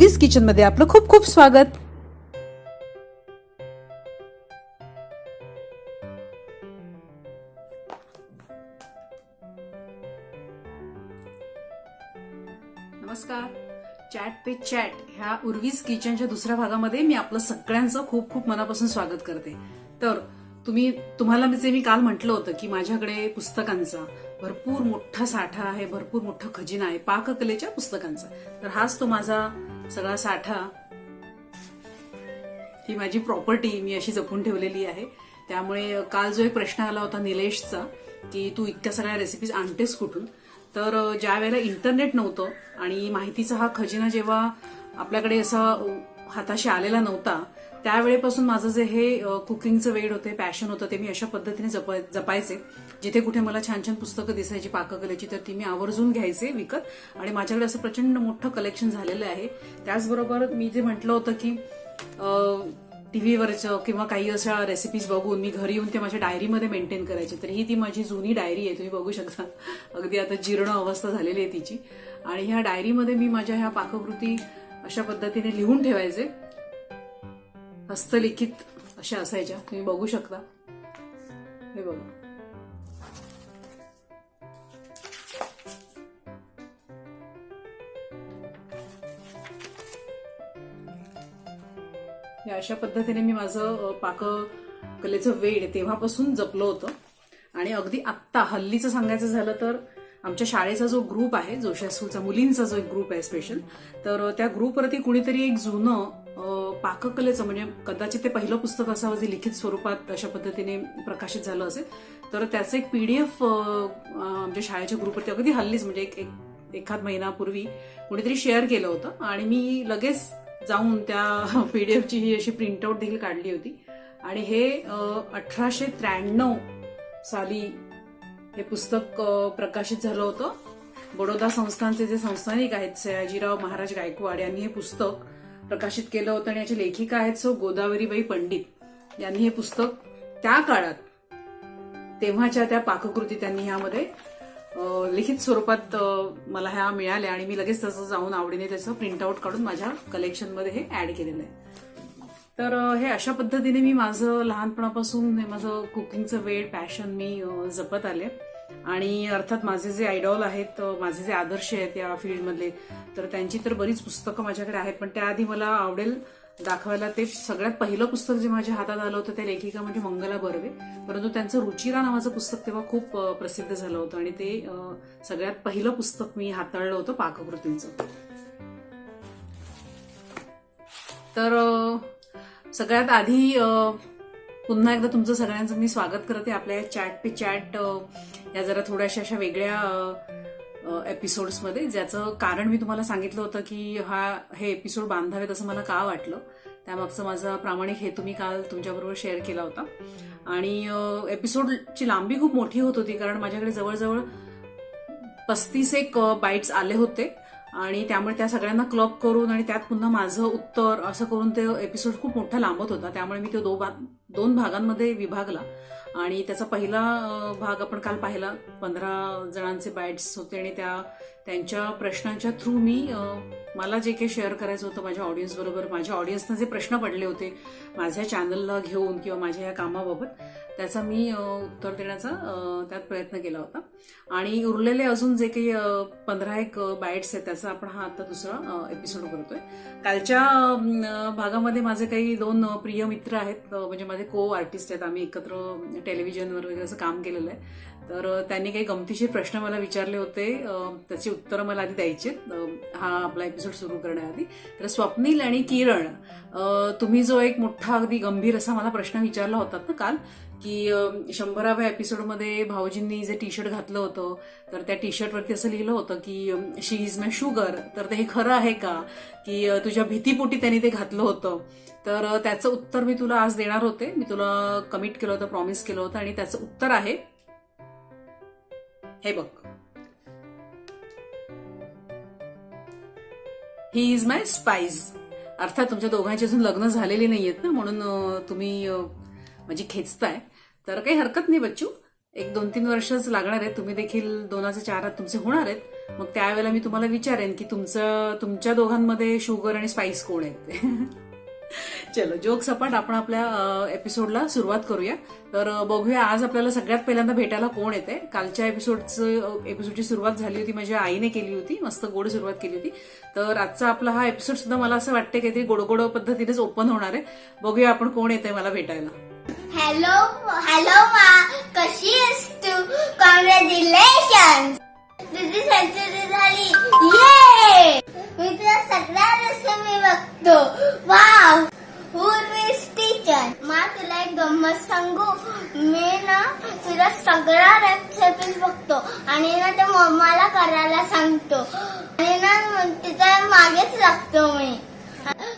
उर्वीज kitchen मध्ये आपलं खूप खूप स्वागत। नमस्कार, चॅट पे चॅट ह्या उर्वीज किचनच्या दुसऱ्या भागामध्ये मी आपलं सगळ्यांचं खूप खूप मनापासून स्वागत करते। तर तुम्हाला मी काल म्हटलं होतं की माझ्याकडे पुस्तकांचा भरपूर मोठा साठा आहे, भरपूर मोठा खजिना आहे पाककलेच्या पुस्तकांचा। तर हाच तो माझा सगळा साठा, ही माझी प्रॉपर्टी मी अशी जपून ठेवलेली आहे। त्यामुळे काल जो एक प्रश्न आला होता निलेशचा की तू इतक्या सगळ्या रेसिपीज आणतेस कुठून, तर ज्या वेळेला इंटरनेट नव्हतं आणि माहितीचा हा खजिना जेव्हा आपल्याकडे असा हाताशी आलेला नव्हता, त्यावेळेपासून माझं जे हे कुकिंगचं वेड होते, पॅशन होतं, ते मी अशा पद्धतीने जपायचे। जिथे कुठे मला छान छान पुस्तकं दिसायची पाककलेची तर ती मी आवर्जून घ्यायचे विकत, आणि माझ्याकडे असं प्रचंड मोठं कलेक्शन झालेलं आहे। त्याचबरोबर मी जे म्हटलं होतं की टीव्हीवरचं किंवा काही अशा रेसिपीज बघून मी घरी येऊन ते माझ्या डायरीमध्ये मेंटेन करायचे, तर ही ती माझी जुनी डायरी आहे, तुम्ही बघू शकता। अगदी आता जीर्ण अवस्था झालेली आहे तिची, आणि ह्या डायरीमध्ये मी माझ्या ह्या पाककृती अशा पद्धतीने लिहून ठेवायचे, हस्तलिखित अशा असायच्या, तुम्ही बघू शकता। हे बघा, अशा पद्धतीने मी माझं पाककलेचं वेड तेव्हापासून जपलं होतं। आणि अगदी आत्ता हल्लीचं सांगायचं झालं तर आमच्या शाळेचा जो ग्रुप आहे, जोशी स्कूलचा मुलींचा जो एक ग्रुप आहे स्पेशल, तर त्या ग्रुपवरती कुणीतरी एक जुनं पाककलेचं, म्हणजे कदाचित ते पहिलं पुस्तक असावं जे लिखित स्वरूपात अशा पद्धतीने प्रकाशित झालं असेल, तर त्याचं एक PDF आमच्या शाळेच्या ग्रुपवरती अगदी हल्लीच म्हणजे एखाद महिन्यापूर्वी कुणीतरी शेअर केलं होतं, आणि मी लगेच जाऊन त्या PDF ची ही अशी प्रिंटआउट देखील काढली होती। आणि हे 1893 साली हे पुस्तक प्रकाशित झालं होतं। बडोदा संस्थानचे जे संस्थानिक आहेत सयाजीराव महाराज गायकवाड यांनी हे पुस्तक प्रकाशित केलं होतं, आणि याचे लेखिका आहेत सो गोदावरीबाई पंडित यांनी हे पुस्तक त्या काळात तेव्हाच्या त्या पाककृती त्यांनी ह्यामध्ये लिखित स्वरूपात मला ह्या मिळाल्या, आणि मी लगेच त्याचं जाऊन आवडीने त्याचं प्रिंटआउट काढून माझ्या कलेक्शनमध्ये हे ऍड केलेलं आहे। तर हे अशा पद्धतीने मी माझं लहानपणापासून हे माझं कुकिंगचं वेड पॅशन मी जपत आले। आणि अर्थात माझे जे आयडॉल आहेत, माझे जे आदर्श आहेत या फील्डमधले, तर त्यांची तर बरीच पुस्तकं माझ्याकडे आहेत, पण त्याआधी मला आवडेल दाखवायला ते सगळ्यात पहिलं पुस्तक जे माझ्या हातात आलं होतं त्या लेखिका म्हणजे मंगला बर्वे, परंतु त्यांचं रुचिरा नावाचं पुस्तक तेव्हा खूप प्रसिद्ध झालं होतं, आणि ते सगळ्यात पहिलं पुस्तक मी हाताळलं होतं पाककृतींचं। तर सगळ्यात आधी पुन्हा एकदा तुमचं सगळ्यांचं मी स्वागत करते आपल्या चॅट पे चॅट या जरा थोड्याशा अशा वेगळ्या एपिसोड्समध्ये, ज्याचं कारण मी तुम्हाला सांगितलं होतं की हे एपिसोड बांधावेत असं मला का वाटलं, त्यामागचं माझा प्रामाणिक हेतू मी काल तुमच्याबरोबर शेअर केला होता। आणि एपिसोडची लांबी खूप मोठी होत होती, कारण माझ्याकडे जवळजवळ 35 एक बाईट्स आले होते, आणि त्यामुळे त्या सगळ्यांना क्लब करून आणि त्यात पुन्हा माझं उत्तर असं करून ते एपिसोड खूप मोठा लांबत होता। त्यामुळे मी तो दोन भागांमध्ये विभागला, आणि त्याचा पहिला भाग आपण काल पाहिला, 15 जणांचे बाईट्स होते, आणि त्यांच्या प्रश्नांच्या थ्रू मी मला जे काही शेअर करायचं होतं माझ्या ऑडियन्स बरोबर, माझ्या ऑडियन्सना जे प्रश्न पडले होते माझ्या चॅनलला घेऊन किंवा माझ्या या कामाबाबत, त्याचा मी उत्तर देण्याचा त्यात प्रयत्न केला होता। आणि उरलेले अजून जे काही 15 एक बाईट्स आहेत त्याचा आपण हा आता दुसरा एपिसोड करतोय। कालच्या भागामध्ये माझे काही 2 प्रिय मित्र आहेत, म्हणजे माझे को आर्टिस्ट आहेत, आम्ही एकत्र टेलिव्हिजनवर वगैरे असं काम केलेलं आहे, तर त्यांनी काही गमतीशीर प्रश्न मला विचारले होते, त्याची उत्तरं मला आधी द्यायची हा आपला एपिसोड सुरू करण्याआधी। तर स्वप्नील आणि किरण, तुम्ही जो एक मोठा अगदी गंभीर असा मला प्रश्न विचारला होता ना काल, की 100व्या एपिसोडमध्ये भाऊजींनी जे टी शर्ट घातलं होतं, तर त्या टी शर्टवरती असं लिहिलं होतं की शी इज माय शुगर, तर ते हे खरं आहे का, की तुझ्या भीतीपोटी त्यांनी ते घातलं होतं? तर त्याचं उत्तर मी तुला आज देणार होते, मी तुला कमिट केलं होतं, प्रॉमिस केलं होतं, आणि त्याचं उत्तर आहे हे बघ, ही इज माय स्पाइस। अर्थात तुमच्या दोघांची अजून लग्न झालेली नाहीयेत ना, म्हणून तुम्ही माझी खेचताय, तर काही हरकत नाही बच्चू, एक 2-3 वर्षच लागणार आहेत. तुम्ही देखील 2चे 4 तुमचे होणार आहेत. मग त्यावेळेला मी तुम्हाला विचारेन की तुमच्या दोघांमध्ये शुगर आणि स्पाइस कोण आहेत. चलो, जोक सपाट, आपण आपल्या एपिसोडला सुरुवात करूया. तर बघूया आज आपल्याला सगळ्यात पहिल्यांदा भेटायला कोण येते. कालच्या एपिसोडची सुरुवात झाली होती, माझ्या आईने केली होती, मस्त गोड सुरुवात केली होती. तर आजचा आपला हा एपिसोड सुद्धा मला असं वाटतं काहीतरी गोड पद्धतीनेच ओपन होणार आहे. बघूया आपण कोण येते मला भेटायला. हॅलो मा, कशी आहेस तू? कॉंग्रॅच्युलेशन, तुझी सेंचुरी झाली. ये, मी तुझ्या सगळ्या रेसिपी बघतो. Wow, Urvi's teacher. मा, तुला एक गंमत सांगू? मी ना तुझ्या सगळ्या रेसिपीज बघतो आणि ना ते मम्माला करायला सांगतो आणि ना तिच्या मागेच लागतो मी.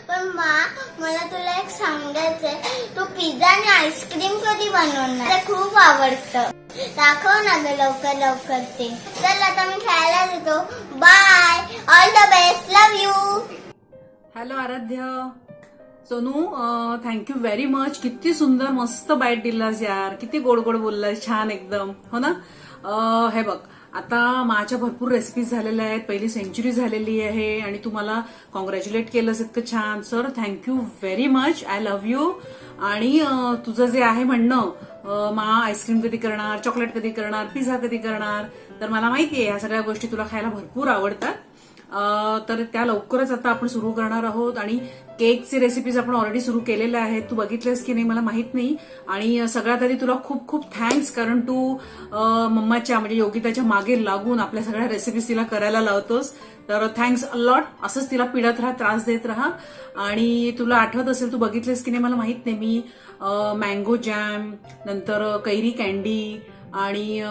पण मा, मला तुला एक सांगायचंय, तू पिझ्झा आणि आईस्क्रीम कधी बनवणार? ते खूप आवडतं. दाखव ना ग लवकर ते. चल आता मी खेळायला येतो. Bye, all the best, love you. Hello Aaradhya. Sonu, thank you very much. किती सुंदर मस्त बाईट दिलास यार, किती गोड बोललास, छान एकदम, हो ना. हे बघ, आता माच्या भरपूर रेसिपीज झालेल्या आहेत, पहिली सेंचुरी झालेली आहे आणि तू मला कॉंग्रॅच्युलेट केलंस इतकं छान. Sir thank you very much, I love you. आणि तुझं जे आहे म्हणणं, मा आईस्क्रीम कधी करणार, चॉकलेट कधी करणार, पिझ्झा कधी करणार, तर मला माहितीये ह्या सगळ्या गोष्टी तुला खायला भरपूर आवडतात. तर त्या लवकरच आता आपण सुरू करणार आहोत. आणि केकचे रेसिपीज आपण ऑलरेडी सुरू केलेल्या आहेत, तू बघितलेस की नाही मला माहित नाही. आणि सगळ्यात आधी तुला खूप खूप थँक्स, कारण तू मम्माच्या म्हणजे योगिताच्या मागे लागून आपल्या सगळ्या रेसिपीज तिला करायला लावतोस. तर थँक्स अलॉट. असंच तिला पिडत राहा, त्रास देत राहा. आणि तुला आठवत असेल, तू बघितलेस की नाही मला माहित नाही, मी मँगो जॅम, नंतर कैरी कॅन्डी आणि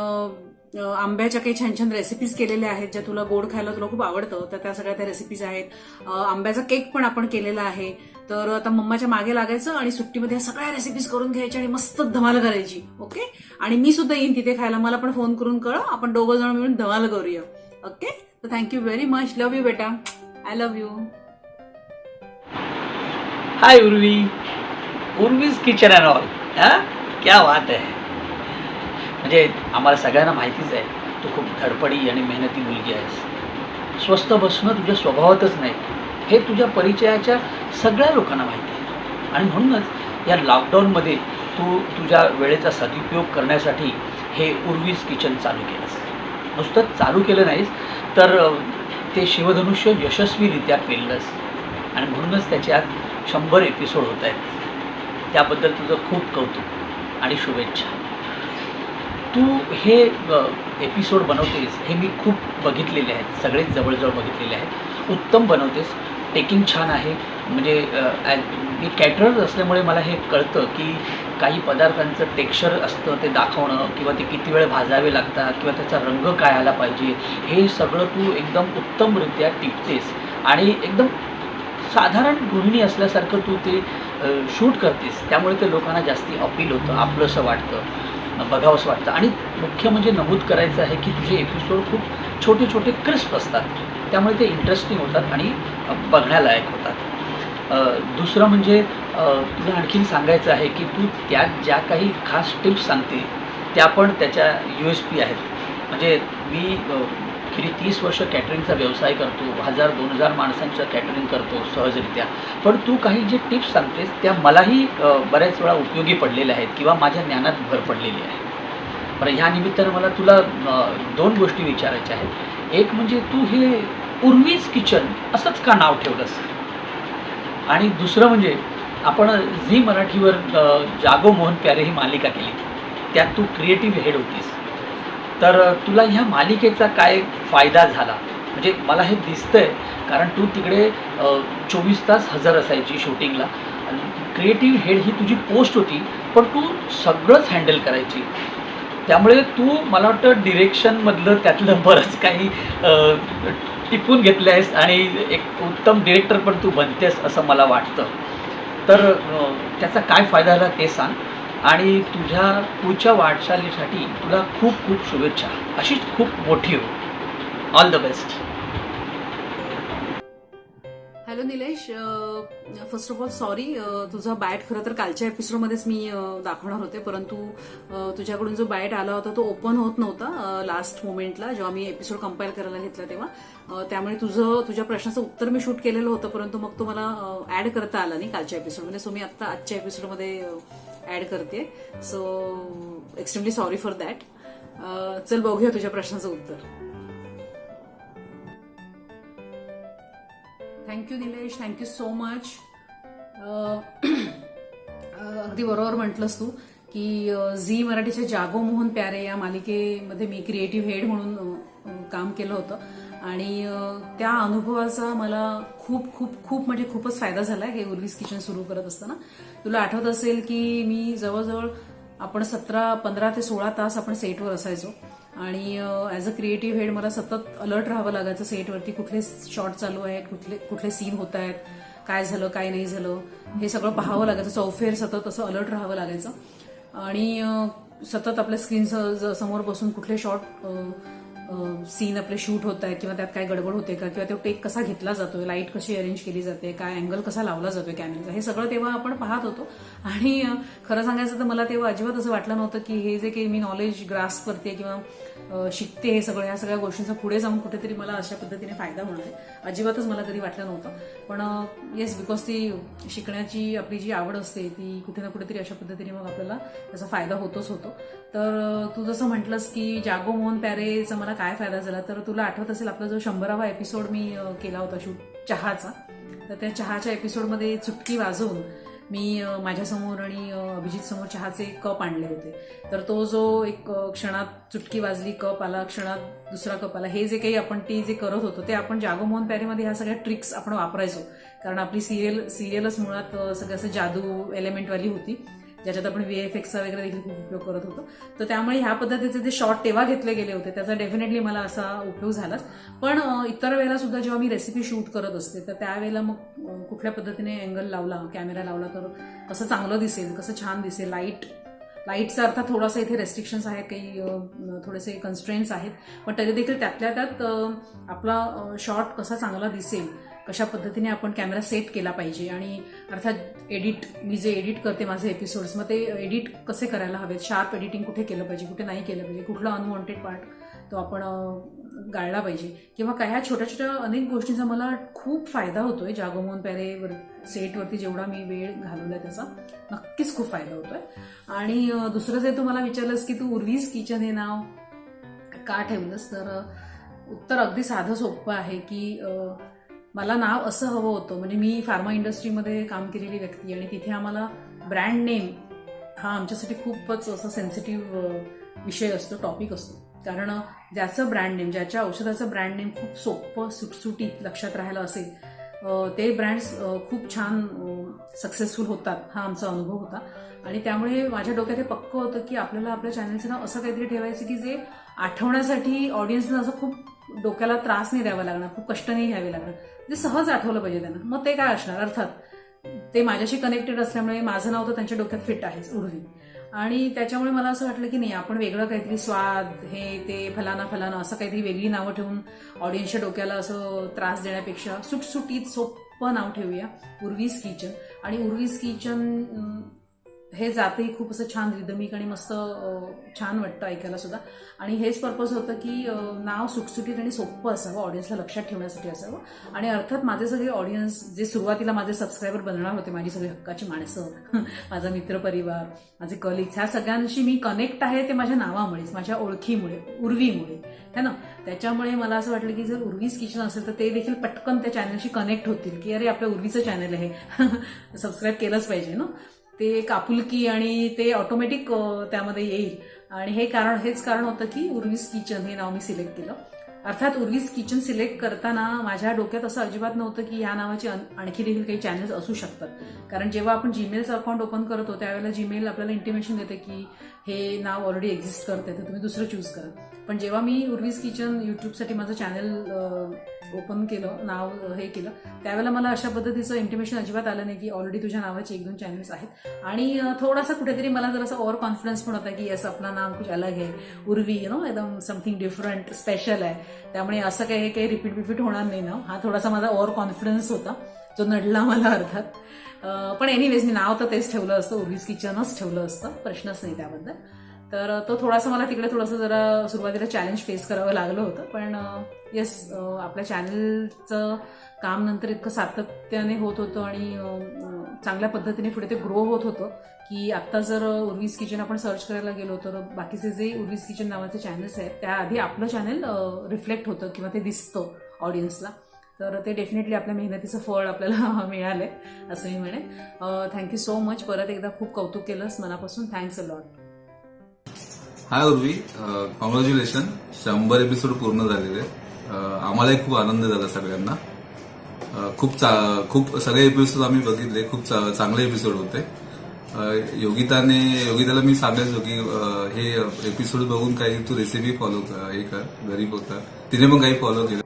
आंब्याच्या काही छान छान रेसिपीज केलेल्या आहेत, ज्या तुला गोड खायला तुला खूप आवडतं. तर त्या सगळ्या त्या रेसिपीज आहेत. आंब्याचा केक पण आपण केलेला आहे. तर आता मम्माच्या मागे लागायचं आणि सुट्टीमध्ये ह्या सगळ्या रेसिपीज करून घ्यायच्या आणि मस्त धमाल करायची. ओके. आणि मी सुद्धा येईन तिथे खायला, मला पण फोन करून कळ, आपण 2 जण मिळून धमाल करूया. ओके. तर thank you very much, love you बेटा, I love you. Hi Urvi's kitchen and all. क्या बात आहे. म्हणजे आम्हाला सगळ्यांना माहितीच आहे, तू खूप धडपडी आणि मेहनती मुलगी आहेस. स्वस्थ बसणं तुझ्या स्वभावातच नाही, हे तुझ्या परिचयाच्या सगळ्या लोकांना माहिती आहे. आणि म्हणूनच या लॉकडाऊनमध्ये तू तुझ्या वेळेचा सदुपयोग करण्यासाठी हे उर्वीज किचन चालू केलंस. नुसतं चालू केलं नाहीस, तर ते शिवधनुष्य यशस्वीरित्या पेललंस. आणि म्हणूनच त्याचे आज 100 एपिसोड होत आहेत. त्याबद्दल तुझं खूप कौतुक आणि शुभेच्छा. तू हे एपिसोड बनवतेस हे मी खूप बघितलेले आहेत, सगळेच जवळजवळ बघितलेले आहेत. उत्तम बनवतेस, टेकिंग छान आहे. म्हणजे मी कॅटरर असल्यामुळे मला हे कळतं की काही पदार्थांचं टेक्स्चर असतं ते दाखवणं, किंवा ते किती वेळ भाजावे लागतात, किंवा त्याचा रंग काय आला पाहिजे, हे सगळं तू एकदम उत्तमरित्या टिपतेस. आणि एकदम साधारण गृहिणी असल्यासारखं तू ते शूट करतेस. त्यामुळे ते लोकांना जास्ती अपील होतं, आपलंसं वाटतं, बघावंसं वाटतं. आणि मुख्य म्हणजे नमूद करायचं आहे की तुझे एपिसोड खूप छोटे क्रिस्प असतात, त्यामुळे ते इंटरेस्टिंग होतात आणि बघण्यालायक होतात. दुसरं म्हणजे तुला आणखीन सांगायचं आहे की तू त्यात ज्या काही खास टिप्स सांगते त्या पण त्याच्या USP आहेत. म्हणजे मी गेली 30 वर्ष कॅटरिंगचा व्यवसाय करतो, 1000-2000 माणसांचं कॅटरिंग करतो सहजरित्या. पण तू काही जे टिप्स सांगतेस त्या मलाही बऱ्याच वेळा उपयोगी पडलेल्या आहेत किंवा माझ्या ज्ञानात भर पडलेली आहे. बरं, ह्या निमित्तानं मला तुला 2 गोष्टी विचारायच्या आहेत. एक म्हणजे तू हे उर्वीज किचन असंच का नाव ठेवलंस? आणि दुसरं म्हणजे आपण झी मराठीवर जागो मोहन प्यारे ही मालिका केली, त्यात तू क्रिएटिव्ह हेड होतीस. तर तुला ह्या मालिकेचा काय फायदा झाला? म्हणजे मला हे दिसतंय, कारण तू तिकडे 24 तास हजर असायची शूटिंगला. क्रिएटिव्ह हेड ही तुझी पोस्ट होती, पण तू सगळंच हँडल करायची. त्यामुळे तू मला वाटतं डिरेक्शनमधलं त्यातलं बरंच काही टिपून घेतलं आहेस आणि एक उत्तम डिरेक्टर पण तू बनतेस असं मला वाटतं. तर त्याचा काय फायदा झाला ते सांग. आणि तुझ्या पुढच्या वाटचालीसाठी तुला खूप खूप शुभेच्छा. अशीच खूप मोठी हो. All the best. Hello Nilesh, first of all sorry, तुझा बायट खरं तर कालच्या एपिसोडमध्येच मी दाखवणार होते, परंतु तुझ्याकडून जो बायट आला होता तो ओपन होत नव्हता लास्ट मोमेंटला, जेव्हा मी एपिसोड कंपाईल करायला घेतला तेव्हा. त्यामुळे तुझ्या प्रश्नाचं उत्तर मी शूट केलेलं होतं, परंतु मग तो मला ऍड करता आला नाही कालच्या एपिसोडमध्ये. सो मी आता आजच्या एपिसोडमध्ये ऍड करते. So extremely sorry for that. चल बघूया तुझ्या प्रश्नाचं उत्तर. Thank you Nilesh, thank you so much. अगदी बरोबर म्हटलंस तू की झी मराठीच्या जागो मोहन प्यारे या मालिकेमध्ये मी क्रिएटिव्ह हेड म्हणून काम केलं होतं आणि त्या अनुभवाचा मला खूप खूप खूप म्हणजे खूपच फायदा झाला हे उर्वीज किचन सुरू करत असताना. तुला आठवत असेल की मी जवळजवळ आपण 15 ते 16 तास आपण सेटवर असायचो आणि ॲज अ क्रिएटिव्ह हेड मला सतत अलर्ट राहावं लागायचं सेटवरती. कुठले शॉट चालू आहेत, कुठले सीन होत आहेत, काय झालं काय नाही झालं हे सगळं पाहावं लागायचं. चौफेर सतत असं अलर्ट राहावं लागायचं आणि सतत आपल्या स्क्रीन समोर बसून कुठले शॉट सीन आपले शूट होत आहेत किंवा त्यात काय गडबड होते का, किंवा तो टेक कसा घेतला जातोय, लाईट कशी अरेंज केली जाते, काय अँगल कसा लावला जातोय कॅमेराचा, हे सगळं तेव्हा आपण पाहत होतो. आणि खरं सांगायचं तर मला तेव्हा अजिबात असं वाटलं नव्हतं की हे जे काही मी नॉलेज ग्रास्प करते किंवा शिकते हे सगळं, ह्या सगळ्या गोष्टींचा पुढे जाऊन कुठेतरी मला अशा पद्धतीने फायदा होणार आहे. अजिबातच मला कधी वाटलं नव्हतं. पण येस, बिकॉज ती शिकण्याची आपली जी आवड असते ती कुठे ना कुठेतरी अशा पद्धतीने मग आपल्याला त्याचा फायदा होतोच होतो. तर तू जसं म्हटलंस की जागो मोहन प्यारेचा मला काय फायदा झाला, तर तुला आठवत असेल आपला जो 100वा एपिसोड मी केला होता शूट चहाचा, तर त्या चहाच्या एपिसोडमध्ये चुटकी वाजवून मी माझ्यासमोर आणि अभिजित समोर चहाचे कप आणले होते. तर तो जो एक क्षणात चुटकी वाजली, कप आला, क्षणात दुसरा कप आला, हे जे काही आपण ती जे करत होतो ते आपण जागो मोहन प्यारेमध्ये ह्या सगळ्या ट्रिक्स आपण वापरायचो. कारण आपली सिरियलच मुळात सगळं असं जादू एलिमेंटवाली होती, ज्याच्यात आपण VFXचा वगैरे देखील खूप उपयोग करत होतो. तर त्यामुळे ह्या पद्धतीचे जे शॉट तेव्हा घेतले गेले होते त्याचा डेफिनेटली मला असा उपयोग झालाच. पण इतर वेळेला सुद्धा जेव्हा मी रेसिपी शूट करत असते तर त्यावेळेला मग कुठल्या पद्धतीने अँगल लावला, कॅमेरा लावला तर कसं चांगलं दिसेल, कसं छान दिसेल, लाईटचा अर्थात थोडासा इथे रेस्ट्रिक्शन्स आहेत, काही थोडेसे कन्स्ट्रेंट्स आहेत, पण तरी देखील त्यातल्या त्यात आपला शॉट कसा चांगला दिसेल, कशा पद्धतीने आपण कॅमेरा सेट केला पाहिजे. आणि अर्थात मी जे एडिट करते माझे एपिसोड्स, मग ते एडिट कसे करायला हवेत, शार्प एडिटिंग कुठे केलं पाहिजे, कुठे नाही केलं पाहिजे, कुठला अनवॉन्टेड पार्ट तो आपण गाळला पाहिजे किंवा काय, ह्या छोट्या छोट्या अनेक गोष्टींचा मला खूप फायदा होतोय. जागो मोहन प्यारे सेटवरती जेवढा मी वेळ घालवलाय त्याचा नक्कीच खूप फायदा होतोय. आणि दुसरं जे तू मला विचारलंस की तू उर्वीज किचन हे नाव का ठेवलंस, तर उत्तर अगदी साधं सोपं आहे की मला नाव असं हवं होतं. म्हणजे मी फार्मा इंडस्ट्रीमध्ये काम केलेली व्यक्ती आणि तिथे आम्हाला ब्रँड नेम हा आमच्यासाठी खूपच असा सेन्सिटिव्ह विषय असतो, टॉपिक असतो. कारण ज्याचं ब्रँड नेम, ज्याच्या औषधाचं ब्रँड नेम खूप सोपं सुटसुटीत लक्षात राहायला असेल, ते ब्रँड्स खूप छान सक्सेसफुल होतात, हा आमचा अनुभव होता. आणि त्यामुळे माझ्या डोक्यात हे पक्क होतं की आपल्याला आपल्या चॅनलचं नाव असं काहीतरी ठेवायचं की जे आठवण्यासाठी ऑडियन्सला असं खूप डोक्याला त्रास नाही द्यावा लागणार, खूप कष्ट नाही घ्यावे लागणार, जे सहज आठवलं पाहिजे त्यांना. मग ते काय असणार, अर्थात ते माझ्याशी कनेक्टेड असल्यामुळे माझं नाव तर त्यांच्या डोक्यात फिट आहेच, उर्वी. आणि त्याच्यामुळे मला असं वाटलं की नाही, आपण वेगळं काहीतरी स्वाद, हे ते फलाना फलाना असं काहीतरी वेगळी नावं ठेवून ऑडियन्सच्या डोक्याला असं त्रास देण्यापेक्षा सुटसुटीत सोपं नाव ठेवूया, उर्वीज किचन. आणि उर्वीज किचन हे जाते खूप असं छान रिदमिक आणि मस्त छान वाटतं ऐकायला सुद्धा. आणि हेच पर्पज होतं की नाव सुटसुटीत आणि सोपं असावं, ऑडियन्सला लक्षात ठेवण्यासाठी असावं. आणि अर्थात माझे सगळे ऑडियन्स जे सुरुवातीला माझे सबस्क्रायबर बनणार होते, माझी सगळी हक्काची माणसं, माझा मित्रपरिवार, माझे कलिग्स, ह्या सगळ्यांशी मी कनेक्ट आहे ते माझ्या नावामुळेच, माझ्या ओळखीमुळे, उर्वीमुळे, है ना. त्याच्यामुळे मला असं वाटलं की जर उर्वीज किचन असेल तर ते देखील पटकन त्या चॅनलशी कनेक्ट होतील की अरे आपल्या उर्वीचं चॅनल आहे, सबस्क्राईब केलंच पाहिजे ना. ते एक आपुलकी आणि ते ऑटोमॅटिक त्यामध्ये येईल. आणि हेच कारण होतं की उर्वीज किचन हे नाव मी सिलेक्ट केलं. अर्थात उर्वीज किचन सिलेक्ट करताना माझ्या डोक्यात असं अजिबात नव्हतं की या नावाचे आणखी देखील काही चॅनल्स असू शकतात. कारण जेव्हा आपण जीमेलचं अकाउंट ओपन करतो त्यावेळेला जीमेल आपल्याला इंटिमेशन देते की हे नाव ऑलरेडी एक्झिस्ट करते, तर तुम्ही दुसरं चूज करा. पण जेव्हा मी उर्वीज किचन युट्यूबसाठी माझं चॅनल ओपन केलं, नाव हे केलं, त्यावेळेला मला अशा पद्धतीचं इंटिमेशन अजिबात आलं नाही की ऑलरेडी तुझ्या नावाचे 1-2 चॅनल्स आहेत. आणि थोडासा कुठेतरी मला जर असं ओव्हर कॉन्फिडन्स पण होता की येस आपला नाव कुछ अलग आहे, उर्वी, एकदम समथिंग डिफरंट, स्पेशल आहे, त्यामुळे असं काही रिपीट होणार नाही ना, हा थोडासा माझा ओव्हर कॉन्फिडन्स होता. जो नडला मला अर्थात. पण एनिवेज मी नाव तर तेच ठेवलं असतं, उर्वीज किचनच ठेवलं असतं, प्रश्नच नाही त्याबद्दल. तर तो थोडासा मला तिकडे थोडंसं जरा सुरुवातीला चॅलेंज फेस करावं लागलं होतं. पण येस, आपल्या चॅनलचं काम नंतर इतकं सातत्याने होत होतं आणि चांगल्या पद्धतीने पुढे ते ग्रो होत होतं की आत्ता जर उर्वीज किचन आपण सर्च करायला गेलो तर बाकीचे जे उर्वीज किचन नावाचे चॅनल्स आहेत त्याआधी आपलं चॅनल रिफ्लेक्ट होतं किंवा ते दिसतं ऑडियन्सला. तर ते डेफिनेटली आपल्या मेहनतीचं फळ आपल्याला मिळालंय असं मी म्हणेन. Thank you so much. परत एकदा खूप कौतुक केलंस मनापासून. Thanks a lot. Hi Urvi, congratulation. 100 episode पूर्ण झालेले. आम्हालाही खूप आनंद झाला सगळ्यांना. खूप सगळे एपिसोड आम्ही बघितले, खूप चांगले एपिसोड होते. योगिताला मी सांगायचो की हे एपिसोड बघून काही तू रेसिपी फॉलो कर, घरी बघता. तिने पण काही फॉलो केलं.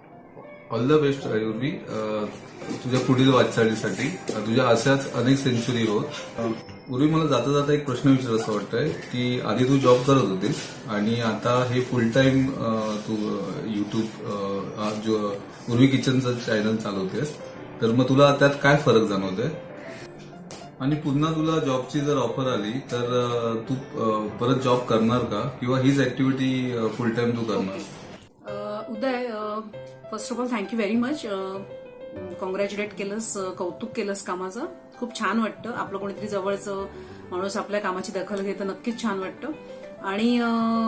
ऑल द बेस्ट उर्वी, तुझ्या पुढील वाटचालीसाठी. तुझ्या अशाच अनेक सेंचुरी होत. उर्वी, मला जाता जाता एक प्रश्न विचारायचं असं वाटतंय की आधी तू जॉब करत होतीस आणि आता हे फुल टाइम तू युट्यूब उर्वी किचनचं चॅनल चालवतेस, तर मग तुला त्यात काय फरक जाणवतोय? आणि पुन्हा तुला जॉबची जर ऑफर आली तर तू परत जॉब करणार का, किंवा हीच ऍक्टिव्हिटी फुल टाइम तू करणार? Uday, first of all thank you very much. Congratulate केलंस, कौतुक केलंस कामाचं. खूप छान वाटतं. आपलं कोणीतरी जवळचं माणूस आपल्या कामाची दखल घेतं, नक्कीच छान वाटतं. आणि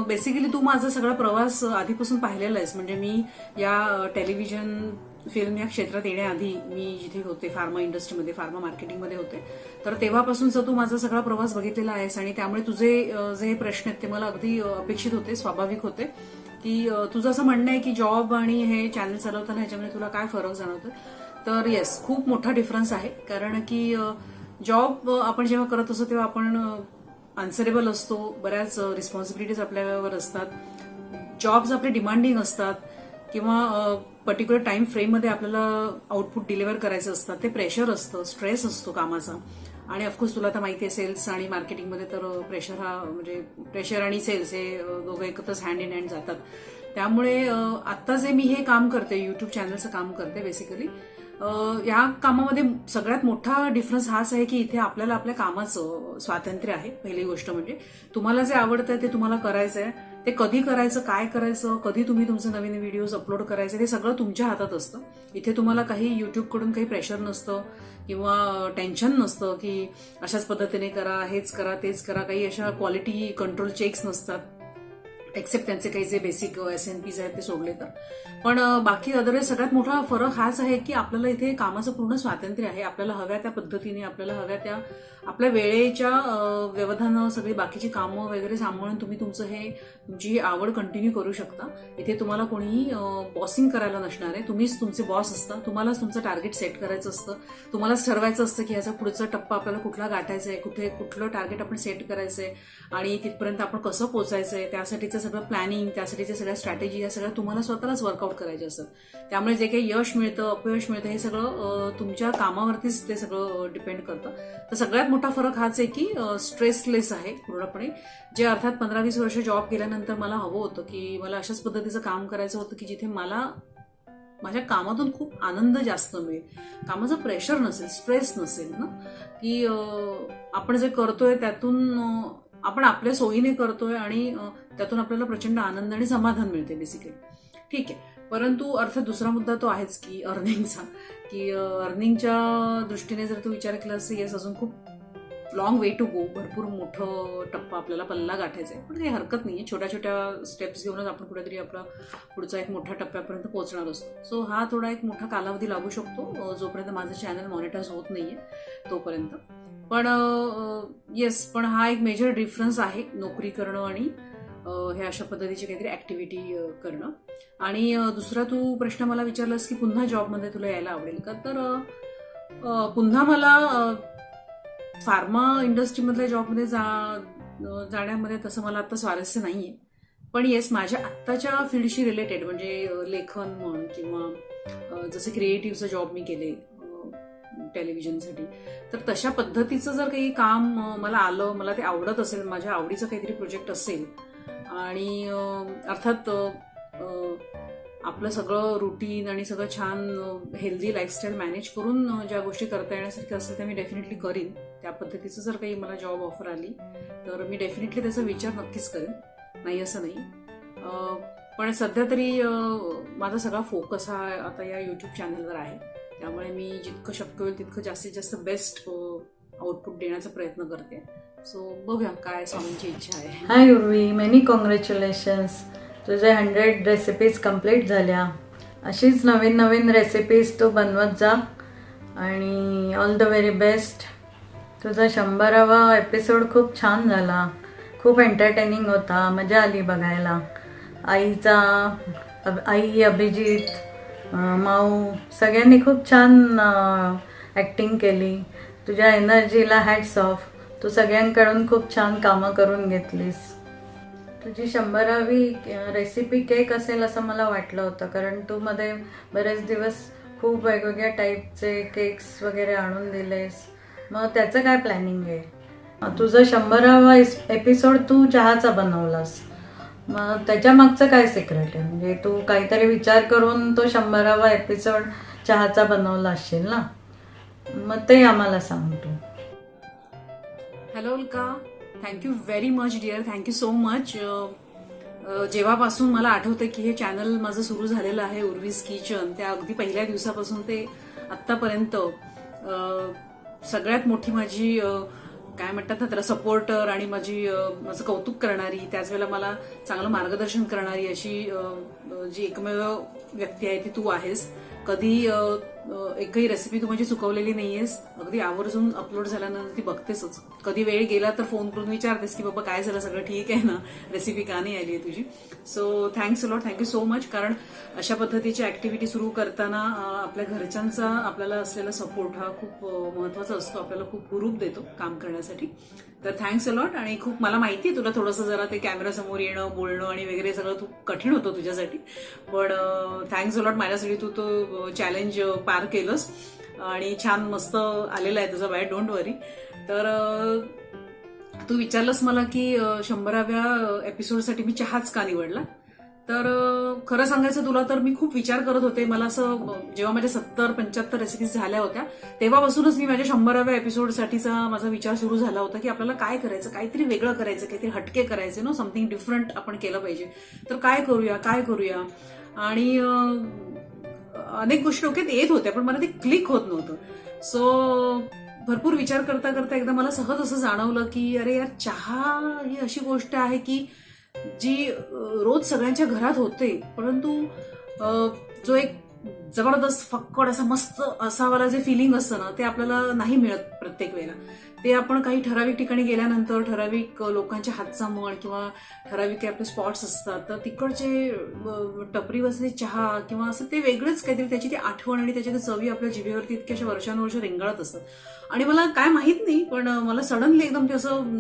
बेसिकली तू माझा सगळा प्रवास आधीपासून पाहिलेला आहेस. म्हणजे मी या टेलिव्हिजन फिल्म या क्षेत्रात येण्याआधी मी जिथे होते, फार्मा इंडस्ट्रीमध्ये, फार्मा मार्केटिंगमध्ये होते, तर तेव्हापासूनचा तू माझा सगळा प्रवास बघितलेला आहेस. आणि त्यामुळे तुझे जे प्रश्न आहेत ते मला अगदी अपेक्षित होते, स्वाभाविक होते. की तुझं असं म्हणणं आहे की जॉब आणि हे चॅनल चालवताना ह्याच्यामध्ये तुला काय फरक जाणवतो. तर येस, खूप मोठा डिफरन्स आहे. कारण की जॉब आपण जेव्हा करत असतो तेव्हा आपण अन्सरेबल असतो, बऱ्याच रिस्पॉन्सिबिलिटीज आपल्यावर असतात, जॉब्स आपले डिमांडिंग असतात किंवा पर्टिक्युलर टाइम फ्रेममध्ये आपल्याला आउटपुट डिलिव्हर करायचं असतं. ते प्रेशर असतं, स्ट्रेस असतो कामाचा. आणि ऑफकोर्स तुला तर माहिती आहे, सेल्स आणि मार्केटिंगमध्ये तर प्रेशर आणि सेल्स हे दोघं एकत्रच हँड इन हँड जातात. त्यामुळे आता जे मी हे काम करते, युट्यूब चॅनलचं काम करते बेसिकली, या कामामध्ये सगळ्यात मोठा डिफरन्स हाच आहे की इथे आपल्याला आपल्या कामाचं स्वातंत्र्य आहे. पहिली गोष्ट म्हणजे तुम्हाला जे आवडतंय ते तुम्हाला करायचं आहे. ते कधी करायचं, काय करायचं, कधी तुम्ही तुमचे नवीन व्हिडिओज अपलोड करायचे, ते सगळं तुमच्या हातात असतं. इथे तुम्हाला काही युट्यूबकडून काही प्रेशर नसतं किंवा टेन्शन नसतं की अशाच पद्धतीने करा, हेच करा, तेच करा. काही अशा क्वालिटी कंट्रोल चेक्स नसतात, एक्सेप्ट त्यांचे काही जे बेसिक SNPs आहेत ते सोडले तर. पण बाकी अदरवाईज सगळ्यात मोठा फरक हाच आहे की आपल्याला इथे कामाचं पूर्ण स्वातंत्र्य आहे. आपल्याला हव्या त्या पद्धतीने, आपल्याला हव्या त्या आपल्या वेळेच्या व्यवधानं, सगळी बाकीची कामं वगैरे सांभाळून तुम्ही तुमची ही आवड कंटिन्यू करू शकता. इथे तुम्हाला कोणीही बॉसिंग करायला नसणार आहे. तुम्हीच तुमचे बॉस असता. तुम्हालाच तुमचं टार्गेट सेट करायचं असतं. तुम्हालाच ठरवायचं असतं की ह्याचा पुढचा टप्पा आपल्याला कुठला गाठायचा आहे, कुठलं टार्गेट आपण सेट करायचंय आणि तिथपर्यंत आपण कसं पोहोचायचंय, त्यासाठीचं सगळं प्लॅनिंग, त्यासाठीच्या सगळ्या स्ट्रॅटेजी, या सगळ्या तुम्हाला स्वतःलाच वर्कआउट करायचे असतं. त्यामुळे जे काही यश मिळतं, अपयश मिळतं, हे सगळं तुमच्या कामावरतीच ते सगळं डिपेंड करतं. तर सगळ्यात मोठा फरक हाच आहे की स्ट्रेसलेस आहे पूर्णपणे. जे अर्थात 15-20 वर्ष जॉब केल्यानंतर मला हवं होतं की मला अशाच पद्धतीचं काम करायचं होतं की जिथे मला माझ्या कामातून खूप आनंद जास्त मिळेल, कामाचं प्रेशर नसेल, स्ट्रेस नसेल ना, की आपण जे करतोय त्यातून आपण आपल्या सोयीने करतोय आणि त्यातून आपल्याला प्रचंड आनंद आणि समाधान मिळते बेसिकली. ठीक आहे. परंतु अर्थात दुसरा मुद्दा तो आहेच की अर्निंगचा, की अर्निंगच्या दृष्टीने जर तू विचार केला असेल, येस, अजून खूप लॉंग वे टू गो, भरपूर मोठं टप्पा आपल्याला पल्ला गाठायचा आहे. पण काही हरकत नाहीये, छोट्या छोट्या स्टेप्स घेऊनच आपण कुठेतरी आपला पुढचा एक मोठ्या टप्प्यापर्यंत पोहोचणार असतो. सो हा थोडा एक मोठा कालावधी लागू शकतो जोपर्यंत माझं चॅनल मॉनिटाईज होत नाहीये तोपर्यंत. पण येस, पण हा एक मेजर डिफरन्स आहे नोकरी करणं आणि हे अशा पद्धतीची काहीतरी ऍक्टिव्हिटी करणं. आणि दुसरा तू प्रश्न मला विचारलास की पुन्हा जॉबमध्ये तुला यायला आवडेल का, तर पुन्हा मला फार्मा इंडस्ट्रीमधल्या जॉबमध्ये जाण्यामध्ये तसं मला आता स्वारस्य नाहीये. पण येस, माझ्या आत्ताच्या फील्डशी रिलेटेड म्हणजे लेखन म्हण किंवा जसे क्रिएटिव्हचं जॉब मी केले टेलिव्हिजनसाठी, तर तशा पद्धतीचं जर काही काम मला आलं, मला ते आवडत असेल, माझ्या आवडीचं काहीतरी प्रोजेक्ट असेल आणि अर्थात आपलं सगळं रुटीन आणि सगळं छान हेल्दी लाईफस्टाईल मॅनेज करून ज्या गोष्टी करता येण्यासारख्या असतील त्या मी डेफिनेटली करीन. त्या पद्धतीचं जर काही मला जॉब ऑफर आली तर मी डेफिनेटली त्याचा विचार नक्कीच करेन, नाही असं नाही. पण सध्या तरी माझा सगळा फोकस हा आता या यूट्यूब चॅनलवर आहे. त्यामुळे मी जितकं शक्य होईल तितकं जास्तीत जास्त बेस्ट आउटपुट देण्याचा प्रयत्न करते. सो बघूया काय स्वामींची इच्छा आहे. हाय उर्वी, मेनी कॉंग्रॅच्युलेशन्स. तुझे 100 रेसिपीज कंप्लीट झाल्या. अशीच नवीन नवीन रेसिपीज तू बनवत जा आणि ऑल द व्हेरी बेस्ट. तुझा 100वा एपिसोड खूप छान झाला, खूप एंटरटेनिंग होता, मजा आली बघायला. आई, अभिजित, माऊ सगळ्यांनी खूप छान ॲक्टिंग केली. तुझ्या एनर्जीला हॅट्स ऑफ. तू सगळ्यांकडून खूप छान कामं करून घेतलीस. तुझी 100वी रेसिपी केक असेल असं मला वाटलं होतं, कारण तू मध्ये बरेच दिवस खूप वेगवेगळ्या टाईपचे केक्स वगैरे आणून दिलेस. मग त्याचं काय प्लॅनिंग आहे? तुझं 100वा एपिसोड तू चहाचा बनवलास, मग त्याच्या मागचं काय सिक्रेट आहे? म्हणजे तू काहीतरी विचार करून तो 100वा एपिसोड चहाचा बनवला असशील ना, मग ते आम्हाला सांग तू. Hello Ulka, thank you very much dear, thank you so much. जेव्हापासून मला आठवतं की हे चॅनल माझं सुरू झालेलं आहे उर्वीज किचन, त्या अगदी पहिल्या दिवसापासून ते आत्तापर्यंत सगळ्यात मोठी माझी काय म्हणतात ना त्याला सपोर्टर आणि माझं कौतुक करणारी, त्याच वेळेला मला चांगलं मार्गदर्शन करणारी अशी जी एकमेव व्यक्ती आहे ती तू आहेस. कधी एकही रेसिपी तू म्हणजे चुकवलेली नाहीयेस. अगदी आवर्जून अपलोड झाल्यानंतर ती बघतेसच. कधी वेळ गेला तर फोन करून विचारतेस की बाबा काय झालं, सगळं ठीक आहे ना, रेसिपी का नाही आली आहे तुझी. So thanks a lot, thank you so much. कारण अशा पद्धतीची ऍक्टिव्हिटी सुरू करताना आपल्या घरच्यांचा आपल्याला असलेला सपोर्ट हा खूप महत्वाचा असतो, आपल्याला खूप हुरूप देतो काम करण्यासाठी. तर थँक्स अ लॉट. आणि खूप मला माहिती आहे तुला थोडंसं जरा ते कॅमेरासमोर येणं, बोलणं आणि वगैरे सगळं खूप कठीण होतं तुझ्यासाठी, पण थँक्स अ लॉट. माझ्यासाठी तू तो चॅलेंज पार केलंस आणि छान मस्त आलेला आहे तुझा बाय, डोंट वरी. तर तू विचारलंस मला की 100व्या एपिसोडसाठी मी चहाच का निवडला. तर खरं सांगायचं तुला तर मी खूप विचार करत होते. मला असं जेव्हा माझ्या 70-75 रेसिपीज झाल्या होत्या तेव्हापासूनच मी माझ्या 100व्या एपिसोडसाठीचा माझा विचार सुरू झाला होता की आपल्याला काय करायचं, काहीतरी वेगळं करायचं, काहीतरी हटके करायचे, नो समथिंग डिफरंट आपण केलं पाहिजे. तर काय करूया. आणि अनेक गोष्टी डोक्यात येत होत्या पण मला ते क्लिक होत नव्हतं. सो भरपूर विचार करता करता एकदा मला सहज असं जाणवलं की अरे यार, चहा ही अशी गोष्ट आहे की जी रोज सगळ्यांच्या घरात होते, परंतु जो एक जबरदस्त फक्कड असा मस्त असावाला जे फिलिंग असतं ना ते आपल्याला नाही मिळत प्रत्येक वेळेला. ते आपण काही ठराविक ठिकाणी गेल्यानंतर ठराविक लोकांच्या हातचा म्हण किंवा ठराविक आपले स्पॉट्स असतात तर तिकडचे टपरी बसलेली चहा किंवा असं ते वेगळंच काहीतरी, त्याची ती आठवण आणि त्याच्या चवी आपल्या जिभेवरती इतक्या अशा वर्षानुवर्ष रेंगाळत असतात. आणि मला काय माहित नाही पण मला सडनली एकदम ते असं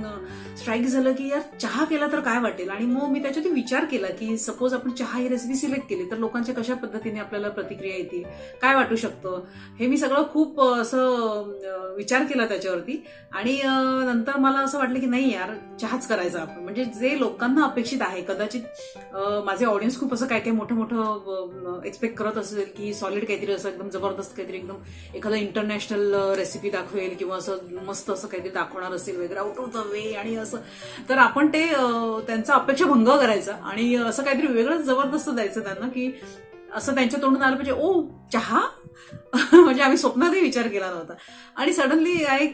स्ट्राईक झालं की यार चहा केला तर काय वाटेल. आणि मग मी त्याच्यावरती विचार केला की सपोज आपण चहा ही रेसिपी सिलेक्ट केली तर लोकांच्या कशा पद्धतीने आपल्याला प्रतिक्रिया येतील, काय वाटू शकतं, हे मी सगळं खूप असं विचार केला त्याच्यावरती. आणि नंतर मला असं वाटलं की नाही यार, चहाच करायचा आपण, म्हणजे जे लोकांना अपेक्षित आहे. कदाचित माझे ऑडियन्स खूप असं काय काय मोठं एक्सपेक्ट करत असेल की सॉलिड काहीतरी असं एकदम जबरदस्त काहीतरी, एकदम एखादं इंटरनॅशनल रेसिपी दाखवेल किंवा असं मस्त असं काहीतरी दाखवणार असेल वगैरे आउट ऑफ द वे आणि असं. तर आपण ते त्यांचा अपेक्षा भंग करायचा आणि असं काहीतरी वेगळंच जबरदस्त द्यायचं त्यांना की असं त्यांच्या तोंडून आलं पाहिजे, ओ चहा म्हणजे आम्ही स्वप्नातही विचार केला नव्हता. आणि सडनली आय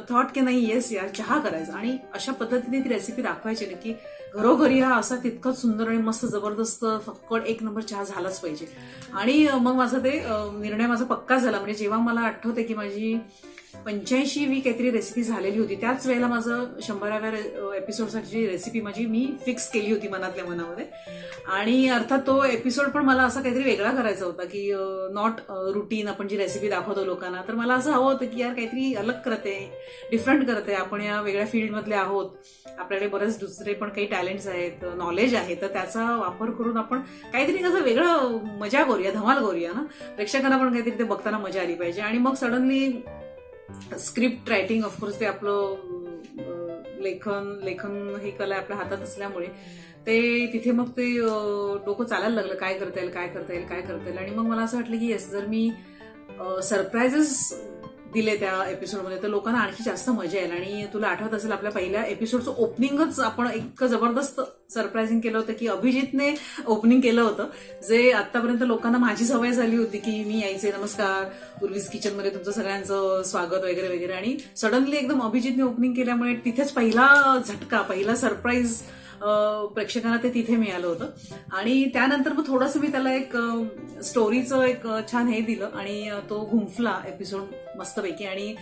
थॉट की नाही येस यार, चहा करायचा आणि अशा पद्धतीने ती रेसिपी दाखवायची ना की घरोघरी हा असा तितकंच सुंदर आणि मस्त जबरदस्त फक्कड एक नंबर चहा झालाच पाहिजे. आणि मग माझा ते निर्णय माझा पक्का झाला. म्हणजे जेव्हा मला आठवते की माझी 85वी काहीतरी रेसिपी झालेली होती त्याच वेळेला माझं 100व्या एपिसोडसाठी रेसिपी माझी मी फिक्स केली होती मनातल्या मनामध्ये. आणि अर्थात तो एपिसोड पण मला असा काहीतरी वेगळा करायचा होता की नॉट रुटीन आपण जी रेसिपी दाखवतो लोकांना. तर मला असं हवं होतं की यार काहीतरी अलग करते, डिफरंट करते, आपण या वेगळ्या फील्डमधले आहोत, आपल्याकडे बरेच दुसरे पण काही टॅलेंट्स आहेत, नॉलेज आहे, तर त्याचा वापर करून आपण काहीतरी कसं वेगळं मजा करूया, धमाल करूया ना, प्रेक्षकांना पण काहीतरी ते बघताना मजा आली पाहिजे. आणि मग सडनली स्क्रिप्ट रायटिंग ऑफकोर्स ते आपलं लेखन ही कला आपल्या हातात असल्यामुळे ते तिथे मग ते डोकं चालायला लागलं, काय करता येईल. आणि मग मला असं वाटलं की येस, जर मी सरप्राईजेस दिले त्या एपिसोडमध्ये तर लोकांना आणखी जास्त मजा येईल. आणि तुला आठवत असेल आपल्या पहिल्या एपिसोडचं ओपनिंगच आपण इतकं जबरदस्त सरप्रायझिंग केलं होतं की अभिजितने ओपनिंग केलं होतं, जे आतापर्यंत लोकांना माझी सवय झाली होती की मी यायचे, नमस्कार उर्वीज किचनमध्ये तुमचं सगळ्यांचं स्वागत वगैरे वगैरे. आणि सडनली एकदम अभिजितने ओपनिंग केल्यामुळे तिथेच पहिला झटका, पहिला सरप्राईज प्रेक्षकांना ते तिथे मिळालं होतं. आणि त्यानंतर मग थोडंसं मी त्याला एक स्टोरीचं एक छान हे दिलं आणि तो गुंफला एपिसोड मस्तपैकी. आणि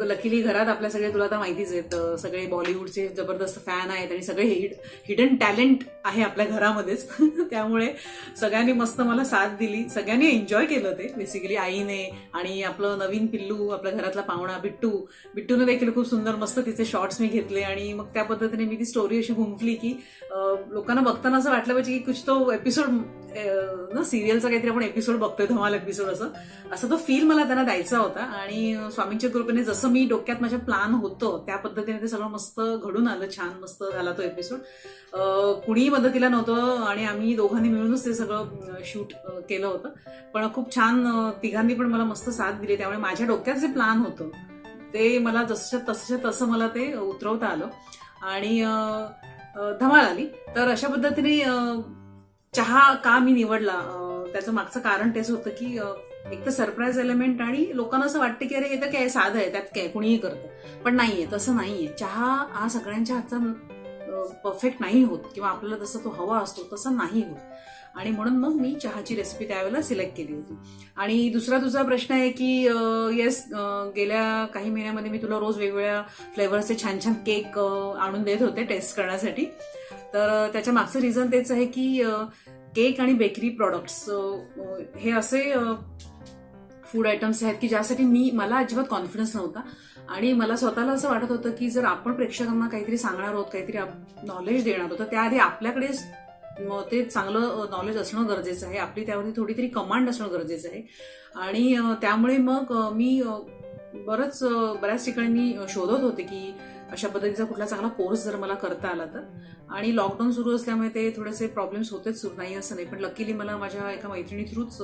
लकीली घरात आपल्या सगळे, तुला तर माहितीच आहेत, सगळे बॉलिवूडचे जबरदस्त फॅन आहेत आणि सगळे हिडन टॅलेंट आहे आपल्या घरामध्येच. त्यामुळे सगळ्यांनी मस्त मला साथ दिली, सगळ्यांनी एन्जॉय केलं ते बेसिकली. आईने आणि आपलं नवीन पिल्लू, आपल्या घरातला पाहुणा बिट्टूने देखील खूप सुंदर मस्त तिचे शॉर्ट्स मी घेतले. आणि मग त्या पद्धतीने मी ती स्टोरी अशी गुंफली की लोकांना बघताना असं वाटलं पाहिजे की कुछ तो एपिसोड ना, सिरियलचा काहीतरी आपण एपिसोड बघतोय, धमाल एपिसोड, असं तो फील मला त्यांना द्यायचा होता. आणि स्वामींच्या कृपेने जसं मी डोक्यात माझ्या प्लॅन होतं त्या पद्धतीने ते सगळं मस्त घडून आलं, छान मस्त झाला तो एपिसोड. कुणीही मदतीला नव्हतं आणि आम्ही दोघांनी मिळूनच ते सगळं शूट केलं होतं. पण खूप छान तिघांनी पण मला मस्त साथ दिली. त्यामुळे माझ्या डोक्यात जे प्लॅन होतं ते मला तसं मला ते उतरवता आलं आणि धमाल आली. तर अशा पद्धतीने चहा का मी निवडला त्याचं मागचं कारण तेच होतं की एक तर सरप्राईज एलिमेंट आणि लोकांना असं वाटतं की अरे हे तर काय साधं आहे, त्यात काय कुणीही करतं, पण नाहीये, तसं नाहीये. चहा हा सगळ्यांच्या हातचा परफेक्ट नाही होत किंवा आपल्याला जसं तो हवा असतो तसं नाही होत. आणि म्हणून मग मी चहाची रेसिपी त्यावेळेला सिलेक्ट केली होती. आणि दुसरा तुझा प्रश्न आहे की येस, गेल्या काही महिन्यामध्ये मी तुला रोज वेगवेगळ्या फ्लेवर्सचे छान छान केक आणून देत होते टेस्ट करण्यासाठी. तर त्याच्या मागचं रिझन तेच आहे की केक आणि बेकरी प्रॉडक्ट्स हे असे फूड आयटम्स आहेत की ज्यासाठी मला अजिबात कॉन्फिडन्स नव्हता. आणि मला स्वतःला असं वाटत होतं की जर आपण प्रेक्षकांना काहीतरी सांगणार आहोत, काहीतरी नॉलेज देणार होतं, त्याआधी आपल्याकडे ते चांगलं नॉलेज असणं गरजेचं आहे, आपली त्यावरती थोडी तरी कमांड असणं गरजेचं आहे. आणि त्यामुळे मग मी बऱ्याच ठिकाणी मी शोधत होते की अशा पद्धतीचा कुठला चांगला कोर्स जर मला करता आला तर. आणि लॉकडाऊन सुरू असल्यामुळे ते थोडेसे प्रॉब्लेम्स होतेच सुरू, नाही असं नाही, पण लकीली मला माझ्या एका मैत्रिणी थ्रूच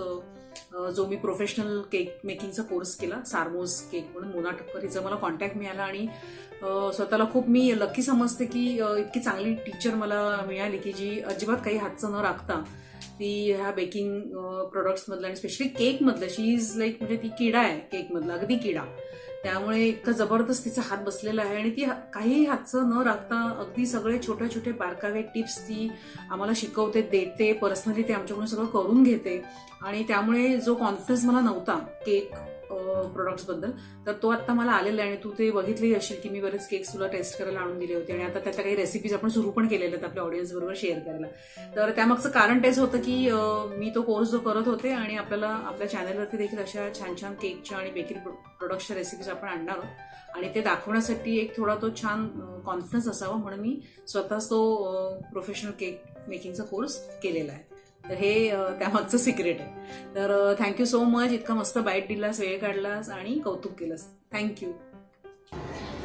जो मी प्रोफेशनल केक मेकिंगचा कोर्स केला, सारमोज केक म्हणून, मोना ठक्कर, हिचा मला कॉन्टॅक्ट मिळाला. आणि स्वतःला खूप मी लकी समजते की इतकी चांगली टीचर मला मिळाली की जी अजिबात काही हातचं न राखता ती ह्या बेकिंग प्रोडक्ट्स मधलं आणि स्पेशली केक मधलं, शी इज लाईक, म्हणजे ती किडा आहे केक मधला, अगदी किडा. त्यामुळे इतकं जबरदस्त तिचा हात बसलेला आहे आणि ती काही हातचं न राखता अगदी सगळे छोटे छोटे बारकावे टिप्स ती आम्हाला शिकवते, देते, पर्सनली ते आमच्याकडून सगळं करून घेते. आणि त्यामुळे जो कॉन्फिडन्स मला नव्हता केक प्रोडक्ट्स बद्दल, तर तो आता मला आलेला आहे. आणि तू ते बघितलेही असेल की मी बरेच केक्स तुला टेस्ट करायला आणून दिले होते आणि आता त्याच्या काही रेसिपीज आपण सुरू पण केलेल्या आहेत आपल्या ऑडियन्स बरोबर शेअर करायला. तर त्यामागचं कारण तेच होतं की मी तो कोर्स जो करत होते आणि आपल्याला आपल्या चॅनलवरती देखील अशा छान छान केकच्या आणि बेकरी प्रोडक्ट्सच्या रेसिपीज आपण आणणार आहोत आणि ते दाखवण्यासाठी एक थोडा तो छान कॉन्फिडन्स असावा म्हणून मी स्वतःच तो प्रोफेशनल केक मेकिंगचा कोर्स केलेला आहे. तर हे त्यामागचं सिक्रेट आहे. तर थँक्यू सो मच, इतका मस्त बाईट दिलास, वेळ काढलास आणि कौतुक केलंस, थँक्यू.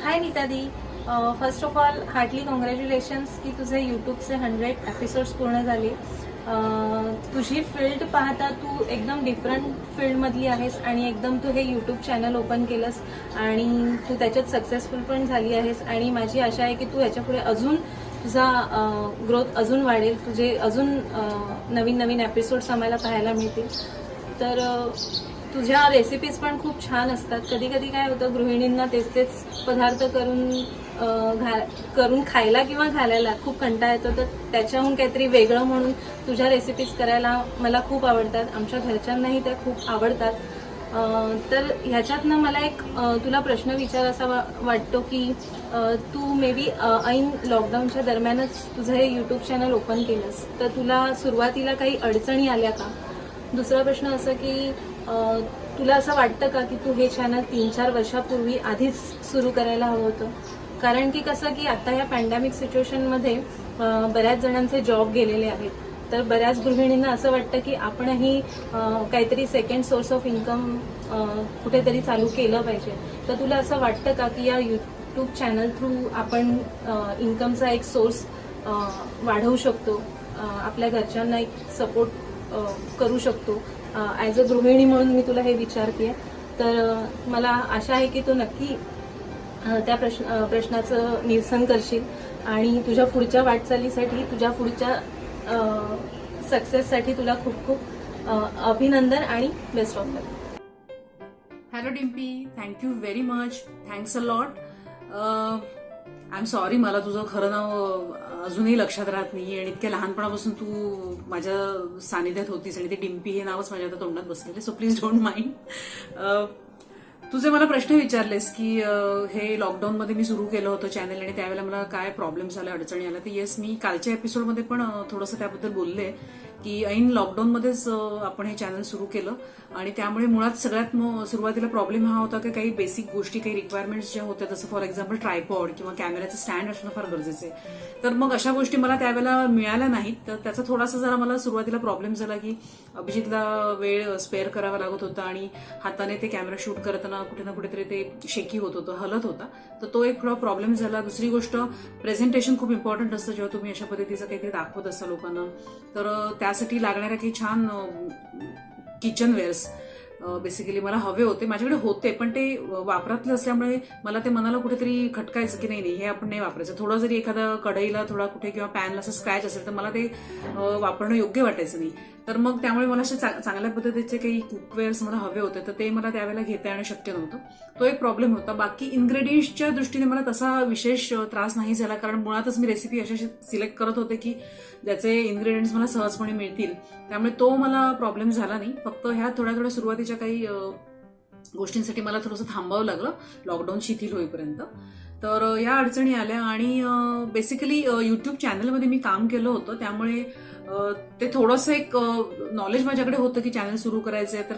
हाय नीता दी, first of all heartly congratulations की तुझे यूट्यूबचे 100 एपिसोड्स पूर्ण झाले. तुझी फील्ड पाहता तू एकदम डिफरंट फील्डमधली आहेस आणि एकदम तू हे यूट्यूब चॅनल ओपन केलंस आणि तू त्याच्यात सक्सेसफुल पण झाली आहेस. आणि माझी आशा आहे की तू ह्याच्यापुढे अजून तुझा ग्रोथ अजून वाढेल, तुझे अजून नवीन नवीन एपिसोड्स आम्हाला पाहायला मिळतील. तर तुझ्या रेसिपीज पण खूप छान असतात. कधी कधी काय होतं, गृहिणींना तेच तेच पदार्थ करून खायला किंवा घालायला खूप कंटाळा येतो, तर त्याच्याहून काहीतरी वेगळं म्हणून तुझ्या रेसिपीज करायला मला खूप आवडतात, आमच्या घरच्यांनाही त्या खूप आवडतात. तर ह्याच्यातनं मला एक तुला प्रश्न विचारायचा वाटतो की तू मे बी ऐन लॉकडाऊनच्या दरम्यानच तुझं हे यूट्यूब चॅनल ओपन केलंस, तर तुला सुरुवातीला काही अडचणी आल्या का? दुसरा प्रश्न असं की तुला असं वाटतं का की तू हे चॅनल 3-4 वर्षापूर्वी आधीच सुरू करायला हवं होतं? कारण की कसं की आता या पॅन्डेमिक सिच्युएशनमध्ये बऱ्याच जणांचे जॉब गेलेले आहेत, तर बऱ्याच गृहिणींना असं वाटतं की आपणही काहीतरी सेकंड सोर्स ऑफ इन्कम कुठेतरी चालू केलं पाहिजे. तर तुला असं वाटतं का की या यूट्यूब चॅनल थ्रू आपण इन्कमचा एक सोर्स वाढवू शकतो, आपल्या घरच्यांना एक सपोर्ट करू शकतो. ॲज अ गृहिणी म्हणून मी तुला हे विचारते. तर मला आशा आहे की तू नक्की त्या प्रश्नाचं निरसन करशील आणि तुझ्या पुढच्या वाटचालीसाठी, तुझ्या पुढच्या सक्सेससाठी तुला खूप खूप अभिनंदन आणि best of luck. Hello Dimpy, thank you very much, thanks a lot. I am sorry, मला तुझं खरं नाव अजूनही लक्षात राहत नाही आणि इतक्या लहानपणापासून तू माझ्या सानिध्यात होतीस आणि ते डिम्पी हे नावच माझ्या आता तोंडात बसलेले. So please don't mind. तुझे मला प्रश्न विचारलेस की हे लॉकडाऊनमध्ये मी सुरू केलं होतं चॅनल आणि त्यावेळेला मला काय प्रॉब्लेम्स आले, अडचणी आल्या. तर येस, मी कालच्या एपिसोडमध्ये पण थोडंसं त्याबद्दल बोलले की ऐन लॉकडाऊनमध्येच आपण हे चॅनल सुरू केलं आणि त्यामुळे मुळात सगळ्यात सुरुवातीला प्रॉब्लेम हा होता की काही बेसिक गोष्टी, काही रिक्वायरमेंट्स ज्या होत्या, जसं फॉर एक्झाम्पल ट्रायपॉड किंवा कॅमेऱ्याचं स्टँड असणं फार गरजेचं आहे. तर मग अशा गोष्टी मला त्यावेळेला मिळाल्या नाहीत. तर त्याचा थोडासा जरा मला सुरुवातीला प्रॉब्लेम झाला की अभिजितला वेळ स्पेअर करावा लागत होता आणि हाताने ते कॅमेरा शूट करताना कुठे ना कुठेतरी ते शेकी होत होतं, हलत होता. तर तो एक थोडा प्रॉब्लेम झाला. दुसरी गोष्ट, प्रेझेंटेशन खूप इम्पॉर्टंट असतं जेव्हा तुम्ही अशा पद्धतीचं काहीतरी दाखवत असता लोकांना. तर त्यासाठी लागणाऱ्या काही छान किचनवेअर्स बेसिकली मला हवे होते. माझ्याकडे होते पण ते वापरातले असल्यामुळे मला ते मनाला कुठेतरी खटकायचं की नाही हे आपण नाही वापरायचं. थोडं जरी एखादा कढईला थोडा कुठे किंवा पॅनला असं स्क्रॅच असेल तर मला ते वापरणं योग्य वाटायचं नाही. तर मग त्यामुळे मला असे चांगल्या पद्धतीचे काही कुकवेअर्स मला हवे होते, तर ते मला त्यावेळेला घेता येणं शक्य नव्हतं. तो एक प्रॉब्लेम होता. बाकी इन्ग्रेडियंट्सच्या दृष्टीने मला तसा विशेष त्रास नाही झाला, कारण मुळातच मी रेसिपी अशा सिलेक्ट करत होते की ज्याचे इन्ग्रेडियंट्स मला सहजपणे मिळतील. त्यामुळे तो मला प्रॉब्लेम झाला नाही. फक्त ह्या थोड्या सुरुवातीच्या काही गोष्टींसाठी मला थोडंसं थांबावं लागलं लॉकडाऊन शिथिल होईपर्यंत. तर या अडचणी आल्या आणि बेसिकली युट्यूब चॅनलमध्ये मी काम केलं होतं, त्यामुळे ते थोडंसं एक नॉलेज माझ्याकडे होतं की चॅनल सुरू करायचंय तर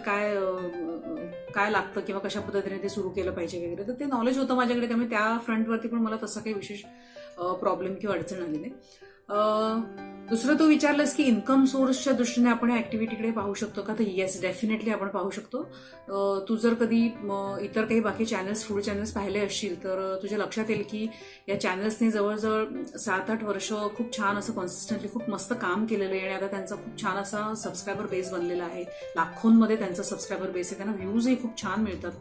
काय लागतं किंवा कशा पद्धतीने ते सुरू केलं पाहिजे वगैरे. तर ते नॉलेज होतं माझ्याकडे, त्यामुळे त्या फ्रंटवरती पण मला तसं काही विशेष प्रॉब्लेम किंवा अडचण आली नाही. दुसरं तू विचारलंस की इन्कम सोर्सच्या दृष्टीने आपण या ऍक्टिव्हिटीकडे पाहू शकतो का, तर येस, डेफिनेटली आपण पाहू शकतो. तू जर कधी इतर काही बाकी चॅनल्स, फूड चॅनल्स पाहिले असतील तर तुझ्या लक्षात येईल की या चॅनल्सने जवळजवळ 7-8 वर्ष खूप छान असं कॉन्सिस्टंटली खूप मस्त काम केलेलं आहे आणि आता त्यांचा खूप छान असा सबस्क्रायबर बेस बनलेला आहे. लाखोंमध्ये त्यांचा सबस्क्रायबर बेस आहे. त्यांना व्ह्यूजही खूप छान मिळतात,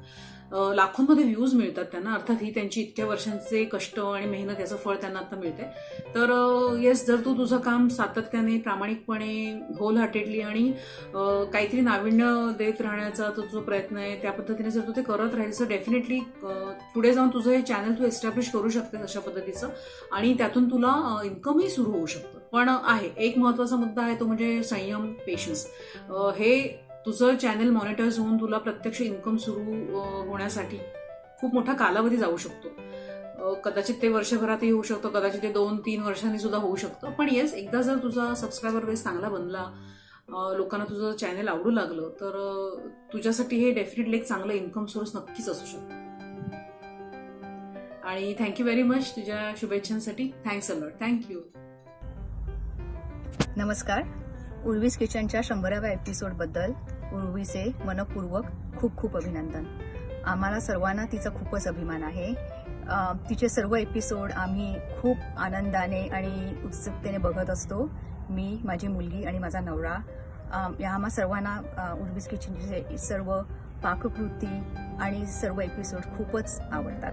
लाखोंमध्ये व्ह्यूज मिळतात त्यांना. अर्थात ही त्यांची इतक्या वर्षांचे कष्ट आणि मेहनत याचं फळ त्यांना आता मिळते. तर येस, जर तू तुझं काम सातत्याने, प्रामाणिकपणे, होल हार्टेडली आणि काहीतरी नाविन्य देत राहण्याचा तो जो प्रयत्न आहे त्या पद्धतीने जर तू ते करत राहील तर डेफिनेटली पुढे जाऊन तुझं हे चॅनल तू एस्टॅब्लिश करू शकतेस अशा पद्धतीचं आणि त्यातून तुला इन्कमही सुरू होऊ शकतं. पण आहे एक महत्वाचा मुद्दा आहे, तो म्हणजे संयम, पेशन्स. हे तुझं चॅनल मॉनिटाईज होऊन तुला प्रत्यक्ष इन्कम सुरू होण्यासाठी खूप मोठा कालावधी जाऊ शकतो. कदाचित ते वर्षभरातही होऊ शकतं, कदाचित ते 2-3 वर्षांनी सुद्धा होऊ शकतं. पण येस, एकदा जर तुझा सबस्क्रायबर बेस चांगला बनला, लोकांना तुझं चॅनल आवडू लागलं तर तुझ्यासाठी हे डेफिनेटली एक चांगलं इन्कम सोर्स नक्कीच असू शकतं. आणि थँक्यू व्हेरी मच तुझ्या शुभेच्छांसाठी. Thanks a lot. थँक्यू. नमस्कार. उर्वीज किचनच्या 100व्या एपिसोडबद्दल उर्वीचे मनपूर्वक खूप खूप अभिनंदन. आम्हाला सर्वांना तिचा खूपच अभिमान आहे. तिचे सर्व एपिसोड आम्ही खूप आनंदाने आणि उत्सुकतेने बघत असतो. मी, माझी मुलगी आणि माझा नवरा, आम्हा सर्वांना उर्वीज किचनचे सर्व पाककृती आणि सर्व एपिसोड खूपच आवडतात.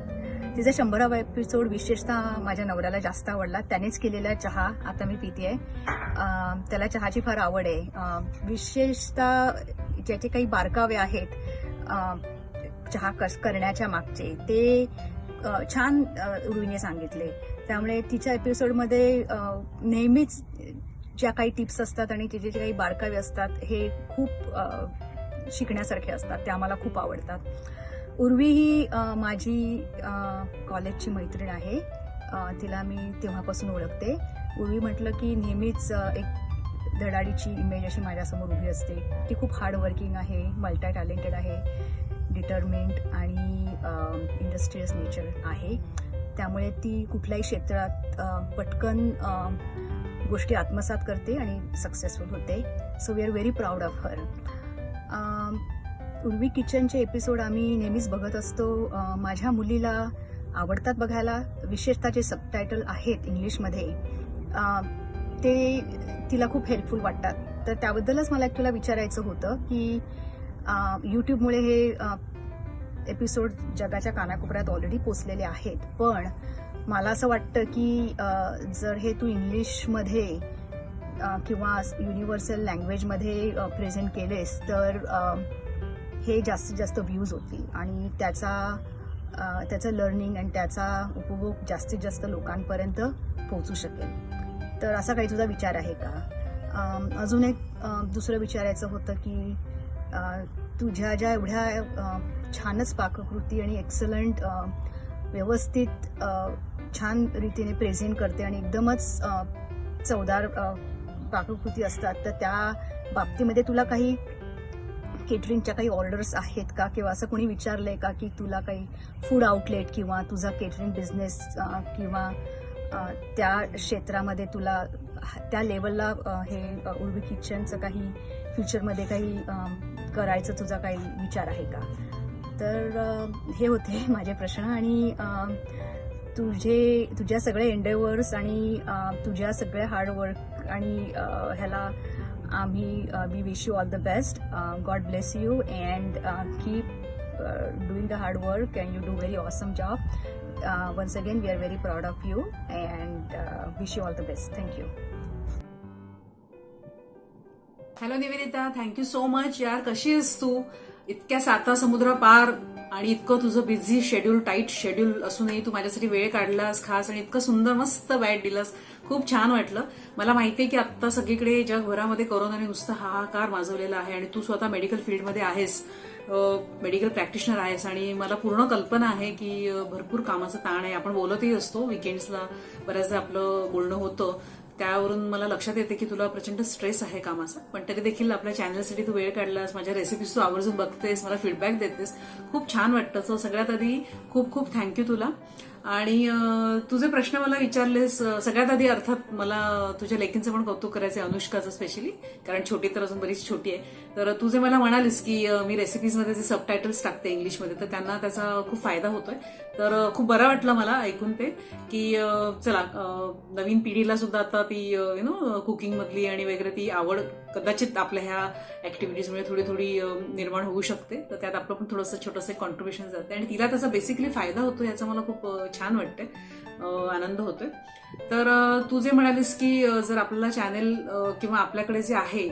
तिचा 100वा एपिसोड विशेषतः माझ्या नवऱ्याला जास्त आवडला. त्यानेच केलेला चहा आता मी पितेय. त्याला चहाची फार आवड आहे. विशेषतः ज्याचे काही बारकावे आहेत चहा करण्याच्या मागचे ते छान उर्वीने सांगितले. त्यामुळे तिच्या एपिसोडमध्ये नेहमीच ज्या काही टिप्स असतात आणि तिचे जे काही बारकावे असतात हे खूप शिकण्यासारखे असतात. ते आम्हाला खूप आवडतात. उर्वी ही माझी कॉलेजची मैत्रीण आहे. तिला मी तेव्हापासून ओळखते. उर्वी म्हटलं की नेहमीच एक धडाडीची इमेज अशी माझ्यासमोर उभी असते. ती खूप हार्डवर्किंग आहे, मल्टी टॅलेंटेड आहे, डिटर्मिंड आणि इंडस्ट्रियस नेचर आहे. त्यामुळे ती कुठल्याही क्षेत्रात पटकन गोष्टी आत्मसात करते आणि सक्सेसफुल होते. So we are very proud of her. Urvi किचनचे एपिसोड आम्ही नेहमीच बघत असतो. माझ्या मुलीला आवडतात बघायला. विशेषतः जे सबटायटल आहेत इंग्लिशमध्ये ते तिला खूप हेल्पफुल वाटतात. तर त्याबद्दलच मला एक तुला विचारायचं होतं की यूट्यूबमुळे हे एपिसोड जगाच्या कानाकोपऱ्यात ऑलरेडी पोचलेले आहेत, पण मला असं वाटतं की जर हे तू इंग्लिशमध्ये किंवा युनिव्हर्सल लँग्वेजमध्ये प्रेझेंट केलेस तर हे जास्तीत जास्त व्ह्यूज होतील आणि त्याचं लर्निंग आणि त्याचा उपभोग जास्तीत जास्त लोकांपर्यंत पोहोचू शकेल. तर असा काही तुझा विचार आहे का? अजून एक दुसरं विचारायचं होतं की तुझ्या ज्या एवढ्या छानच पाककृती आणि एक्सलंट व्यवस्थित छान रीतीने प्रेझेंट करते आणि एकदमच चवदार पाककृती असतात, तर त्या बाबतीमध्ये तुला काही केटरिंगच्या काही ऑर्डर्स आहेत का, किंवा असं कोणी विचारलंय का की तुला काही फूड आउटलेट किंवा तुझा केटरिंग बिझनेस किंवा त्या क्षेत्रामध्ये तुला त्या लेवलला हे उर्वी किचनचं काही फ्युचरमध्ये काही करायचं तुझा काही विचार आहे का? तर हे होते माझे प्रश्न. आणि तुझ्या सगळे एंडेवर्स आणि तुझ्या सगळ्या हार्डवर्क आणि ह्याला we wish you all the best. God bless you and keep doing the hard work and you do very awesome job. Once again, we are very proud of you and wish you all the best. Thank you. Hello Nivedita, thank you so much यार. कशी आहेस तू? इतक्या 7 समुद्र पार आणि इतकं तुझं busy schedule, tight schedule असूनही तू माझ्यासाठी वेळ काढलास खास आणि इतकं सुंदर मस्त बॅट दिलास. खूप छान वाटलं. मला माहितीये की आता सगळीकडे जगभरामध्ये कोरोनाने नुसतं हाहाकार माजवलेला आहे आणि तू स्वतः मेडिकल फील्डमध्ये आहेस, मेडिकल प्रॅक्टिशनर आहेस आणि मला पूर्ण कल्पना आहे की भरपूर कामाचं ताण आहे. आपण बोलतही असतो, विकेंड्सला बऱ्याचदा आपलं बोलणं होतं, त्यावरून मला लक्षात येते की तुला प्रचंड स्ट्रेस आहे कामाचा. पण तरी देखील आपल्या चॅनलसाठी तू वेळ काढलास, माझ्या रेसिपीज तू आवर्जून बघतेस, मला फीडबॅक देतेस, खूप छान वाटतं. सो सगळ्यात आधी खूप खूप थँक्यू तुला. आणि तुझे प्रश्न मला विचारलेस, सगळ्यात आधी अर्थात मला तुझ्या लेकींचं पण कौतुक करायचं आहे, अनुष्काचं स्पेशली, कारण छोटी तर अजून बरीच छोटी आहे. तर तू जे मला म्हणालीस की मी रेसिपीजमध्ये जे सबटायटल्स टाकते इंग्लिशमध्ये, तर त्यांना त्याचा खूप फायदा होतोय. तर खूप बरं वाटलं मला ऐकून ते की चला नवीन पिढीला सुद्धा आता ती कुकिंग मधली आणि वगैरे ती आवड कदाचित आपल्या ह्या ऍक्टिव्हिटीजमुळे थोडी थोडी निर्माण होऊ शकते. तर त्यात आपलं पण थोडंसं छोटंसं कॉन्ट्रीब्युशन जाते आणि तिला त्याचा बेसिकली फायदा होतो, याचा मला खूप छान वाटतंय, आनंद होतोय. तर तू जे म्हणालीस की जर आपल्याला चॅनेल किंवा आपल्याकडे जे आहे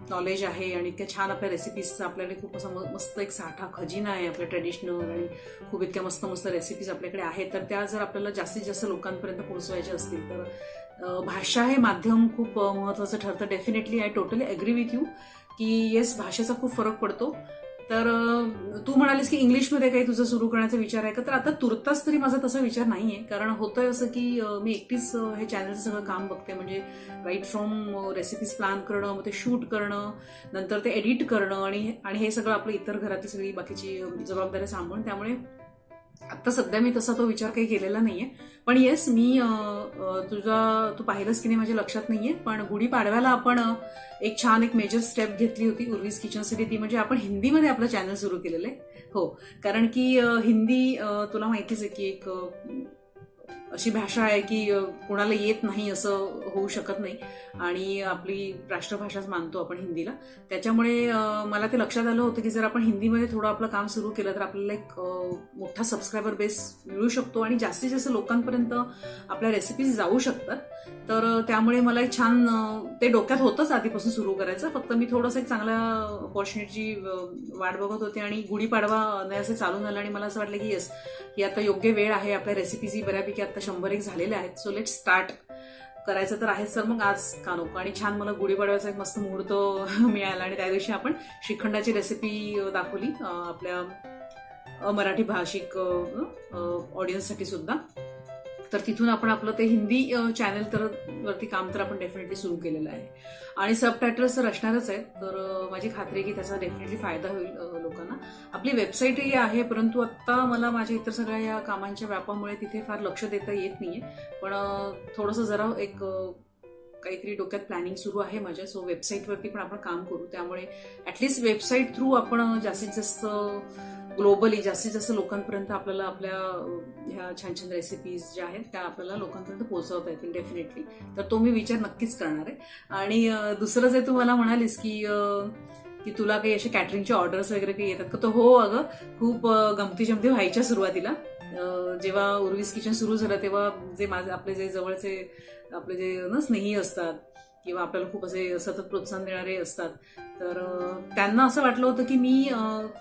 नॉलेज आहे आणि इतक्या छान आपल्या रेसिपीजचा आपल्याकडे खूप असा मस्त एक साठा खजिना आहे आपल्या ट्रेडिशनल आणि खूप इतक्या मस्त मस्त रेसिपीज आपल्याकडे आहेत, तर त्या जर आपल्याला जास्तीत जास्त लोकांपर्यंत पोहोचवायच्या असतील तर भाषा हे माध्यम खूप महत्वाचं ठरतं. Definitely I totally agree with you की येस, भाषेचा खूप फरक पडतो. तर तू म्हणालीस की इंग्लिशमध्ये काही तुझं सुरू करण्याचा विचार आहे का? तर आता तुर्तास तरी माझा तसा विचार नाहीये, कारण होतंय असं की मी एकटीच हे चॅनलचं सगळं काम बघते, म्हणजे राईट फ्रॉम रेसिपीज प्लॅन करणं, मग ते शूट करणं, नंतर ते एडिट करणं आणि हे सगळं आपलं इतर घरातली सगळी बाकीची जबाबदारी सांभाळून. त्यामुळे आता सध्या मी तसा तो विचार काही केलेला नाहीये. पण येस, मी तू पाहिलंस की नाही माझ्या लक्षात नाहीये, पण गुढीपाडव्याला आपण एक छान एक मेजर स्टेप घेतली होती उर्वीज किचनसाठी, ती म्हणजे आपण हिंदीमध्ये आपलं चॅनल सुरू केलेलं आहे. हो, कारण की हिंदी तुला माहितीच आहे की एक अशी भाषा आहे की कोणाला येत नाही असं होऊ शकत नाही आणि आपली राष्ट्रभाषाच मानतो आपण हिंदीला. त्याच्यामुळे मला ते लक्षात आलं होतं की जर आपण हिंदीमध्ये थोडं आपलं काम सुरू केलं तर आपल्याला एक मोठा सबस्क्रायबर बेस मिळू शकतो आणि जास्तीत जास्त लोकांपर्यंत आपल्या रेसिपीज जाऊ शकतात. तर त्यामुळे मला एक छान ते डोक्यात होतंच आधीपासून सुरू करायचं, फक्त मी थोडंसं एक चांगल्या ऑपॉर्च्युनिटीची वाट बघत होते आणि गुढीपाडवा असे चालून आलं आणि मला असं वाटलं की येस, ही आता योग्य वेळ आहे. आपल्या रेसिपीजही बऱ्यापैकी आता 100 झालेल्या आहेत, सो लेट स्टार्ट. करायचं तर आहेच, तर मग आज का नको. आणि छान मला गुढीपाडव्याचा एक मस्त मुहूर्त मिळाला आणि त्या दिवशी आपण श्रीखंडाची रेसिपी दाखवली आपल्या मराठी भाषिक ऑडियन्ससाठी सुद्धा. तर तिथून आपण आपलं ते हिंदी चॅनल तर वरती काम तर आपण डेफिनेटली सुरू केलेलं आहे आणि सबटायटल्स तर असणारच आहेत. तर माझी खात्री आहे की त्याचा डेफिनेटली फायदा होईल लोकांना. आपली वेबसाईटही आहे, परंतु आता मला माझ्या इतर सगळ्या या कामांच्या व्यापामुळे तिथे फार लक्ष देता येत नाहीये. पण थोडंसं जरा एक काहीतरी डोक्यात प्लॅनिंग सुरू आहे माझ्या. सो वेबसाईटवरती पण आपण काम करू. त्यामुळे ॲटलिस्ट वेबसाईट थ्रू आपण जास्तीत जास्त ग्लोबली जास्तीत जास्त लोकांपर्यंत आपल्याला आपल्या ह्या छान छान रेसिपीज ज्या आहेत त्या आपल्याला लोकांपर्यंत पोहोचवता येतील डेफिनेटली. तर तो मी विचार नक्कीच करणार आहे. आणि दुसरं जे तू मला म्हणालीस की तुला काही असे कॅटरिंगचे ऑर्डर्स वगैरे काही येतात का, तर हो अगं, खूप गमती जमती व्हायच्या सुरुवातीला. जेव्हा उर्वीज किचन सुरू झालं तेव्हा जे आपले जे जवळचे आपले जे ना स्नेही असतात किंवा आपल्याला खूप असे सतत प्रोत्साहन देणारे असतात, तर त्यांना असं वाटलं होतं की मी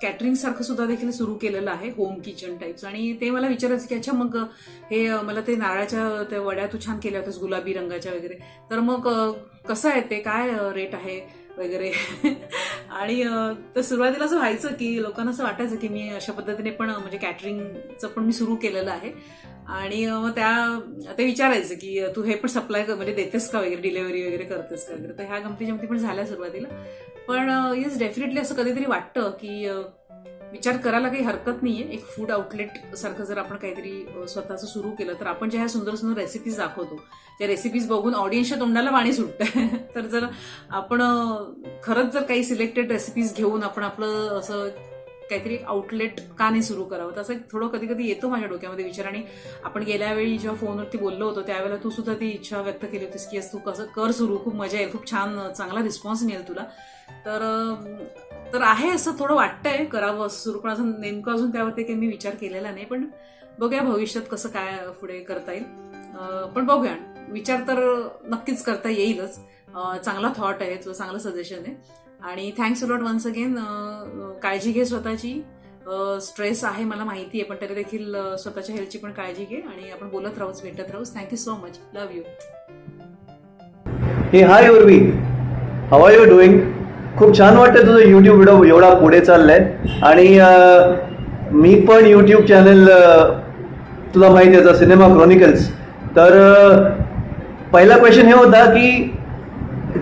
कॅटरिंग सारखं सुद्धा देखील सुरू केलेलं आहे, होम किचन टाईप्स. आणि ते मला विचारायचं की अच्छा मग हे मला ते नारळाच्या त्या वड्या तू छान केल्या होत्यास गुलाबी रंगाच्या वगैरे, तर मग कसं आहे ते, काय रेट आहे वगैरे. आणि तर सुरुवातीला असं व्हायचं की लोकांना असं वाटायचं की मी अशा पद्धतीने पण म्हणजे कॅटरिंगचं पण मी सुरू केलेलं आहे. आणि मग ते विचारायचं की तू हे पण सप्लाय म्हणजे देतेस का वगैरे, डिलेव्हरी वगैरे करतेस का वगैरे. तर ह्या गमती जमती पण झाल्या सुरुवातीला. पण येस डेफिनेटली असं कधीतरी वाटतं की विचार करायला काही हरकत नाहीये. एक फूड आउटलेट सारखं जर आपण काहीतरी स्वतःचं सुरू केलं तर आपण ज्या ह्या सुंदर सुंदर रेसिपीज दाखवतो, त्या रेसिपीज बघून ऑडियन्सच्या तोंडाला पाणी सुटतं. तर जर आपण खरंच जर काही सिलेक्टेड रेसिपीज घेऊन आपण आपलं असं काहीतरी आउटलेट का नाही सुरू करावं, तर असं थोडं कधी कधी येतो माझ्या डोक्यामध्ये विचार. आणि आपण गेल्या वेळी जेव्हा फोनवरती बोललो होतो त्यावेळेला तू सुद्धा ती इच्छा व्यक्त केली होतीस की तू कसं कर सुरू, खूप मजा येईल, खूप छान चांगला रिस्पॉन्स मिळेल तुला. तर आहे असं थोडं वाटतंय करावं असं सुरू, पण असं नेमकं अजून त्यावरती काही मी विचार केलेला नाही. पण बघूया भविष्यात कसं काय पुढे करता येईल. पण बघूया, विचार तर नक्कीच करता येईलच. चांगला थॉट आहे तुझं, चांगलं सजेशन आहे. आणि थँक्स अलॉट वन्स अगेन. काळजी घे स्वतःची. स्ट्रेस आहे मला माहिती आहे, पण तरी देखील स्वतःच्या हेल्थची पण काळजी घे. आणि आपण बोलत राहूच, भेटत राहूच. Thank you so much. Love you. Hey hi Urvi, how are you doing? खूप छान वाटतं तुझं यूट्यूब व्हिडिओ एवढा पुढे चाललाय. आणि मी पण यूट्यूब चॅनल तुला माहिती आहे सिनेमा क्रॉनिकल्स. तर पहिला क्वेश्चन हे होता की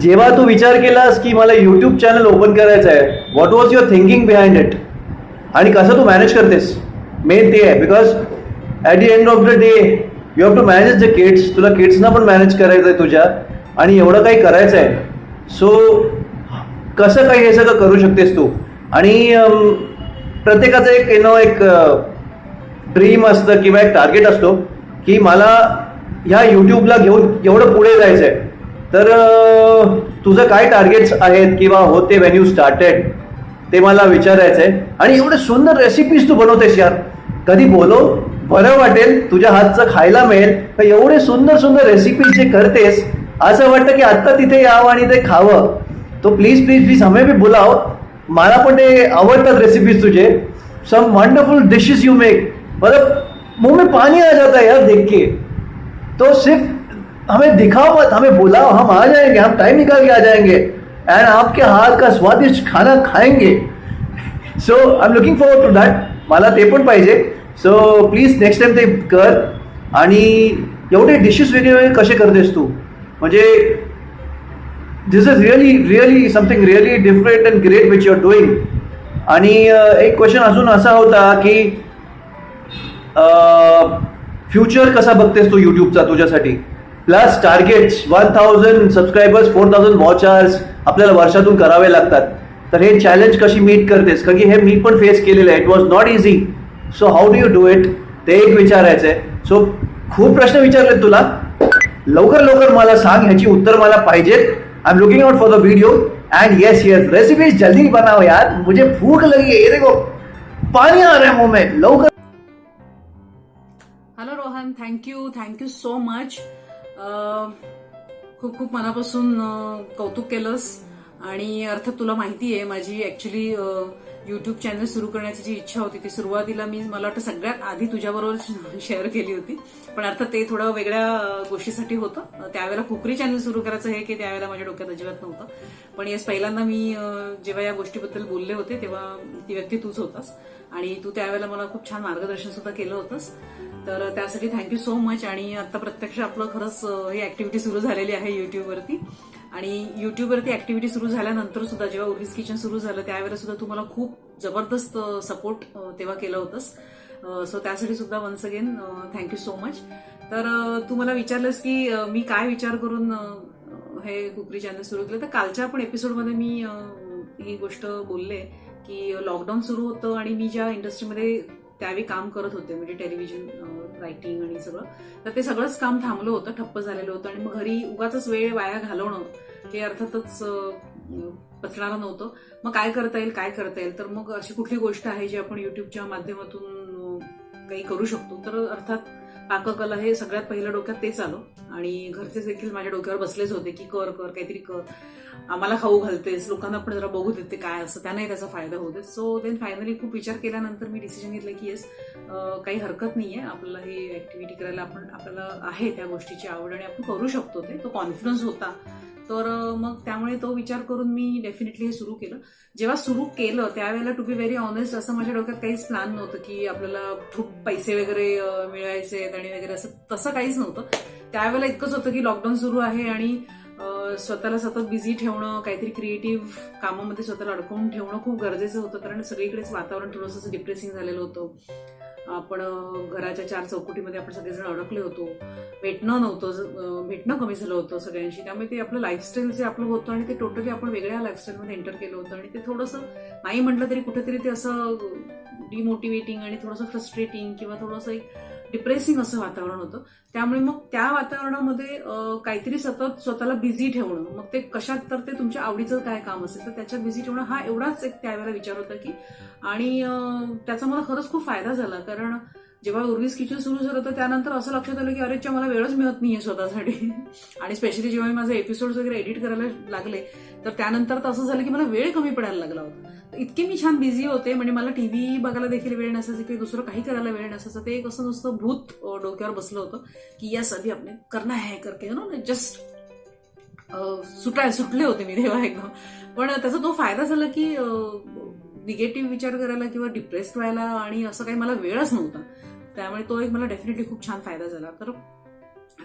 जेव्हा तू विचार केलास की मला यूट्यूब चॅनल ओपन करायचं आहे, what was your thinking behind it, आणि कसं तू मॅनेज करतेस, मेन ते आहे. Because at the end of the day you have to manage the kids. तुला किड्सना पण मॅनेज करायचं आहे तुझ्या, आणि एवढं काही करायचं आहे. सो कसं काही हे सगळं करू शकतेस तू. आणि प्रत्येकाचं एक ड्रीम असतं किंवा एक टार्गेट असतो की मला ह्या यूट्यूबला घेऊन एवढं पुढे जायचं आहे. तर तुझं काय टार्गेट्स आहेत किंवा होते व्हेन यू स्टार्टेड, ते मला विचारायचं आहे. आणि एवढे सुंदर रेसिपीज तू बनवतेस यार, कधी बोलव, बरं वाटेल, तुझ्या हातचं खायला मिळेल. तर एवढे सुंदर सुंदर रेसिपीज जे करतेस, असं वाटतं की आत्ता तिथे यावं आणि ते खावं. तो प्लीज प्लीज प्लीज हमें भी बुलाओ. मला पण ते आवडतात रेसिपीज तुझे. Some wonderful dishes you make, मतलब मुंह में पानी आ जाता है यार देख के. तो सिर्फ हमें दिखाओ मत, हमें बुलाओ, हम आ जाएंगे, हम टाइम निकाल के आ जाएंगे एंड आपके हाथ का स्वादिष्ट खाना खाएंगे. So I am looking forward to that. मला ते पण पाहिजे. सो प्लीज नेक्स्ट टाइम ते कर. आणि एवढे डिशेस वेगळे कसे करतेस तू, म्हणजे this is really something really different and great which you are doing. आणि एक क्वेश्चन अजून असा होता की फ्युचर कसा बघतेस तू यूट्यूबचा तुझ्यासाठी, plus targets 1000 subscribers, 4000 watch hours आपल्याला वर्षातून करावे लागतात. तर हे चॅलेंज कशी मीट करतेस, कारण की हे मी पण फेस केलेलं आहे. It was not easy. So how do you do it, ते एक विचारायचं आहे. सो खूप प्रश्न विचारलेत तुला, लवकर लवकर मला सांग, ह्याची उत्तर मला पाहिजेत. आई am looking out for the video. End yes recipes जल्दी बनाओ यार, मुझे भूख लगी है. ये देखो पानी आ रहा है मुंह में, लवकर. Hello Rohan, thank you so much. खूप खूप मनापासून कौतुक केलंस. आणि अर्थात तुला माहिती आहे माझी ऍक्च्युली युट्यूब चॅनल सुरू करण्याची जी इच्छा होती ती सुरुवातीला मला वाटतं सगळ्यात आधी तुझ्याबरोबर शेअर केली होती. पण अर्थात ते थोडं वेगळ्या गोष्टीसाठी होतं. त्यावेळेला कुकरी चॅनल सुरू करायचं हे की त्यावेळेला माझ्या डोक्यात अजिबात नव्हतं. पण येस, पहिल्यांदा मी जेव्हा या गोष्टीबद्दल बोलले होते तेव्हा ती व्यक्ती तूच होतास. आणि तू त्यावेळेला मला खूप छान मार्गदर्शन सुद्धा केलं होतंस. तर त्यासाठी थँक्यू सो मच. आणि आता प्रत्यक्ष आपलं खरंच ही ऍक्टिव्हिटी सुरू झालेली आहे युट्यूबवरती. आणि युट्यूबवरती ऍक्टिव्हिटी सुरू झाल्यानंतर सुद्धा जेव्हा उर्वीज किचन सुरू झालं त्यावेळेला सुद्धा तू मला खूप जबरदस्त सपोर्ट तेव्हा केलं होतंस. सो त्यासाठी सुद्धा once again thank you so much. तर तू मला विचारलंस की मी काय विचार करून हे कुकरी चॅनल सुरू केलं. तर कालच्या पण एपिसोडमध्ये मी ही गोष्ट बोलले की लॉकडाऊन सुरू होतं आणि मी ज्या इंडस्ट्रीमध्ये त्यावेळी काम करत होते म्हणजे टेलिव्हिजन रायटिंग आणि सगळं, तर ते सगळंच काम थांबलं होतं, ठप्प झालेलं होतं आणि मग घरी उगाच वेळ वाया घालवणं हे अर्थातच पचणारं नव्हतं. मग काय करता येईल तर मग अशी कुठली गोष्ट आहे जी आपण युट्यूबच्या माध्यमातून काही करू शकतो. तर अर्थात पाककला हे सगळ्यात पहिलं डोक्यात तेच आलं आणि घरचे देखील माझ्या डोक्यावर बसलेच होते की कर काहीतरी कर, आम्हाला खाऊ घालतेस, लोकांना पण जरा बघू देते काय असं, त्यांनाही त्याचा फायदा होते. सो देन फायनली खूप विचार केल्यानंतर मी डिसिजन घेतलं की येस काही हरकत नाहीये, आपल्याला ही ऍक्टिव्हिटी करायला, आपल्याला आहे त्या गोष्टीची आवड आणि आपण करू शकतो. तो कॉन्फिडन्स होता. तर मग त्यामुळे तो विचार करून मी डेफिनेटली हे सुरू केलं. जेव्हा सुरू केलं त्यावेळेला टू बी व्हेरी ऑनेस्ट असं माझ्या डोक्यात काहीच प्लॅन नव्हतं की आपल्याला खूप पैसे वगैरे मिळायचे आणि वगैरे असं, तसं काहीच नव्हतं. त्यावेळेला इतकंच होतं की लॉकडाऊन सुरू आहे आणि स्वतःला सतत बिझी ठेवणं, काहीतरी क्रिएटिव्ह कामामध्ये स्वतःला अडकवून ठेवणं खूप गरजेचं होतं. कारण सगळीकडेच वातावरण थोडंसं डिप्रेसिंग झालेलं होतं. आपण घराच्या 4 चौकटीमध्ये आपण सगळेजण अडकले होतो, भेटणं कमी झालं होतं सगळ्यांशी. त्यामुळे ते आपलं लाईफस्टाईल जे आपलं होतं आणि ते टोटली आपण वेगळ्या लाईफस्टाईलमध्ये एंटर केलं होतं आणि ते थोडंसं नाही म्हटलं तरी कुठेतरी ते असं डिमोटिवेटिंग आणि थोडंसं फ्रस्ट्रेटिंग किंवा थोडंसं एक डिप्रेसिंग असं वातावरण होतं. त्यामुळे मग त्या वातावरणामध्ये काहीतरी सतत स्वतःला बिझी ठेवणं, मग ते कशात, तर ते तुमच्या आवडीचं काय काम असेल तर त्याच्यात बिझी ठेवणं हा एवढाच एक त्यावेळेला विचार होता की, आणि त्याचा मला खरंच खूप फायदा झाला. कारण जेव्हा उर्वीज किचन सुरू झालं होतं त्यानंतर असं लक्षात आलं की अरेच्या मला वेळच मिळत नाहीये स्वतःसाठी. आणि स्पेशली जेव्हा मी माझे एपिसोड्स वगैरे एडिट करायला लागले तर त्यानंतर तर असं झालं की मला वेळ कमी पडायला लागला होता. इतके मी छान बिझी होते, म्हणजे मला टीव्ही बघायला देखील वेळ नसायचं किंवा दुसरं काही करायला वेळ नसायचं. ते एक असं नुसतं भूत डोक्यावर बसलं होतं की यस अभी आपने करना है करके जस्ट सुटले होते मी तेव्हा एकदम. पण त्याचा तो फायदा झाला की निगेटिव्ह विचार करायला किंवा डिप्रेस्ड व्हायला आणि असं काही मला वेळच नव्हता. त्यामुळे तो एक मला डेफिनेटली खूप छान फायदा झाला. तर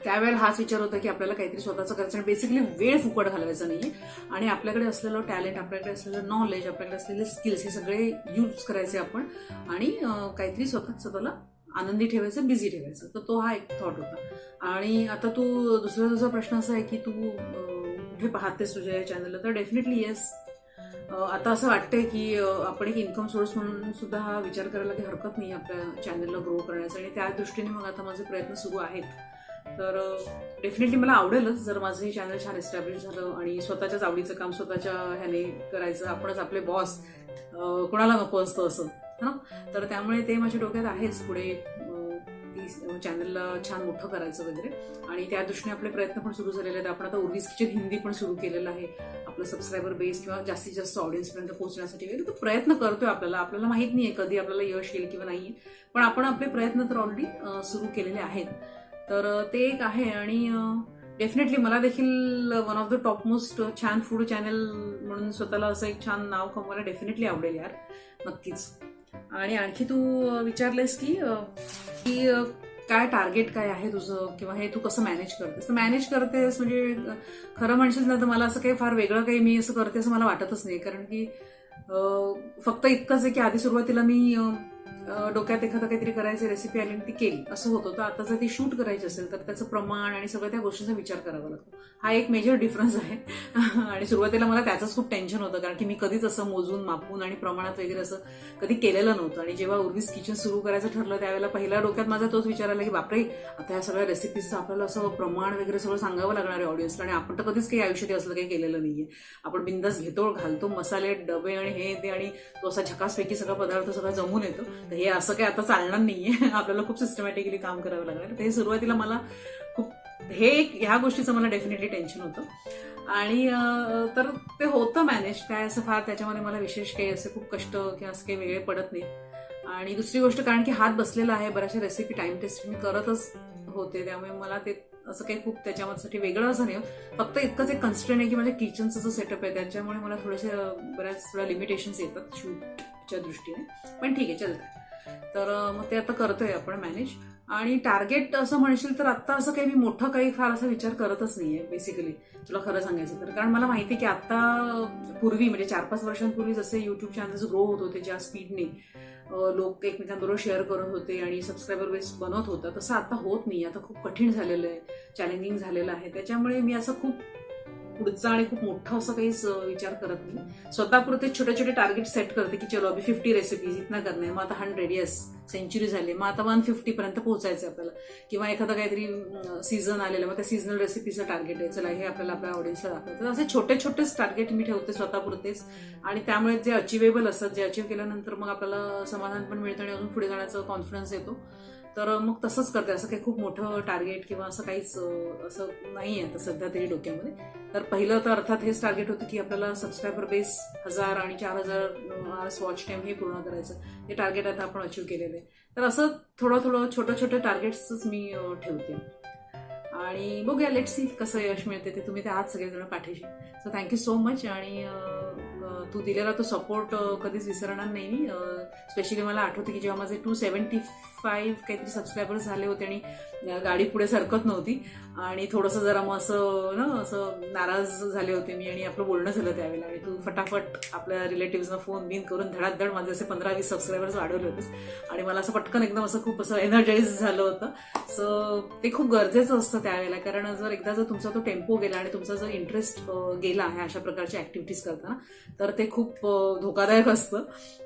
त्यावेळेला हाच विचार होता की आपल्याला काहीतरी स्वतःचं करायचं आणि बेसिकली वेळ फुकट घालवायचा नाहीये आणि आपल्याकडे असलेलं टॅलेंट, आपल्याकडे असलेलं नॉलेज, आपल्याकडे असलेले स्किल्स हे सगळे यूज करायचे आपण आणि काहीतरी स्वतःला आनंदी ठेवायचं, बिझी ठेवायचं. तर तो हा एक थॉट होता. आणि आता तू दुसरा प्रश्न असा आहे की तू कुठे पाहतेस तुझ्या या चॅनलला, तर डेफिनेटली येस. आता असं वाटतंय की आपण एक इन्कम सोर्स म्हणून सुद्धा हा विचार करायला काही हरकत नाही आपल्या चॅनलला ग्रो करण्याचा, आणि त्या दृष्टीने मग आता माझे प्रयत्न सुरू आहेत. तर डेफिनेटली मला आवडेलच जर माझं हे चॅनल छान एस्टॅब्लिश झालं आणि स्वतःच्याच आवडीचं काम स्वतःच्या ह्याने करायचं, आपणच आपले बॉस, कोणाला नको असतं असं ना. तर त्यामुळे ते माझ्या डोक्यात आहेच पुढे चॅनलला छान मोठं करायचं वगैरे, आणि त्या दृष्टीने आपले प्रयत्न पण सुरू झालेले आहेत. आपण आता उर्वीज किचन हिंदी पण सुरू केलेलं आहे. आपलं सबस्क्रायबर बेस किंवा जास्तीत जास्त ऑडियन्सपर्यंत पोहोचण्यासाठी वगैरे तो प्रयत्न करतोय. आपल्याला माहित नाहीये कधी आपल्याला यश येईल किंवा नाहीये, पण आपण आपले प्रयत्न तर ऑलरेडी सुरू केलेले आहेत. तर ते एक आहे. आणि डेफिनेटली मला देखील one of the top most छान फूड चॅनल म्हणून स्वतःला असं एक छान नाव कमवायला डेफिनेटली आवडेल यार, नक्कीच. आणि आणखी तू विचारलेस की काय टार्गेट काय आहे तुझं किंवा हे तू कसं मॅनेज करतेस. तर मॅनेज करतेस म्हणजे खरं म्हणशील ना तर मला असं काही फार वेगळं काही मी असं करते असं मला वाटतच नाही. कारण की फक्त इतकंच आहे की आधी सुरुवातीला मी डोक्यात एखादं काहीतरी करायची रेसिपी आली आणि ती केली असं होतं. तर आता जर ती शूट करायची असेल तर त्याचं प्रमाण आणि सगळ्या त्या गोष्टींचा विचार करावा लागतो. हा एक मेजर डिफरन्स आहे. आणि सुरुवातीला मला त्याचंच खूप टेन्शन होतं, कारण की मी कधीच असं मोजून मापून आणि प्रमाणात वगैरे असं कधी केलेलं नव्हतं. आणि जेव्हा उर्वीज किचन सुरू करायचं ठरलं त्यावेळेला पहिल्या डोक्यात माझा तोच विचार आला की बापरे, आता या सगळ्या रेसिपीजचं आपल्याला असं प्रमाण वगैरे सगळं सांगावं लागणार आहे ऑडियन्सला, आणि आपण तर कधीच काही आयुष्यात असलं काही केलेलं नाहीये. आपण बिंदास घेतो, घालतो मसाले, डबे आणि हे ते, आणि तो असा झकासपैकी सगळा पदार्थ सगळा जमून येतो. तर हे असं काही आता चालणार नाहीये. आपल्याला खूप सिस्टमॅटिकली काम करावं लागणार. तर हे सुरुवातीला मला खूप ह्या गोष्टीचं मला डेफिनेटली टेन्शन होतं. आणि तर ते होतं मॅनेज, काय असं फार त्याच्यामध्ये मला विशेष काही असं खूप कष्ट किंवा असं काही वेगळे पडत नाही. आणि दुसरी गोष्ट, कारण की हात बसलेला आहे, बऱ्याचशा रेसिपी टाइम टेस्ट मी करतच होते, त्यामुळे मला ते असं काही खूप त्याच्यासाठी वेगळं असं नाही. फक्त इतकंच एक कन्स्ट्रेंट आहे की माझ्या किचनचं जो सेटअप आहे त्याच्यामुळे मला बऱ्याच लिमिटेशन्स येतात शूटच्या दृष्टीने, पण ठीक आहे चलतं. तर मग ते आता करतोय आपण मॅनेज. आणि टार्गेट असं म्हणशील तर आता असं काही मी मोठं काही फार असा विचार करतच नाहीये बेसिकली, तुला खरं सांगायचं तर. कारण मला माहिती की आता पूर्वी म्हणजे 4-5 वर्षांपूर्वी जसे युट्यूब चॅनल्स ग्रो होत होते ज्या स्पीडने, लोक एकमेकांबरोबर शेअर करत होते आणि सबस्क्रायबर बेस बनत होता, तसं आता होत नाही. आता खूप कठीण झालेलं आहे, चॅलेंजिंग झालेलं आहे. त्याच्यामुळे मी असं खूप पुढचा आणि खूप मोठा असं काहीच विचार करत नाही. स्वतःपुरते छोटे छोटे टार्गेट सेट करते की चलो अभी 50 रेसिपीज इतना करणे, मग आता 100 येस सेंचुरी झाली, मग आता 150 पर्यंत पोहोचायचं आपल्याला, किंवा एखादं काहीतरी सीझन आलेलं मग त्या सीझनल रेसिपीचं टार्गेट आहे, चला हे आपल्याला आपल्या ऑडियन्सला दाखवायचं. असे छोटे छोटेच टार्गेट मी ठेवते स्वतःपुरतेच, आणि त्यामुळे जे अचिवेबल असतात, जे अचीव्ह केल्यानंतर मग आपल्याला समाधान पण मिळतं आणि अजून पुढे जाण्याचा कॉन्फिडन्स येतो. तर मग तसंच करते. असं काही खूप मोठं टार्गेट किंवा असं काहीच असं नाही आहे सध्या तरी डोक्यामध्ये. तर पहिलं तर अर्थात हेच टार्गेट होतं की आपल्याला सबस्क्रायबर बेस 1000 आणि 4000 वॉच टाइम हे पूर्ण करायचं. हे टार्गेट आता आपण अचीव्ह केलेलं आहे. तर असं थोडं छोटं छोटं टार्गेट्सच मी ठेवते आणि बघूया लेट्स सी कसं यश मिळते ते. तुम्ही ते आहात सगळेजण पाठीशी. So thank you so much. आणि तू दिलेला तो सपोर्ट कधीच विसरणार नाही मी. स्पेशली मला आठवते की जेव्हा माझे 275 काहीतरी सबस्क्रायबर्स झाले होते आणि गाडी पुढे सरकत नव्हती आणि थोडंसं जरा मग असं नाराज झाले होते मी, आणि आपलं बोलणं झालं त्यावेळेला, आणि तू फटाफट आपल्या रिलेटिव्हजना फोन बिन करून धडाधड माझे असे 15-20 सबस्क्रायबर्स वाढवले होतेस आणि मला असं पटकन एकदम असं खूप असं एनर्जाइज झालं होतं. सो ते खूप गरजेचं असतं त्यावेळेला, कारण जर तुमचा तो टेम्पो गेला आणि तुमचा जर इंटरेस्ट गेला आहे अशा प्रकारच्या ऍक्टिव्हिटीज करताना, तर ते खूप धोकादायक असतं.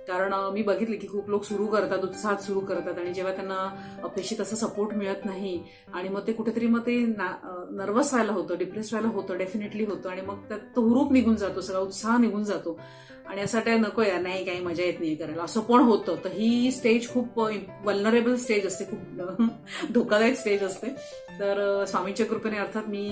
कारण मी बघितले की खूप लोक सुरू करतात, उत्साहात सुरू करतात, आणि जेव्हा त्यांना अपेक्षित असा सपोर्ट मिळत नाही आणि मग ते कुठेतरी मग ते नर्वस व्हायला होतं, डिप्रेस व्हायला होतं, डेफिनेटली होतं, आणि मग त्यात तो हुरूप निघून जातो, सगळा उत्साह निघून जातो, आणि असं काय नको यार, नाही काही मजा येत नाही करायला, असं पण होतं. तर ही स्टेज खूप वल्नरेबल स्टेज असते, खूप धोकादायक स्टेज असते. तर स्वामींच्या कृपेने अर्थात मी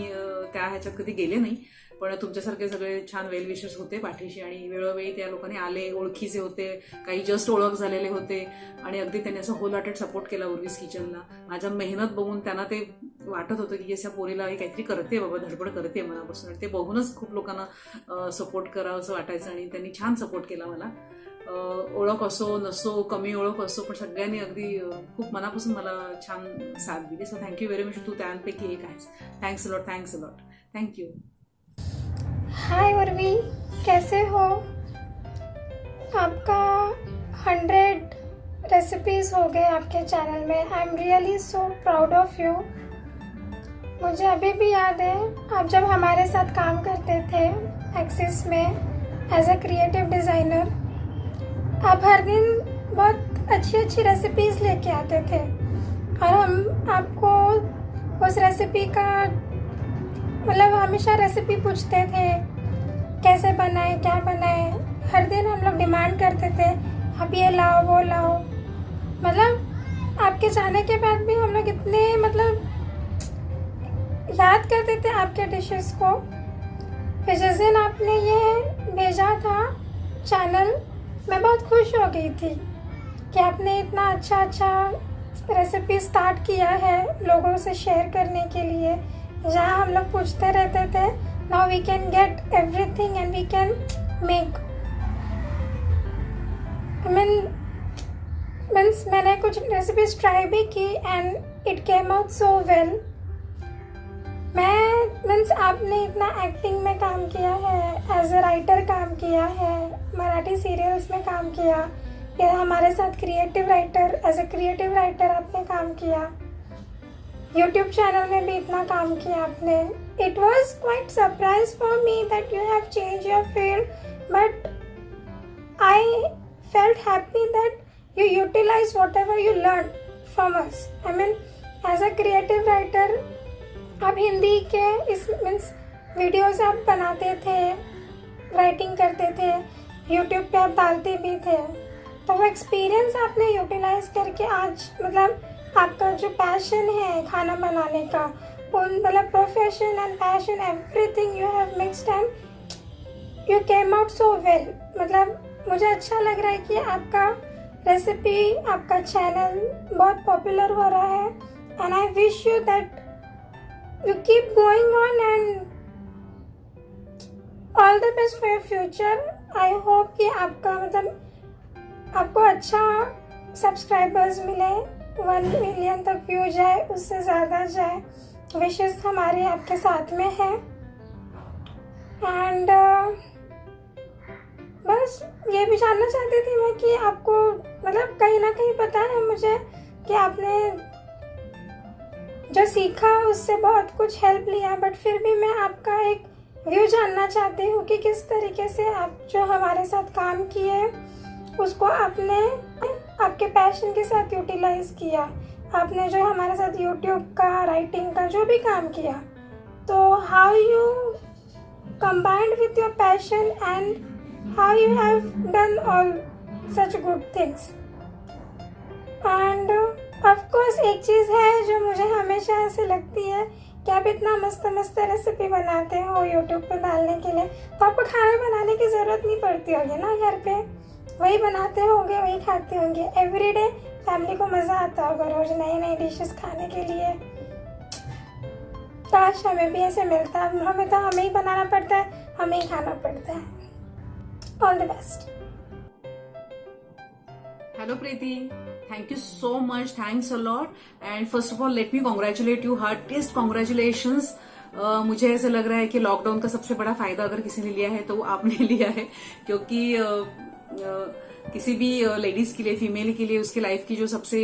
त्या ह्याच्यात कधी गेले नाही, पण तुमच्यासारखे सगळे छान वेल विशर्स होते पाठीशी, आणि वेळोवेळी त्या लोकांनी आले, ओळखीचे होते, काही जस्ट ओळख झालेले होते, आणि अगदी त्यांनी असं होल हार्टेड सपोर्ट केला उर्वीस किचनला. माझ्या मेहनत बघून त्यांना ते वाटत होतं की अशा पोरीला काहीतरी करते बाबा, धडपड करते मनापासून, आणि ते बघूनच खूप लोकांना सपोर्ट करावं असं वाटायचं, आणि त्यांनी छान सपोर्ट केला मला. ओळख असो नसो, कमी ओळख असो, पण सगळ्यांनी अगदी खूप मनापासून मला छान साथ दिली. So thank you very much. तू त्यांपैकी एक आहेस. Thanks a lot. Thank you. Hi Urvi, कैसे हो? आपका 100 रेसिपीज हो गए आपके चैनल में. I am really so proud of you. मुझे अभी भी याद है आप जब हमारे साथ काम करते थे एक्सिस में एज अ क्रिएटिव डिज़ाइनर, आप हर दिन बहुत अच्छी अच्छी रेसिपीज लेके आते थे और हम आपको उस रेसिपी का मतलब हमेशा रेसिपी पूछते थे, कैसे बनाए, क्या बनाए. हर दिन हम लोग डिमांड करते थे आप ये लाओ वो लाओ. मतलब आपके जाने के बाद भी हम लोग इतने मतलब याद करते थे आपके डिशेस को. फिर जिस दिन आपने ये भेजा था चैनल, मैं बहुत खुश हो गई थी कि आपने इतना अच्छा रेसिपी स्टार्ट किया है लोगों से शेयर करने के लिए. जहाँ हम लोग पूछते रहते थे, now we can get everything and we can make. Means मैंने कुछ रेसिपीज ट्राई भी की and it came out so well. Means आपने इतना एक्टिंग में काम किया है, एज अ राइटर काम किया है, मराठी सीरियल्स में काम किया, फिर हमारे साथ creative writer, as a creative writer आपने काम किया, यूट्यूब चैनल में भी इतना काम किया आपने. It was quite surprise for me that you have change your field, but I felt happy that you utilize whatever you learn from us. I mean as a creative writer आप हिंदी के इस means videos आप बनाते थे, writing करते थे, YouTube पे आप डालते भी थे. तो वो एक्सपीरियंस आपने यूटिलाइज करके आज मतलब आपका जो पैशन है खाना बनाने का, उन मतलब profession end passion everything you have mixed end you came out so वेल. मतलब मुझे अच्छा लग रहा है कि आपका रेसिपी, आपका चैनल बहुत पॉपुलर हो रहा है, and I wish you that you keep going on and all the best for your future. I hope कि आपका मतलब आपको अच्छा सब्सक्राइबर्स मिले, 1 मिलियन तक व्यू जाए, उससे ज़्यादा जाए. विशेस हमारे आपके साथ में है. एंड बस ये भी जानना चाहती थी मैं कि आपको मतलब कहीं ना कहीं पता है मुझे कि आपने जो सीखा उससे बहुत कुछ हेल्प लिया, बट फिर भी मैं आपका एक व्यू जानना चाहती हूँ कि किस तरीके से आप जो हमारे साथ काम किए उसको आपने आपके पैशन के साथ यूटिलाइज किया। आपने जो हमारे साथ यूट्यूब का, राइटिंग का जो भी काम किया, तो हाउ you combined with your passion and how you have done all such good things. And of course एक चीज़ है जो मुझे हमेशा ऐसे लगती है कि आप इतना मस्त मस्त रेसिपी बनाते हो यूट्यूब पे डालने के लिए, तो आपको खाना बनाने की ज़रूरत नहीं पड़ती होगी ना, घर पे वही बनाते होंगे, वही खाते होंगे एवरीडे। फैमिली को मज़ा आता होगा रोज नई नई डिशेस खाने के लिए। काश हमें भी ऐसे मिलता, हमें तो हमें ही बनाना पड़ता है, हमें ही खाना पड़ता है। All the best. Hello Preeti, thank you so much, thanks a lot, and first of all let me congratulate you, heartiest congratulations। मुझे ऐसा लग रहा है कि लॉकडाउन का सबसे बड़ा फायदा अगर किसी ने लिया है तो आपने लिया है, क्योंकि किसी भी लेडीज के लिए, फीमेल के लिए उसके लाइफ की जो सबसे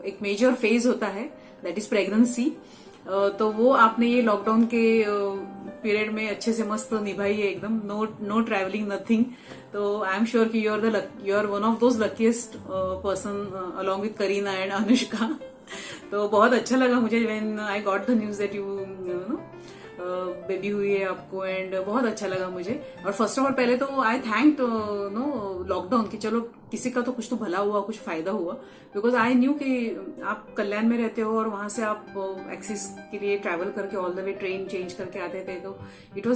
एक मेजर फेज होता है दैट इज प्रेगनेंसी, तो वो आपने ये लॉकडाउन के पीरियड में अच्छे से मस्त निभाई है एकदम। No travelling, nothing. तो आई एम श्योर कि you are one of those luckiest person along with Kareena and Anushka. तो बहुत अच्छा लगा मुझे when I got the news that you know baby हुई है आपको, एंड बहुत अच्छा लगा मुझे। और फर्स्ट ऑफ ऑल पहले तो आई थैंक नो लॉकडाउन कि चलो किसी का तो कुछ तो भला हुआ, कुछ फायदा हुआ, बिकॉज आई न्यू कि आप कल्याण में रहते हो और वहां से आप एक्सिस के लिए ट्रैवल करके all the way train change करके आते थे, तो it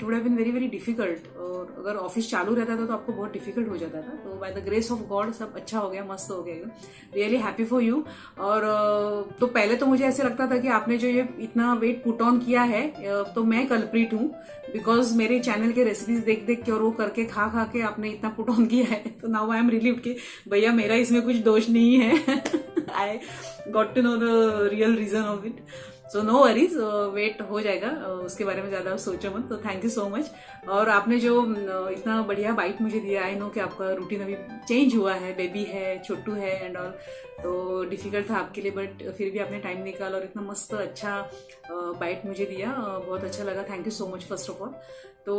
would have been very very difficult. और अगर ऑफिस चालू रहता था तो आपको बहुत डिफिकल्ट हो जाता था। तो by the grace of God सब अच्छा हो गया, मस्त हो गया एकदम। Really happy for you. और तो पहले तो मुझे ऐसे लगता था कि आपने जो ये इतना वेट पुट ऑन किया है तो मैं कल्प्रिट हूँ, बिकॉज मेरे चैनल के रेसिपीज देख देख के और वो करके खा खा के आपने इतना पुट ऑन किया है। तो नाउ आई एम रिलीव्ड कि भैया मेरा इसमें कुछ दोष नहीं है। I got to know the real reason of it. So no worries, wait हो जाएगा, उसके बारे में ज्यादा सोचो मत। तो थैंक यू सो मच। और आपने जो इतना बढ़िया बाइट मुझे दिया, आई नो कि आपका रूटीन अभी चेंज हुआ है, बेबी है, छोटू है एंड ऑल, तो डिफिकल्ट था आपके लिए, बट फिर भी आपने टाइम निकाला और इतना मस्त अच्छा बाइट मुझे दिया, बहुत अच्छा लगा। Thank you so much first of all. तो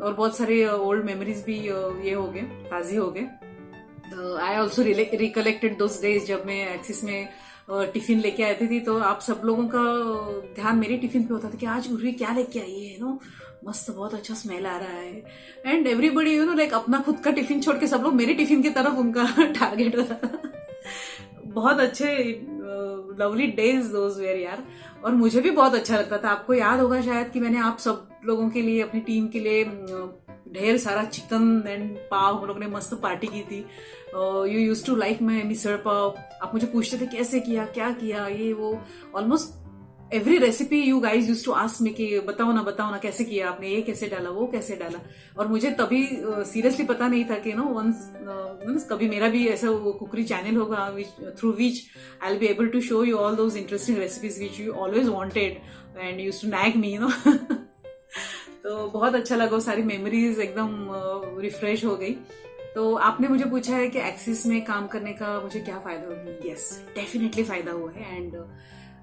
और बहुत सारे ओल्ड मेमोरीज भी ये हो गए, ताज़ी हो गए। I also recollected those days जब मैं एक्सिस में टिफिन लेके आती थी, तो आप सब लोगों का ध्यान मेरे टिफिन पे होता था कि आज उर्वी क्या लेके आई है, नो मस्त बहुत अच्छा स्मेल आ रहा है, and everybody you know like अपना खुद का टिफिन छोड़ के सब लोग मेरे टिफिन की तरफ उनका टारगेट होता था। बहुत अच्छे लवली डेज दोज वेयर यार। और मुझे भी बहुत अच्छा लगता था। आपको याद होगा शायद कि मैंने आप सब लोगों के लिए, अपनी टीम के लिए ढेर सारा चिकन एंड पाव हम लोग ने मस्त पार्टी की थी। You use to like my misal pav. आप मुझे पूछते थे कैसे किया, क्या किया, ये वो। Almost every recipe you guys use to ask me कि बताओ ना कैसे किया आपने, ये कैसे डाला, वो कैसे डाला। और मुझे तभी सीरियसली पता नहीं था कि नो वंस कभी मेरा भी ऐसा कुकरी चैनल होगा through which I will be able to show you all those interesting recipes which you always wanted and use to nag me, no. तो बहुत अच्छा लगा, सारी मेमोरीज एकदम रिफ्रेश हो गई। तो आपने मुझे पूछा है कि एक्सिस में काम करने का मुझे क्या फायदा हुआ। यस, डेफिनेटली फायदा हुआ है, end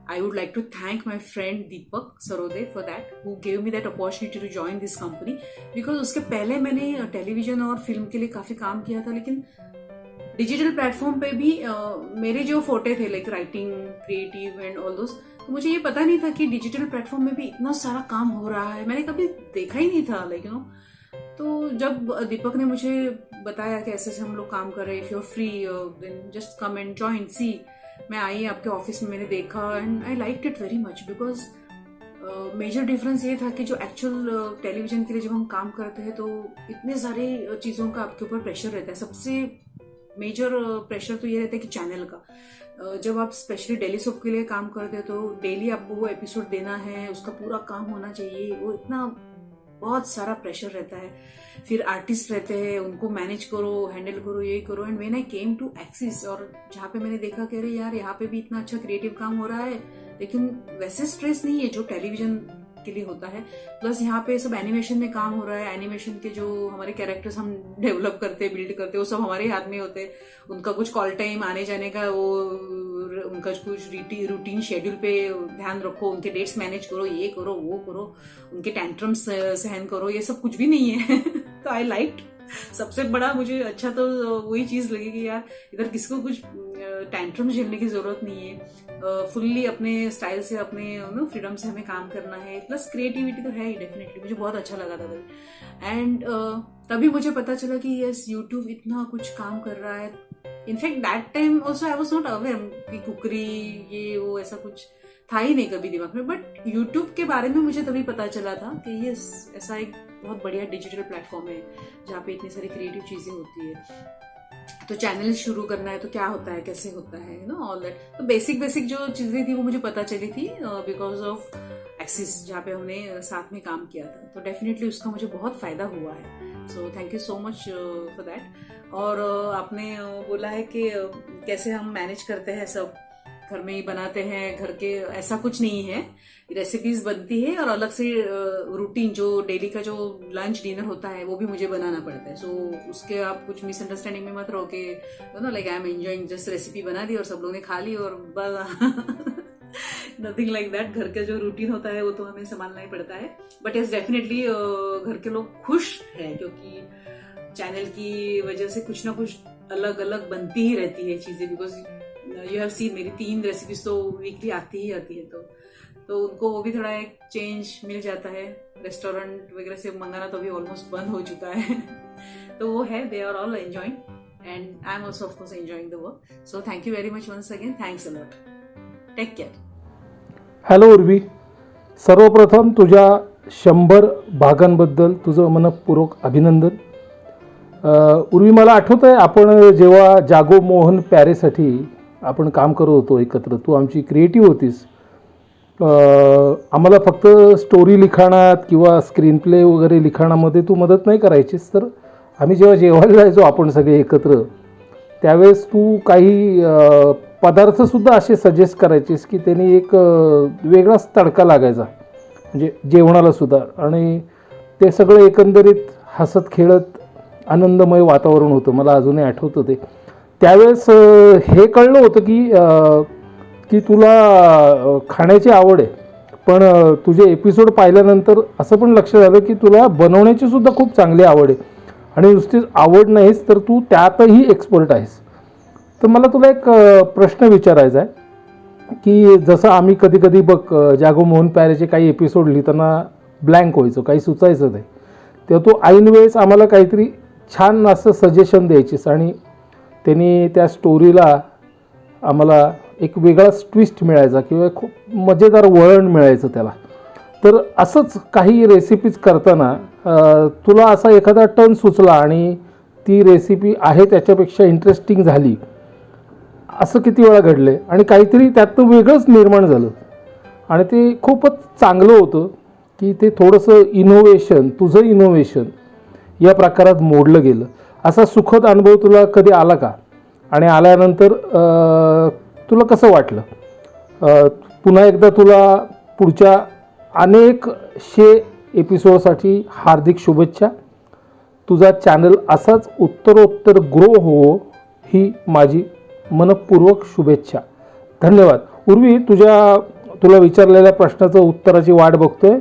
I would like to thank my friend Deepak Sarode for that, who gave me that opportunity to join this company, because उसके पहले मैंने टेलीविजन और फिल्म के लिए काफी काम किया था, लेकिन डिजिटल प्लेटफॉर्म पे भी मेरे जो फोटे थे like writing, creative end all those, तो मुझे ये पता नहीं था कि डिजिटल प्लेटफॉर्म में भी इतना सारा काम हो रहा है। मैंने कभी देखा ही नहीं था लाइक यू नो। तो जब दीपक ने मुझे बताया कि ऐसे हम लोग काम कर रहे हैं, if you are free then just come and join, see मैं आई आपके ऑफिस में, मैंने देखा and I liked it very much, because major difference ये था कि जो एक्चुअल टेलीविजन के लिए जब हम काम करते हैं तो इतने सारे चीज़ों का आपके ऊपर प्रेशर रहता है। सबसे मेजर प्रेशर तो ये रहता है कि चैनल का, जब आप स्पेशली डेली सोप के लिए काम करते हो तो डेली आपको वो एपिसोड देना है, उसका पूरा काम होना चाहिए, वो इतना बहुत सारा प्रेशर रहता है। फिर आर्टिस्ट रहते हैं, उनको मैनेज करो, हैंडल करो, ये करो। And when I came to Axis, और जहाँ पे मैंने देखा कि अरे यार यहाँ पे भी इतना अच्छा क्रिएटिव काम हो रहा है, लेकिन वैसे स्ट्रेस नहीं है जो टेलीविजन के लिए होता है। प्लस यहाँ पे सब एनिमेशन में काम हो रहा है, एनिमेशन के जो हमारे कैरेक्टर्स हम डेवलप करते बिल्ड करते वो सब हमारे हाथ में होते हैं। उनका कुछ कॉल टाइम आने जाने का, वो उनका कुछ रूटीन शेड्यूल पे ध्यान रखो, उनके डेट्स मैनेज करो, ये करो वो करो, उनके टैंट्रम्स सहन करो, ये सब कुछ भी नहीं है। तो आई लाइक, सबसे बड़ा मुझे अच्छा तो वही चीज लगी कि यार इधर किसी को कुछ टैंट्रम झेलने की जरूरत नहीं है, फुल्ली अपने स्टाइल से, अपने फ्रीडम से हमें काम करना है। प्लस क्रिएटिविटी तो है ही डेफिनेटली, मुझे बहुत अच्छा लगा था। एंड तभी मुझे पता चला कि यस यूट्यूब इतना कुछ काम कर रहा है। In fact that time also I was not aware कि कुकरी ये वो ऐसा कुछ था ही नहीं कभी दिमाग में, बट यूट्यूब के बारे में मुझे तभी पता चला था कि ये ऐसा एक बहुत बढ़िया डिजिटल प्लेटफॉर्म है जहाँ पे इतनी सारी क्रिएटिव चीजें होती है। तो चैनल शुरू करना है तो क्या होता है, कैसे होता है, ऑल दैट। तो बेसिक जो चीजें थी वो मुझे पता चली थी बिकॉज ऑफ एक्सिस, जहाँ पे हमने साथ में काम किया था। तो डेफिनेटली उसका मुझे बहुत फायदा हुआ है। So thank you so much for that. और आपने बोला है कि कैसे हम मैनेज करते हैं, सब घर में ही बनाते हैं, घर के ऐसा कुछ नहीं है, रेसिपीज बनती है और अलग से रूटीन जो डेली का जो लंच डिनर होता है वो भी मुझे बनाना पड़ता है। सो उसके आप कुछ मिसअंडरस्टैंडिंग में मत रहो कि like I am enjoying, just recipe बना दी और सब लोगों ने खा ली और बस। Nothing like that. घर का जो रूटीन होता है वो तो हमें संभालना ही पड़ता है। बट यस डेफिनेटली घर के लोग खुश है क्योंकि चैनल की वजह से कुछ ना कुछ अलग अलग बनती ही रहती है चीजें। बिकॉज यू हैव सीन मेरी 3 रेसिपीज तो वीकली आती ही आती है, तो उनको वो भी थोड़ा एक चेंज मिल जाता है। रेस्टोरेंट वगैरह से मंगाना तो अभी ऑलमोस्ट बंद हो चुका है। तो वो है, they are all enjoying and I am also of course enjoying the work. So thank you very much once again, thanks a lot, take care. Hello Urvi, सर्वप्रथम तुझ्या 100 भागांबद्दल तुझं मनपूर्वक अभिनंदन। उर्वी, मला आठवत आहे आपण जेव्हा जागो मोहन प्यारेसाठी आपण काम करत होतो एकत्र, तू आमची क्रिएटिव्ह होतीस। आम्हाला फक्त स्टोरी लिखाणात किंवा स्क्रीन प्ले वगैरे लिखाणामध्ये तू मदत नाही करायचीस, तर आम्ही जेव्हा जेवायला जायचो आपण सगळे एकत्र, त्यावेळेस तू काही पदार्थसुद्धा असे सजेस्ट करायचीस की त्यांनी एक वेगळाच तडका लागायचा म्हणजे जेवणालासुद्धा, आणि ते सगळं एकंदरीत हसत खेळत आनंदमय वातावरण होतं, मला अजूनही आठवतं ते। त्यावेळेस हे कळलं होतं की तुला खाण्याची आवड आहे, पण तुझे एपिसोड पाहिल्यानंतर असं पण लक्ष झालं की तुला बनवण्याची सुद्धा खूप चांगली आवड आहे, आणि नुसतीच आवड नाहीच तर तू त्यातही एक्सपर्ट आहेस। तर मला तुला एक प्रश्न विचारायचा आहे की जसं आम्ही कधी कधी बघ जागो मोहन प्यारेचे काही एपिसोड लिहिताना ब्लँक व्हायचो, काही सुचायचं नाही, तेव्हा तू ऐन वेळेस आम्हाला काहीतरी छान असं सजेशन द्यायचीस आणि त्यांनी त्या स्टोरीला आम्हाला एक वेगळाच ट्विस्ट मिळायचा किंवा खूप मजेदार वळण मिळायचं त्याला। तर असंच काही रेसिपीज करताना तुला असा एखादा टर्न सुचला आणि ती रेसिपी आहे त्याच्यापेक्षा इंटरेस्टिंग झाली, असं किती वेळा घडले आणि काहीतरी त्यातनं वेगळंच निर्माण झालं आणि ते खूपच चांगलं होतं की ते थोडंसं इनोव्हेशन, तुझं इनोव्हेशन या प्रकारात मोडलं गेलं। असा सुखद अनुभव तुला कधी आला का, आणि आल्यानंतर तुला कसं वाटलं? पुन्हा एकदा तुला पुढच्या अनेक 100 एपिसोडसाठी हार्दिक शुभेच्छा। तुझा चॅनल असाच उत्तरोत्तर ग्रो हो ही माझी मनपूर्वक शुभेच्छा। धन्यवाद। उर्वी, तुला विचारलेल्या प्रश्नाचं उत्तराची वाट बघतोय।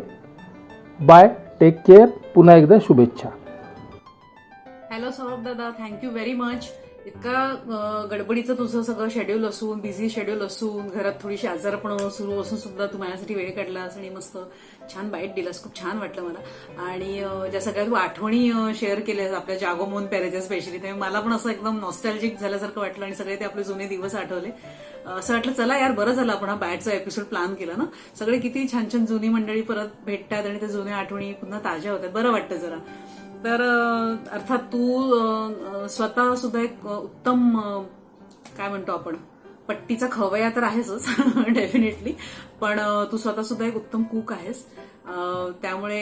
बाय, टेक केअर, पुन्हा एकदा शुभेच्छा। हॅलो सौरभ दादा, थँक्यू व्हेरी मच। इतका गडबडीचं तुझं सगळं शेड्यूल असून, बिझी शेड्यूल असून, घरात थोडीशी आजारपण सुरू असून सुद्धा तू माझ्यासाठी वेळ काढलास आणि मस्त छान बाईट दिलास, खूप छान वाटलं मला। आणि ज्या सगळ्या तू आठवणी शेअर केल्यास आपल्या जागो मोहन प्यारेच्या स्पेशली, त्यामुळे मला पण असं एकदम नॉस्टॅल्जिक झाल्यासारखं वाटलं आणि सगळे ते आपले जुने दिवस आठवले। असं वाटलं चला यार बरं झालं आपण हा बॅटचा एपिसोड प्लॅन केला ना, सगळे किती छान छान जुनी मंडळी परत भेटतात आणि त्या जुन्या आठवणी पुन्हा ताज्या होतात, बरं वाटतं जरा। तर अर्थात तू स्वतः सुद्धा एक उत्तम काय म्हणतो आपण पट्टीचा खवय्या तर आहेसच डेफिनेटली, पण तू स्वतः सुद्धा एक उत्तम कुक आहेस त्यामुळे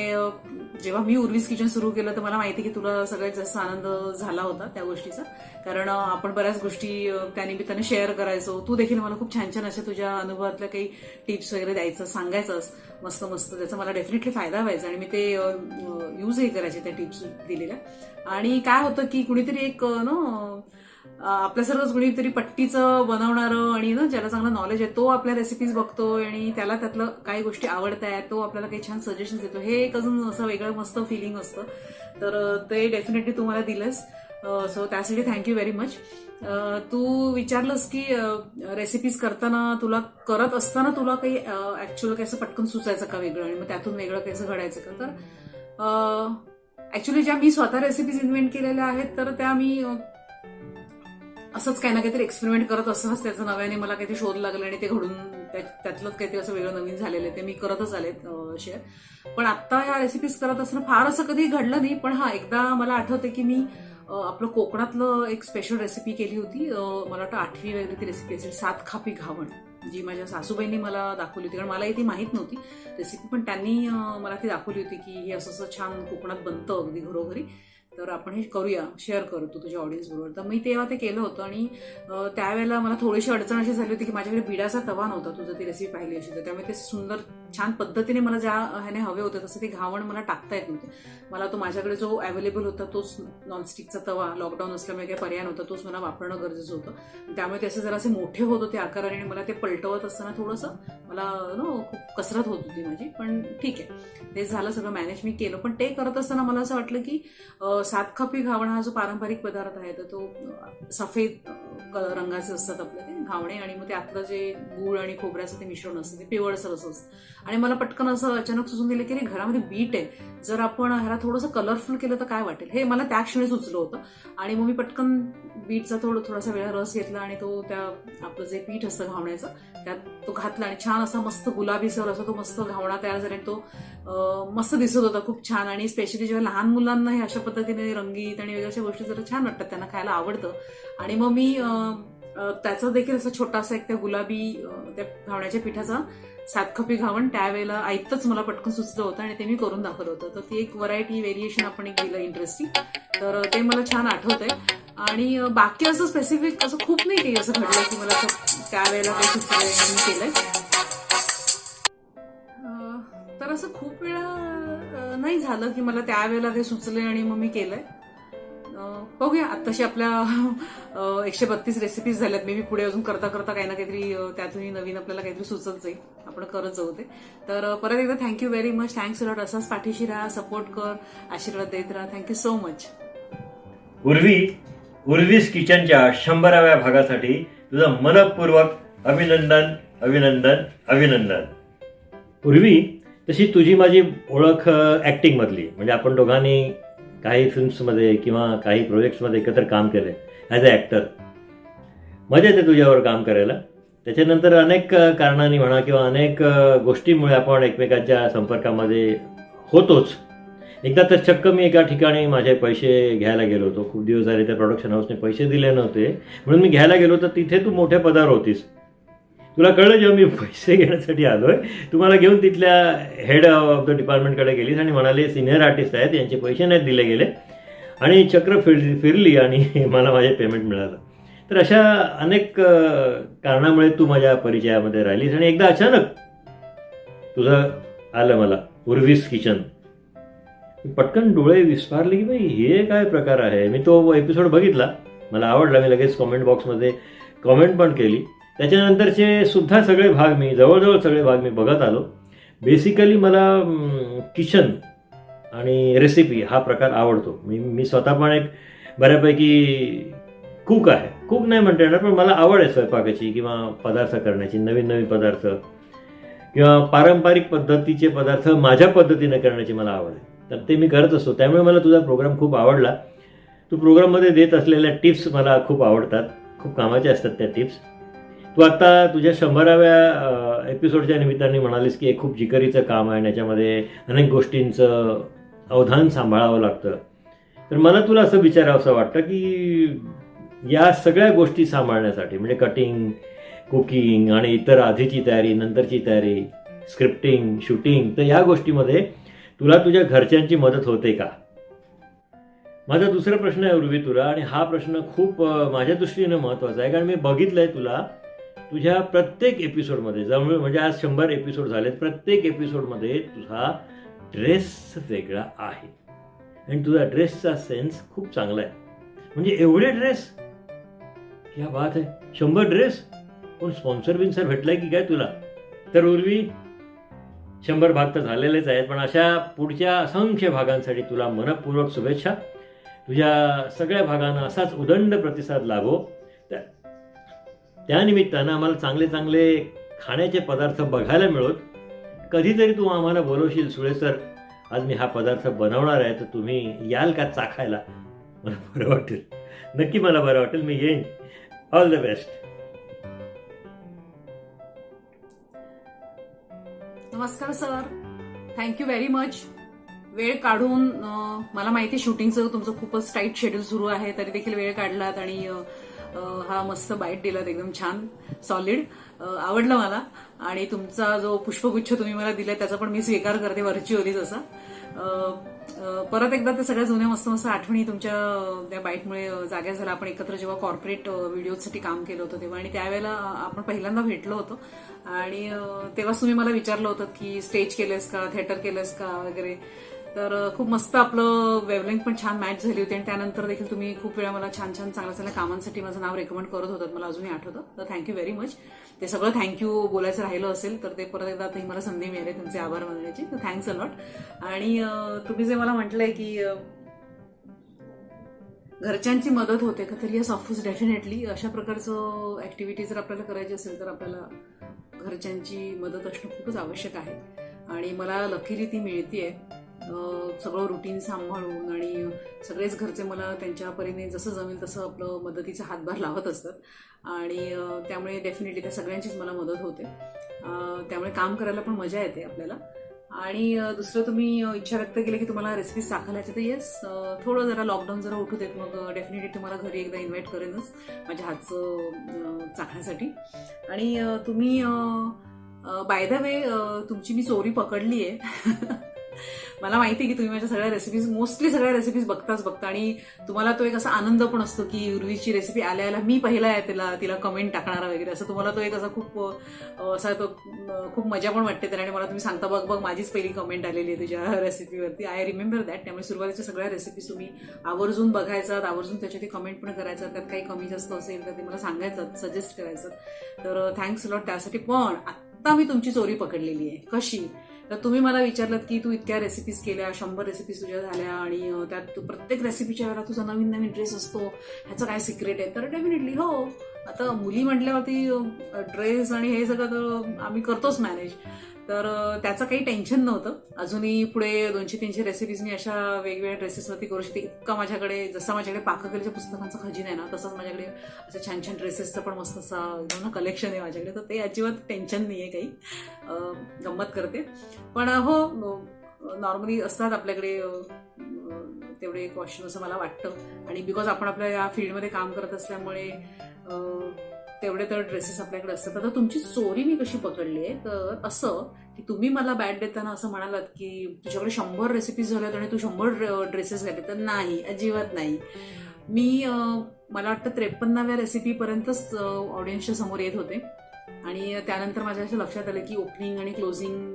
जेव्हा मी उर्वीज किचन सुरू केलं तर मला माहिती की तुला सगळ्यात जास्त आनंद झाला होता त्या गोष्टीचा, कारण आपण बऱ्याच गोष्टी त्यानिमित्ताने शेअर करायचो. तू देखील मला खूप छान छान अशा तुझ्या अनुभवातल्या काही टिप्स वगैरे द्यायचं, सांगायचंस मस्त मस्त. त्याचा मला डेफिनेटली फायदा व्हायचा आणि मी ते यूजही करायचे त्या टिप्स दिलेल्या. आणि काय होतं की कुणीतरी एक आपल्यासारखंच कुणीतरी पट्टीचं बनवणारं आणि ज्याला चांगलं नॉलेज आहे तो आपल्या रेसिपीज बघतोय आणि त्याला त्यातलं काही गोष्टी आवडत आहेत, तो आपल्याला काही छान सजेशन्स देतो. हे एक अजून असं वेगळं मस्त फिलिंग असतं. तर ते डेफिनेटली तू मला दिलंस, सो त्यासाठी थँक्यू व्हेरी मच. तू विचारलंस की रेसिपीज करताना तुला करत असताना तुला काही ऍक्च्युअल काही असं पटकन सुचायचं का वेगळं आणि मग त्यातून वेगळं कसं घडायचं का. तर ऍक्च्युअली ज्या मी स्वतः रेसिपीज इन्व्हेंट केलेल्या आहेत तर त्या मी असंच काही ना काहीतरी एक्सपेरिमेंट करत असतानाच त्याचं नव्याने मला काहीतरी शोध लागला आणि ते घडून त्यातलंच काहीतरी असं वेगळं नवीन झालेलं आहे ते मी करतच आले शेअर. पण आता ह्या रेसिपीज करत असताना फार असं कधी घडलं नाही. पण हा एकदा मला आठवते की मी आपलं कोकणातलं एक स्पेशल रेसिपी केली होती. मला वाटतं 8वी वगैरे ती रेसिपी असेल, 7 खापी घावण, जी माझ्या सासूबाईंनी मला दाखवली होती. कारण मलाही ती माहीत नव्हती रेसिपी, पण त्यांनी मला ती दाखवली होती की हे असं असं छान कोकणात बनतं अगदी घरोघरी, तर आपण हे करूया, शेअर करतो तुझ्या ऑडियन्स बरोबर. तर मी तेव्हा ते केलं होतं आणि त्यावेळेला मला थोडीशी अडचण अशी झाली होती की माझ्याकडे बिडाचा तवा नव्हता. तुझं ती रेसिपी पाहिली अशी, तर त्यामुळे ते सुंदर छान पद्धतीने मला ज्या ह्याने हवे होते तसं ते घावण मला टाकता येत नव्हते. मला तो माझ्याकडे जो अवेलेबल होता तोच नॉनस्टिकचा तवा, लॉकडाऊन असल्यामुळे काही पर्याय नव्हता, तोच मला वापरणं गरजेचं होतं. त्यामुळे ते असे जरासे मोठे होत होते आकाराने आणि मला ते पलटवत असताना थोडंसं मला खूप कसरत होत होती माझी. पण ठीक आहे, ते झालं, सगळं मॅनेज मी केलं. पण ते करत असताना मला असं वाटलं की 7 खापी घावण हा जो पारंपरिक पदार्थ आहे तर तो सफेद रंगाचे असतात आपले ते घावणे, आणि मग त्यातलं जे गूळ आणि खोबऱ्याचं ते मिश्रण असतं ते पिवळसर असं असतं. आणि मला पटकन असं अचानक सुचून दिलं की अरे घरामध्ये बीट आहे, जर आपण ह्याला थोडंसं कलरफुल केलं तर काय वाटेल, हे मला त्या क्षणी सुचलं होतं. आणि मग मी पटकन बीटचा थोडासा वेळा रस घेतला आणि तो त्या आपलं जे पीठ असतं घावण्याचं त्यात तो घातला आणि छान असा मस्त गुलाबीसर असा तो मस्त घावणा तयार झाला. तो मस्त दिसत होता, खूप छान. आणि स्पेशली जेव्हा लहान मुलांना हे अशा पद्धतीने रंगीत आणि वेगळ्या गोष्टी जरा छान वाटतात, त्यांना खायला आवडतं. आणि मग मी त्याचा देखील असा छोटासा एक त्या गुलाबी त्या घावण्याच्या पिठाचा 7 खपी घावण त्यावेळेला ऐकतच मला पटकन सुचलं होतं आणि ते मी करून दाखवलं होतं. तर ती एक व्हरायटी व्हेरिएशन आपण एक दिलं इंटरेस्टिंग, तर ते मला छान आठवतंय. आणि बाकी असं स्पेसिफिक असं खूप नाही काही असं घडलं की मला असं त्यावेळेला काही सुचलंय आणि मी केलंय. तर असं खूप वेळा नाही झालं की मला त्यावेळेला काही सुचलंय आणि मग मी केलंय. बघूया, आत्ताशी आपल्या 132 रेसिपीज झाल्यात. मे बी पुढे अजून करता करता काही ना काहीतरी त्यातूनही नवीन आपल्याला काहीतरी सुचत जाईल, आपण करत जाऊ ते. तर परत एकदा thank you very much, thanks a lot. असाच पाठीशी राहा, सपोर्ट कर, आशीर्वाद देत राहा. Thank you so much. उर्वीज किचनच्या 100व्या भागासाठी तुझं मनपूर्वक अभिनंदन अभिनंदन अभिनंदन. पूर्वी तशी तुझी माझी ओळख ॲक्टिंगमधली, म्हणजे आपण दोघांनी काही फिल्म्समध्ये किंवा काही प्रोजेक्ट्समध्ये एकत्र काम केलं ॲज अ ॲक्टर. मजा येते तुझ्यावर काम करायला. त्याच्यानंतर अनेक कारणांनी म्हणा किंवा अनेक गोष्टींमुळे आपण एकमेकांच्या संपर्कामध्ये होतोच. एकदा तर चक्क मी एका ठिकाणी माझे पैसे घ्यायला गेलो होतो. खूप दिवस झाले त्या प्रोडक्शन हाऊसने पैसे दिले नव्हते, म्हणून मी घ्यायला गेलो तर तिथे तू मोठ्या पदावर होतीस. तुला कळलं जेव्हा मी पैसे घेण्यासाठी आलो आहे, तुम्हाला घेऊन तिथल्या हेड ऑफ द डिपार्टमेंटकडे गेलीस आणि म्हणाले सिनियर आर्टिस्ट आहेत, यांचे पैसे नाहीत दिले गेले, आणि चक्र फिरली आणि मला माझे पेमेंट मिळालं. तर अशा अनेक कारणामुळे तू माझ्या परिचयामध्ये राहिलीस. आणि एकदा अचानक तुझं आलं मला उर्वीज किचन. पटकन डोळे विस्फारले की बाई हे काय प्रकार आहे. मी तो एपिसोड बघितला, मला आवडला. मी लगेच कॉमेंट बॉक्समध्ये कॉमेंट पण केली. त्याच्यानंतरचे सुद्धा सगळे भाग मी जवळजवळ सगळे भाग मी बघत आलो. बेसिकली मला किचन आणि रेसिपी हा प्रकार आवडतो. मी स्वतः पण एक बऱ्यापैकी कुक आहे. कुक नाही म्हणता येणार, पण मला आवड आहे स्वयंपाकाची किंवा पदार्थ करण्याची, नवीन नवीन पदार्थ किंवा पारंपरिक पद्धतीचे पदार्थ माझ्या पद्धतीने करण्याची मला आवड आहे. तर ते मी करत असतो. त्यामुळे मला तुझा प्रोग्राम खूप आवडला. तू प्रोग्राममध्ये देत असलेल्या टिप्स मला खूप आवडतात, खूप कामाच्या असतात त्या टिप्स. तू आता तुझ्या 100व्या एपिसोडच्या निमित्ताने म्हणालीस की हे खूप जिकरीचं काम आहे, याच्यामध्ये अनेक गोष्टींचं अवधान सांभाळावं लागतं. तर मला तुला असं विचारावंसं वाटतं की या सगळ्या गोष्टी सांभाळण्यासाठी, म्हणजे कटिंग, कुकिंग आणि इतर आधीची तयारी, नंतरची तयारी, स्क्रिप्टिंग, शूटिंग, तर या गोष्टीमध्ये तुला तुझ्या घरच्यांची मदत होते का? माझा दुसरा प्रश्न आहे उर्वी तुला, आणि हा प्रश्न खूप माझ्या दृष्टीने महत्त्वाचा आहे, कारण मी बघितलं आहे तुला तुझ्या प्रत्येक एपिसोडमध्ये, जवळ म्हणजे आज 100 एपिसोड झालेत, प्रत्येक एपिसोडमध्ये तुझा ड्रेस वेगळा आहे आणि तुझा ड्रेसचा सेन्स खूप चांगला आहे. म्हणजे एवढे ड्रेस, क्या बात आहे. 100 ड्रेस, कोण स्पॉन्सर बिन्सर भेटलाय की काय तुला? तर उर्वी 100 भाग तर झालेलेच आहेत, पण अशा पुढच्या असंख्य भागांसाठी तुला मनपूर्वक शुभेच्छा. तुझ्या सगळ्या भागांना असाच उदंड प्रतिसाद लाभो. त्यानिमित्तानं आम्हाला चांगले चांगले खाण्याचे पदार्थ बघायला मिळत. कधीतरी तू आम्हाला बोलवशील, सुळे सर आज मी हा पदार्थ बनवणार आहे, तर तुम्ही याल का चाखायला? मला बरं वाटेल, नक्की मला बरं वाटेल, मी येईन. All the best. नमस्कार सर, थँक्यू व्हेरी मच. वेळ काढून मला माहिती शूटिंगचं तुमचं खूपच टाईट शेड्यूल सुरू आहे, तरी देखील वेळ काढलात आणि हा मस्त बाईट दिलात, एकदम छान सॉलिड, आवडलं मला. आणि तुमचा जो पुष्पगुच्छ तुम्ही मला दिलाय त्याचा पण मी स्वीकार करते व्हर्च्युअली तसा. परत एकदा ते सगळ्या जुन्या मस्त मस्त आठवणी तुमच्या त्या बाईटमुळे जाग्या झाल्या. आपण एकत्र जेव्हा कॉर्पोरेट व्हिडिओसाठी काम केलं होतं तेव्हा, आणि त्यावेळेला आपण पहिल्यांदा भेटलो होतो आणि तेव्हाच तुम्ही मला विचारलं होतं की स्टेज केलंस का, थिएटर केलंस का वगैरे. तर खूप मस्त आपलं वेवलेंथ पण छान मॅच झाली होती आणि त्यानंतर देखील तुम्ही खूप वेळा मला छान छान चांगल्या चांगल्या कामांसाठी माझं नाव रेकमेंड करत होतात, मला अजूनही आठवतं. तर थँक्यू व्हेरी मच. ते सगळं थँक्यू बोलायचं राहिलं असेल तर ते परत एकदा आता मला संधी मिळाली तुमचे आभार मानण्याची, तर थँक्स अ लॉट. आणि तुम्ही जे मला म्हटलंय की घरच्यांची मदत होते का, तर येस ऑफकोर्स डेफिनेटली अशा प्रकारचं ऍक्टिव्हिटी जर आपल्याला करायची असेल तर आपल्याला घरच्यांची मदत असणं खूपच आवश्यक आहे आणि मला लकीली ती मिळतेय. सगळं रुटीन सांभाळून आणि सगळेच घरचे मला त्यांच्या परीने जसं जमेल तसं आपलं मदतीचा हातभार लावत असतात आणि त्यामुळे डेफिनेटली त्या सगळ्यांचीच मला मदत होते. त्यामुळे काम करायला पण मजा येते आपल्याला. आणि दुसरं तुम्ही इच्छा व्यक्त केली की तुम्हाला रेसिपीज चाखायला, तर येस थोडं जरा लॉकडाऊन जरा उठू देत, मग डेफिनेटली तुम्हाला घरी एकदा इन्व्हाइट करेनच माझ्या हातचं चाखण्यासाठी. आणि तुम्ही बाय द वे तुमची मी चोरी पकडली आहे. मला माहिती आहे की तुम्ही माझ्या सगळ्या रेसिपीज, मोस्टली सगळ्या रेसिपीज बघता आणि तुम्हाला तो एक असा आनंद पण असतो की उर्वीची रेसिपी आल्या मी पहिला आहे तिला कमेंट टाकणारा वगैरे, असं तुम्हाला तो एक असा खूप असा तो खूप मजा पण वाटते त्याने. आणि मला तुम्ही सांगता बघ माझीच पहिली कमेंट आलेली आहे तुझ्या रेसिपीवरती. I remember that. त्यामुळे सुरुवातीच्या सगळ्या रेसिपीज तुम्ही आवर्जून बघायचात, आवर्जून त्याच्यावरती कमेंट पण करायचं, त्यात काही कमी जास्त असेल तर ते मला सांगायचं, सजेस्ट करायचं. तर थँक्स लॉट त्यासाठी. पण आता मी तुमची चोरी पकडलेली आहे. कशी? तर तुम्ही मला विचारलं की तू इतक्या रेसिपीज केल्या, 100 रेसिपीज तुझ्या झाल्या आणि त्यात तू प्रत्येक रेसिपीच्या वेळेला तुझा नवीन नवीन ड्रेस असतो, ह्याचं काय सिक्रेट आहे? तर डेफिनेटली हो, आता मुली म्हटल्यावरती ड्रेस आणि हे सगळं तर आम्ही करतोच मॅनेज. तर त्याचं काही टेन्शन नव्हतं. अजूनही पुढे 200-300 रेसिपीज मी अशा वेगवेगळ्या ड्रेसेसवरती करू शकते. इतका माझ्याकडे, जसा माझ्याकडे पाककलेच्या पुस्तकांचा खजिना आहे ना, तसंच माझ्याकडे असं छान छान ड्रेसेसचं पण मस्त असं कलेक्शन आहे माझ्याकडे. तर ते अजिबात टेन्शन नाही आहे काही, गंमत करते. पण हो, नॉर्मली असतात आपल्याकडे तेवढे क्वेश्चन असं मला वाटतं. आणि बिकॉज आपण आपल्या या फील्डमध्ये काम करत असल्यामुळे तेवढे तर ड्रेसेस आपल्याकडे असतात. आता तुमची चोरी मी कशी पकडली आहे, तर असं की तुम्ही मला बॅट देताना असं म्हणालात की तुझ्याकडे 100 रेसिपीज झाल्यात आणि तू 100 ड्रेसेस घातले. तर नाही, अजिबात नाही. मी मला वाटतं 53व्या रेसिपीपर्यंतच ऑडियन्सच्या समोर येत होते आणि त्यानंतर माझ्या असं लक्षात आलं की ओपनिंग आणि क्लोजिंग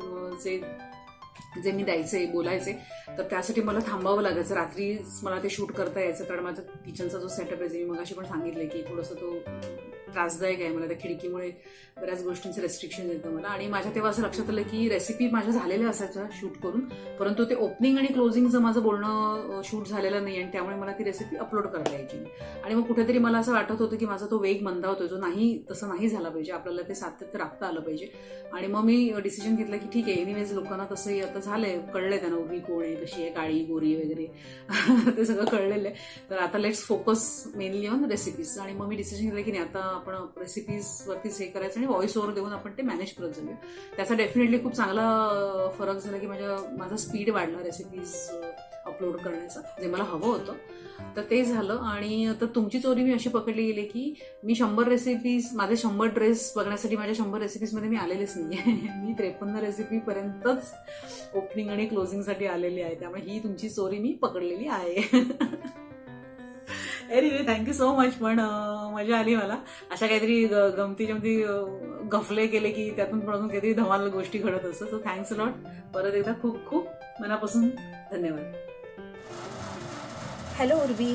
जे मी द्यायचे, बोलायचे, तर त्यासाठी मला थांबावं लागायचं. रात्रीच मला ते शूट करता यायचं, कारण माझा किचनचा जो सेटअप आहे, जे मी मगाशी पण सांगितलं की थोडंसं तो त्रासदायक आहे मला. त्या खिडकीमुळे बऱ्याच गोष्टींचं रेस्ट्रिक्शन येतं मला. आणि माझ्या तेव्हा असं लक्षात आलं की रेसिपी माझ्या झालेल्या असायच्या शूट करून, परंतु ते ओपनिंग आणि क्लोजिंगचं माझं बोलणं शूट झालेलं नाही आणि त्यामुळे मला ती रेसिपी अपलोड करता यायची नाही. आणि मग कुठेतरी मला असं वाटत होतं की माझा तो वेग मंदावतोय, जो नाही तसं नाही झाला पाहिजे, आपल्याला ते सातत्य राखता आलं पाहिजे. आणि मग मी डिसिजन घेतलं की ठीक आहे, एनिवेज लोकांना तसंही आता झालंय, कळलंय त्यांना उर्वी कोण आहे, कशी आहे, काळी गोरी वगैरे ते सगळं कळलेलं आहे. तर आता let's focus mainly on recipes. आणि मग मी डिसिजन घेतलं की नाही, आता आपण रेसिपीजवरतीच हे करायचं आणि व्हॉइस ओव्हर देऊन आपण ते मॅनेज करत जाऊया. त्याचा डेफिनेटली खूप चांगला फरक झाला की माझा स्पीड वाढला रेसिपीज अपलोड करण्याचं, जे मला हवं होतं. तर ते झालं. आणि तर तुमची चोरी मी अशी पकडली गेली की मी 100 रेसिपीज, माझे 100 ड्रेस बघण्यासाठी माझ्या 100 रेसिपीजमध्ये मी आलेलेच नाही आहे. मी 53 रेसिपीपर्यंतच ओपनिंग आणि क्लोजिंगसाठी आलेली आहे. त्यामुळे ही तुमची चोरी मी पकडलेली आहे. Anyway, thank you so much. पण मजा आली मला. अशा काहीतरी गमती जमती गफले केले की त्यातून पण काहीतरी धमाल गोष्टी घडत असतात. So thanks lot. परत एकदा खूप खूप मनापासून धन्यवाद. हॅलो उर्वी,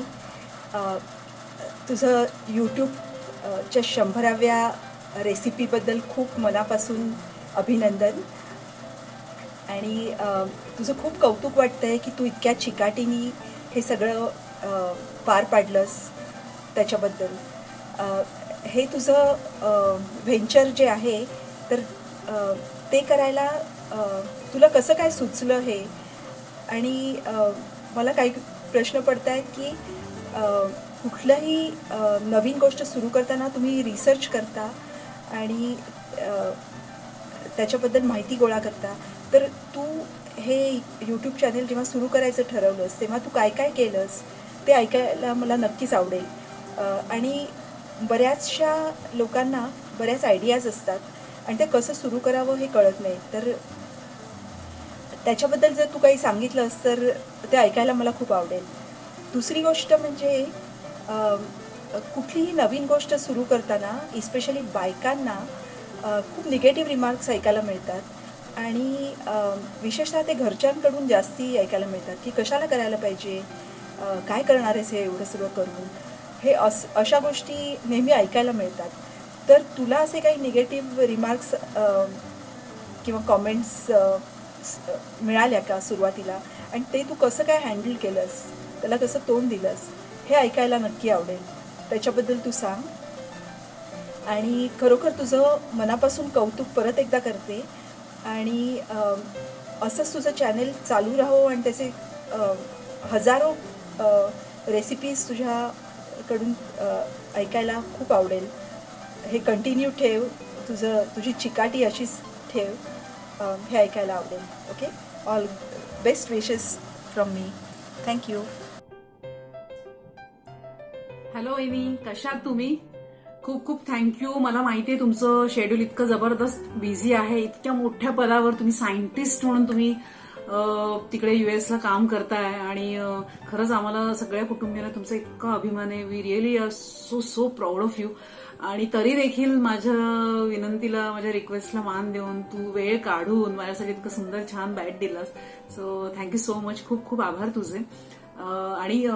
तुझं यूट्यूबच्या 100व्या रेसिपीबद्दल खूप मनापासून अभिनंदन. आणि तुझं खूप कौतुक वाटतंय की तू इतक्या चिकाटीने हे सगळं पार पाडलंस. त्याच्याबद्दल हे तुझं व्हेंचर जे आहे तर ते करायला तुला कसं काय सुचलं हे. आणि मला काही प्रश्न पडत आहेत की कुठलंही नवीन गोष्ट सुरू करताना तुम्ही रिसर्च करता आणि त्याच्याबद्दल माहिती गोळा करता. तर तू हे यूट्यूब चॅनेल जेव्हा सुरू करायचं ठरवलंस तेव्हा तू काय काय केलंस ते ऐकायला मला नक्कीच आवडेल. आणि बऱ्याचशा लोकांना बऱ्याच आयडियाज असतात आणि ते कसं सुरू करावं हे कळत नाही. तर त्याच्याबद्दल जर तू काही सांगितलंस तर ते ऐकायला मला खूप आवडेल. दुसरी गोष्ट म्हणजे कुठलीही नवीन गोष्ट सुरू करताना इस्पेशली बायकांना खूप निगेटिव्ह रिमार्क्स ऐकायला मिळतात आणि विशेषतः ते घरच्यांकडून जास्ती ऐकायला मिळतात की कशाला करायला पाहिजे, काय करणार आहेस हे एवढं सगळं करून. हे अशा गोष्टी नेहमी ऐकायला मिळतात. तर तुला असे काही निगेटिव्ह रिमार्क्स किंवा कॉमेंट्स मिळाल्या का सुरुवातीला, आणि ते तू कसं काय हँडल केलंस, त्याला कसं तोंड दिलंस हे ऐकायला नक्की आवडेल. त्याच्याबद्दल तू सांग. आणि खरोखर तुझं मनापासून कौतुक परत एकदा करते. आणि असंच तुझं चॅनेल चालू राहो आणि त्याचे हजारो रेसिपीज तुझ्याकडून ऐकायला खूप आवडेल. हे कंटिन्यू ठेव, तुझी चिकाटी अशीच ठेव, हे ऐकायला आवडेल. Okay, all best wishes from me. Thank you. Hello वहिनी, कशा आहात तुम्ही? खूप खूप थँक्यू. मला माहिती आहे तुमचं शेड्यूल इतकं जबरदस्त बिझी आहे. इतक्या मोठ्या पदावर तुम्ही सायंटिस्ट म्हणून तुम्ही तिकडे US ला काम करताय आणि खरंच आम्हाला सगळ्या कुटुंबियांना तुमचा इतका अभिमान आहे. We really are so proud of you. आणि तरी देखील माझ्या विनंतीला, माझ्या रिक्वेस्टला मान देऊन तू वेळ काढून माझ्यासाठी इतकं सुंदर छान बॅट दिलास. So thank you so much. खूप खूप आभार तुझे. आणि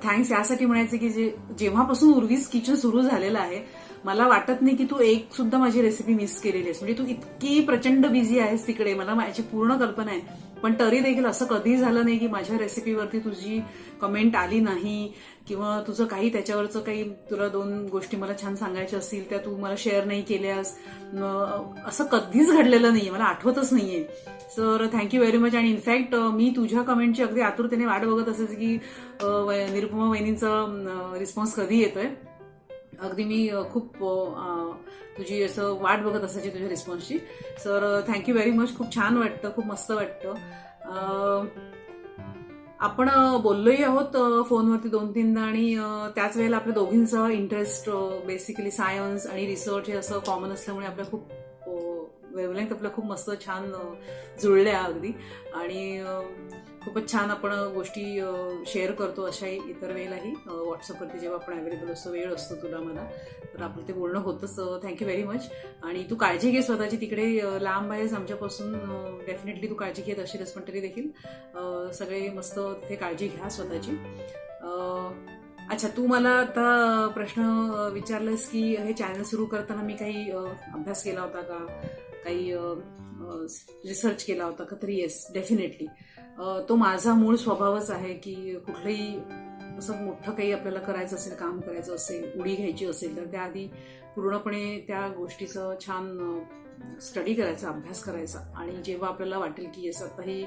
थँक्स यासाठी म्हणायचे की जेव्हापासून उर्वीज किचन सुरू झालेलं आहे मला वाटत नाही की तू एक सुद्धा माझी रेसिपी मिस केलेली आहेस. म्हणजे तू इतकी प्रचंड बिझी आहेस तिकडे, मला याची पूर्ण कल्पना आहे. पण तरी देखील असं कधी झालं नाही की माझ्या रेसिपीवरती तुझी कमेंट आली नाही किंवा तुझं काही त्याच्यावरचं काही तुला 2 गोष्टी मला छान सांगायच्या असतील त्या तू मला शेअर नाही केल्यास. असं कधीच घडलेलं नाहीये, मला आठवतच नाहीये. Sir thank you very much. आणि इनफॅक्ट मी तुझ्या कमेंटची अगदी आतुरतेने वाट बघत असायची की निरुपमा वहिनींचा रिस्पॉन्स कधी येतोय. अगदी मी खूप तुझी असं वाट बघत असायची तुझ्या रिस्पॉन्सची. Sir thank you very much. खूप छान वाटतं, खूप मस्त वाटतं. आपण बोललोही आहोत फोनवरती 2-3दा आणि त्याच वेळेला आपल्या दोघींचा इंटरेस्ट बेसिकली सायन्स आणि रिसर्च हे असं कॉमन असल्यामुळे आपल्या खूप वेवलेंथ आपल्या खूप मस्त छान जुळल्या अगदी. आणि खूपच छान आपण गोष्टी शेअर करतो अशा इतर वेळेलाही व्हॉट्सअपवरती जेव्हा आपण अवेलेबल असतो, वेळ असतो तुला मला, तर आपलं ते बोलणं होतंच. Thank you very much. आणि तू काळजी घे स्वतःची, तिकडे लांब आहेस आमच्यापासून. डेफिनेटली तू काळजी घेत असेलच, पण तरी देखील सगळे मस्त तिथे काळजी घ्या स्वतःची. अच्छा, तू मला आता प्रश्न विचारलास की हे चॅनल सुरू करताना मी काही अभ्यास केला होता का, काही रिसर्च केला होता का? तर येस, डेफिनेटली. तो माझा मूळ स्वभावच आहे की कुठलंही असं मोठं काही आपल्याला करायचं असेल, काम करायचं असेल, उडी घ्यायची असेल तर त्याआधी पूर्णपणे त्या गोष्टीचं छान स्टडी करायचा, अभ्यास करायचा. आणि जेव्हा आपल्याला वाटेल की येस आता ही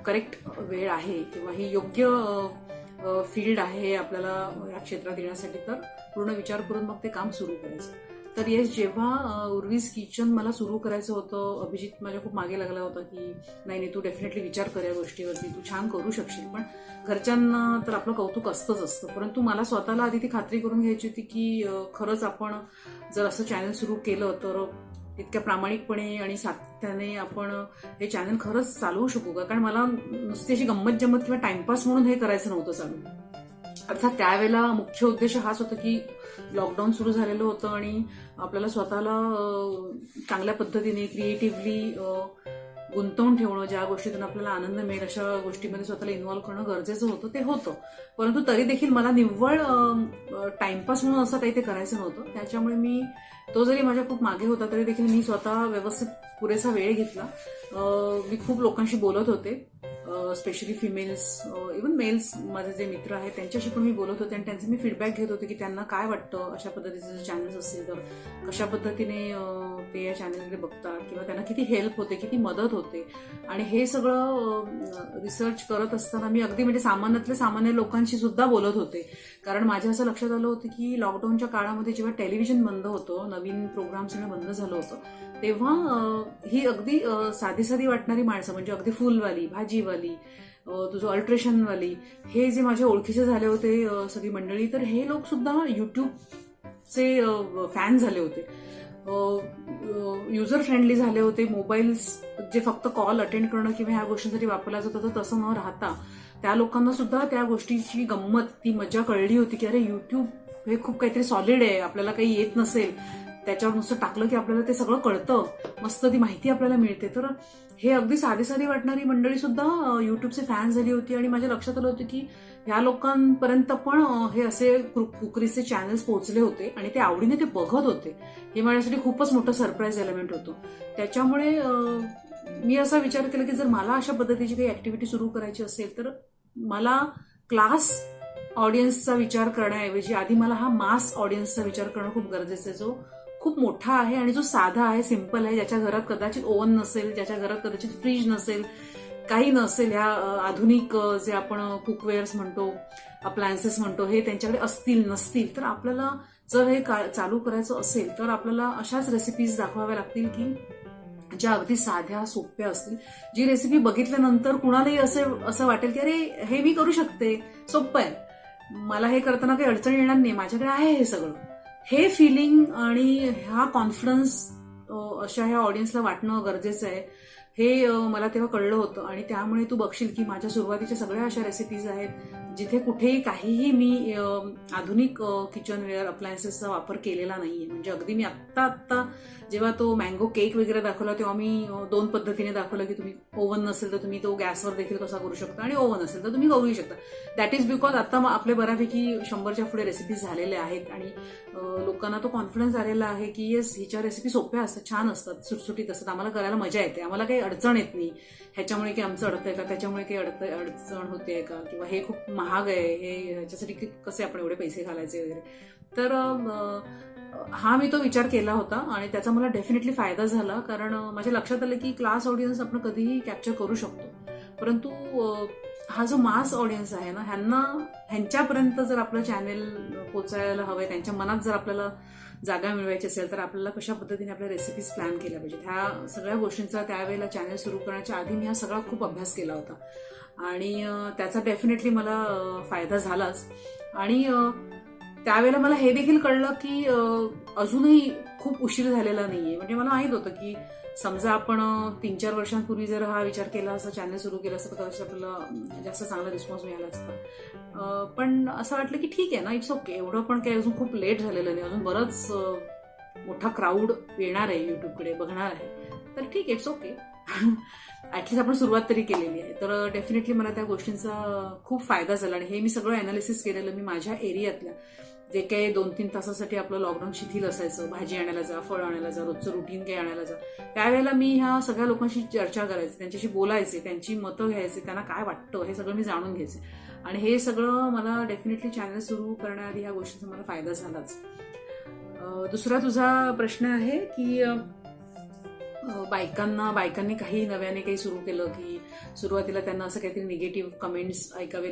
करेक्ट वेळ आहे किंवा ही योग्य फील्ड आहे आपल्याला या क्षेत्रात येण्यासाठी, तर पूर्ण विचार करून मग ते काम सुरू करायचं. तर येस, जेव्हा उर्वीज किचन मला सुरू करायचं होतं, अभिजित माझ्या खूप मागे लागला होता की नाही तू डेफिनेटली विचार कर या गोष्टीवरती, तू छान करू शकशील. पण घरच्यांना तर आपलं कौतुक असतंच असतं, परंतु मला स्वतःला आधी ती खात्री करून घ्यायची होती की खरंच आपण जर असं चॅनल सुरू केलं तर इतक्या प्रामाणिकपणे आणि सातत्याने आपण हे चॅनल खरंच चालवू शकू का. कारण मला नुसती अशी गंमत जम्मत किंवा टाइमपास म्हणून हे करायचं नव्हतं चालू. अर्थात त्यावेळेला मुख्य उद्देश हाच होता की लॉकडाऊन सुरू झालेलं होतं आणि आपल्याला स्वतःला चांगल्या पद्धतीने क्रिएटिव्हली गुंतवून ठेवणं, ज्या गोष्टीतून आपल्याला आनंद मिळेल अशा गोष्टीमध्ये स्वतःला इन्व्हॉल्व्ह करणं गरजेचं होतं, ते होतं. परंतु तरी देखील मला निव्वळ टाइमपास म्हणून असं काही ते करायचं नव्हतं. त्याच्यामुळे मी तो जरी माझ्या खूप मागे होता तरी देखील मी स्वतः व्यवस्थित पुरेसा वेळ घेतला. मी खूप लोकांशी बोलत होते, स्पेशली फिमेल्स, इव्हन मेल्स, माझे जे मित्र आहेत त्यांच्याशी पण मी बोलत होते आणि त्यांचे मी फीडबॅक घेत होते की त्यांना काय वाटतं अशा पद्धतीचे चॅनल्स असतील तर कशा पद्धतीने ते या चॅनलकडे बघतात किंवा त्यांना किती हेल्प होते, किती मदत होते. आणि हे सगळं रिसर्च करत असताना मी अगदी म्हणजे सामान्यातल्या सामान्य लोकांशी सुद्धा बोलत होते. कारण माझ्या असं लक्षात आलं होतं की लॉकडाऊनच्या काळामध्ये जेव्हा टेलिव्हिजन बंद होतं, नवीन प्रोग्राम्स येणं बंद झालं होतं, तेव्हा ही अगदी साधी साधी वाटणारी माणसं, म्हणजे अगदी फुलवाली, भाजीवाली, तुझं अल्ट्रेशनवाली, हे जे माझ्या ओळखीचे झाले होते सगळी मंडळी, तर हे लोक सुद्धा युट्यूबचे फॅन झाले होते, युजर फ्रेंडली झाले होते. मोबाईल्स जे फक्त कॉल अटेंड करणं किंवा ह्या गोष्टींसाठी वापरला जात होतं तसं न राहता त्या लोकांना सुद्धा त्या गोष्टीची गंमत, ती मजा कळली होती की अरे युट्यूब हे खूप काहीतरी सॉलिड आहे, आपल्याला काही येत नसेल त्याच्यावर नुसतं टाकलं की आपल्याला ते सगळं कळतं, मस्त ती माहिती आपल्याला मिळते. तर हे अगदी साधी साधी वाटणारी मंडळी सुद्धा युट्यूबचे फॅन झाली होती आणि माझ्या लक्षात आलं होतं की ह्या लोकांपर्यंत पण हे असे कुकरीचे चॅनल्स पोहोचले होते आणि ते आवडीने ते बघत होते. हे माझ्यासाठी खूपच मोठं सरप्राईज एलिमेंट होतं. त्याच्यामुळे मी असा विचार केला की जर मला अशा पद्धतीची काही ऍक्टिव्हिटी सुरू करायची असेल तर मला क्लास ऑडियन्सचा विचार करण्याऐवजी आधी मला हा मास ऑडियन्सचा विचार करणं खूप गरजेचं आहे, जो खूप मोठा आहे आणि जो साधा आहे, सिम्पल आहे, ज्याच्या घरात कदाचित ओव्हन नसेल, ज्याच्या घरात कदाचित फ्रीज नसेल, काही नसेल, ह्या आधुनिक जे आपण कुकवेअर्स म्हणतो, अप्लायन्सेस म्हणतो, हे त्यांच्याकडे असतील नसतील तर आपल्याला जर हे चालू करायचं असेल तर आपल्याला अशाच रेसिपीज दाखवाव्या लागतील की ज्या अगदी साध्या सोप्या असतील, जी रेसिपी बघितल्यानंतर कुणालाही असं वाटेल की अरे हे मी करू शकते, सोपं आहे, मला हे करताना काही अडचण येणार नाही, माझ्याकडे आहे हे सगळं. हे फिलिंग आणि हा कॉन्फिडन्स अशा ह्या ऑडियन्सला वाटणं गरजेचं आहे, हे मला तेव्हा कळलं होतं. आणि त्यामुळे तू बघशील की माझ्या सुरुवातीच्या सगळ्या अशा रेसिपीज आहेत जिथे कुठेही काहीही मी आधुनिक किचनवेअर अप्लायन्सेसचा वापर केलेला नाहीये. म्हणजे अगदी मी आत्ता जेव्हा तो मँगो केक वगैरे दाखवला तेव्हा मी 2 पद्धतीने दाखवलं की तुम्ही ओव्हन नसेल तर तुम्ही तो गॅसवर देखील कसा करू शकता आणि ओव्हन असेल तर तुम्ही करूही शकता. दॅट इज बिकॉज आता आपले बऱ्यापैकी 100च्या पुढे रेसिपीज झालेल्या आहेत आणि लोकांना तो कॉन्फिडन्स आलेला आहे की येस, हिच्या रेसिपी सोप्या असतात, छान असतात, सुटसुटीत असतात, आम्हाला करायला मजा येते, आम्हाला काही अडचण येत नाही, ह्याच्यामुळे काही आमचं अडतंय का, त्याच्यामुळे काही अडचण होते का, किंवा हे खूप महाग आहे, हे ह्याच्यासाठी कसे आपण एवढे पैसे घालायचे वगैरे. तर हा मी तो विचार केला होता आणि त्याचा मला डेफिनेटली फायदा झाला. कारण माझ्या लक्षात आलं की क्लास ऑडियन्स आपण कधीही कॅप्चर करू शकतो, परंतु हा जो मास ऑडियन्स आहे ना, ह्यांच्यापर्यंत जर आपलं चॅनेल पोचायला हवंय, त्यांच्या मनात जर आपल्याला जागा मिळवायची असेल तर आपल्याला कशा पद्धतीने आपल्या रेसिपीज प्लॅन केल्या पाहिजेत, ह्या सगळ्या गोष्टींचा त्यावेळेला चॅनल सुरू करण्याच्या आधी मी हा सगळा खूप अभ्यास केला होता आणि त्याचा डेफिनेटली मला फायदा झालाच. आणि त्यावेळेला मला हे देखील कळलं की अजूनही खूप उशीर झालेला नाहीये. म्हणजे मला माहित होतं की समजा आपण 3-4 वर्षांपूर्वी जर हा विचार केला असता, चॅनल सुरू केलं असतं तर कदाचित आपल्याला जास्त चांगला रिस्पॉन्स मिळाला असता. पण असं वाटलं की ठीक आहे ना, इट्स ओके, एवढं पण काही अजून खूप लेट झालेलं नाही, अजून बरंच मोठा क्राऊड येणार आहे, युट्यूबकडे बघणार आहे, तर ठीक आहे, इट्स ओके, ऍटलीस्ट आपण सुरुवात तरी केलेली आहे. तर डेफिनेटली मला त्या गोष्टींचा खूप फायदा झाला आणि हे मी सगळं अनालिसिस केलेलं. मी माझ्या एरियातल्या जे काही 2-3 तासासाठी आपलं लॉकडाऊन शिथिल असायचं, भाजी आणायला जा, फळ आणायला जा, रोजचं रुटीन काही आणायला जा, त्यावेळेला मी ह्या सगळ्या लोकांशी चर्चा करायचे, त्यांच्याशी बोलायचे, त्यांची मतं घ्यायचे, त्यांना काय वाटतं हे सगळं मी जाणून घ्यायचे. आणि हे सगळं मला डेफिनेटली चॅनल सुरू करण्याआधी ह्या गोष्टींचा मला फायदा झालाच. दुसरा तुझा प्रश्न आहे की बायकांनी काही नव्याने काही सुरू केलं की सुरुवातीला त्यांना असं काहीतरी निगेटिव्ह कमेंट्स ऐकावे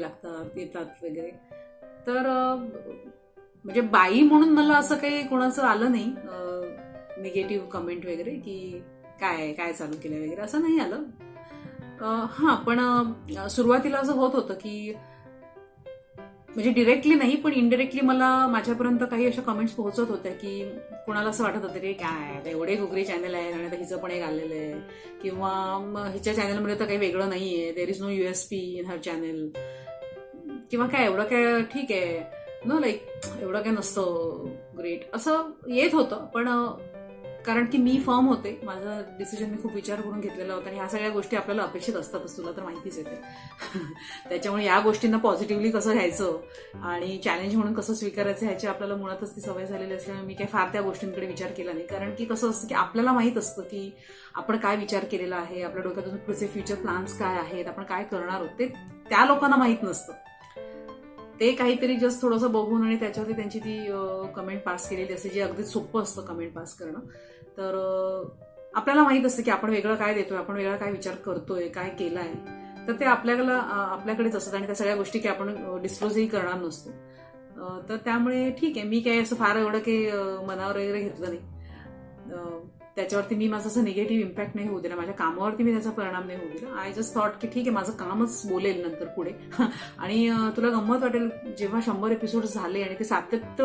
येतात वगैरे. तर म्हणजे बाई म्हणून मला असं काही कोणाचं आलं नाही. निगेटिव्ह कमेंट वगैरे की काय चालू केलं वगैरे असं नाही आलं. हां, पण सुरुवातीला असं होत होतं की म्हणजे डिरेक्टली नाही पण इनडिरेक्टली मला माझ्यापर्यंत काही अशा कमेंट्स पोहोचत होत्या की कोणाला असं वाटत होतं की काय आता एवढे घुगरी चॅनल आहे आणि आता हिचं पण एक आलेलं आहे किंवा हिच्या चॅनलमध्ये तर काही वेगळं नाहीये, there is no USP in her channel किंवा काय एवढं काय ठीक आहे नो लाईक एवढं काय नसतं ग्रेट असं येत होतं. पण कारण की मी फर्म होते, माझा डिसिजन मी खूप विचार करून घेतलेला होता आणि ह्या सगळ्या गोष्टी आपल्याला अपेक्षित असतातच, तुला तर माहितीच आहे ते. त्याच्यामुळे या गोष्टींना पॉझिटिव्हली कसं घ्यायचं आणि चॅलेंज म्हणून कसं स्वीकारायचं ह्याची आपल्याला मुळातच ती सवय झालेली असल्यामुळे मी काय फार त्या गोष्टींकडे विचार केला नाही. कारण की कसं असतं की आपल्याला माहित असतं की आपण काय विचार केलेला आहे, आपल्या डोक्यातून पुढचे फ्युचर प्लॅन्स काय आहेत, आपण काय करणार आहोत ते त्या लोकांना माहित नसतं. ते काहीतरी जस्ट थोडंसं बघून आणि त्याच्यावरती त्यांची ती कमेंट पास केलेली असते, जे अगदी सोपं असतं कमेंट पास करणं. तर आपल्याला माहित असतं की आपण वेगळं काय देतोय, आपण वेगळा काय विचार करतोय, काय केलं आहे, तर ते आपल्याकडेच असतं आणि त्या सगळ्या गोष्टी की आपण डिस्क्लोजही करणार नसतो. तर त्यामुळे ठीक आहे, मी काय असं फार एवढं काही मनावर वगैरे घेतलं नाही. त्याच्यावरती मी माझं असं निगेटिव्ह इम्पॅक्ट नाही होऊ दिला, माझ्या कामावरती मी त्याचा परिणाम नाही होऊ दिला. आय जस्ट थॉट की ठीक आहे, माझं कामच बोलेल नंतर पुढे. आणि तुला गंमत वाटेल, जेव्हा 100 एपिसोड झाले आणि ते सातत्य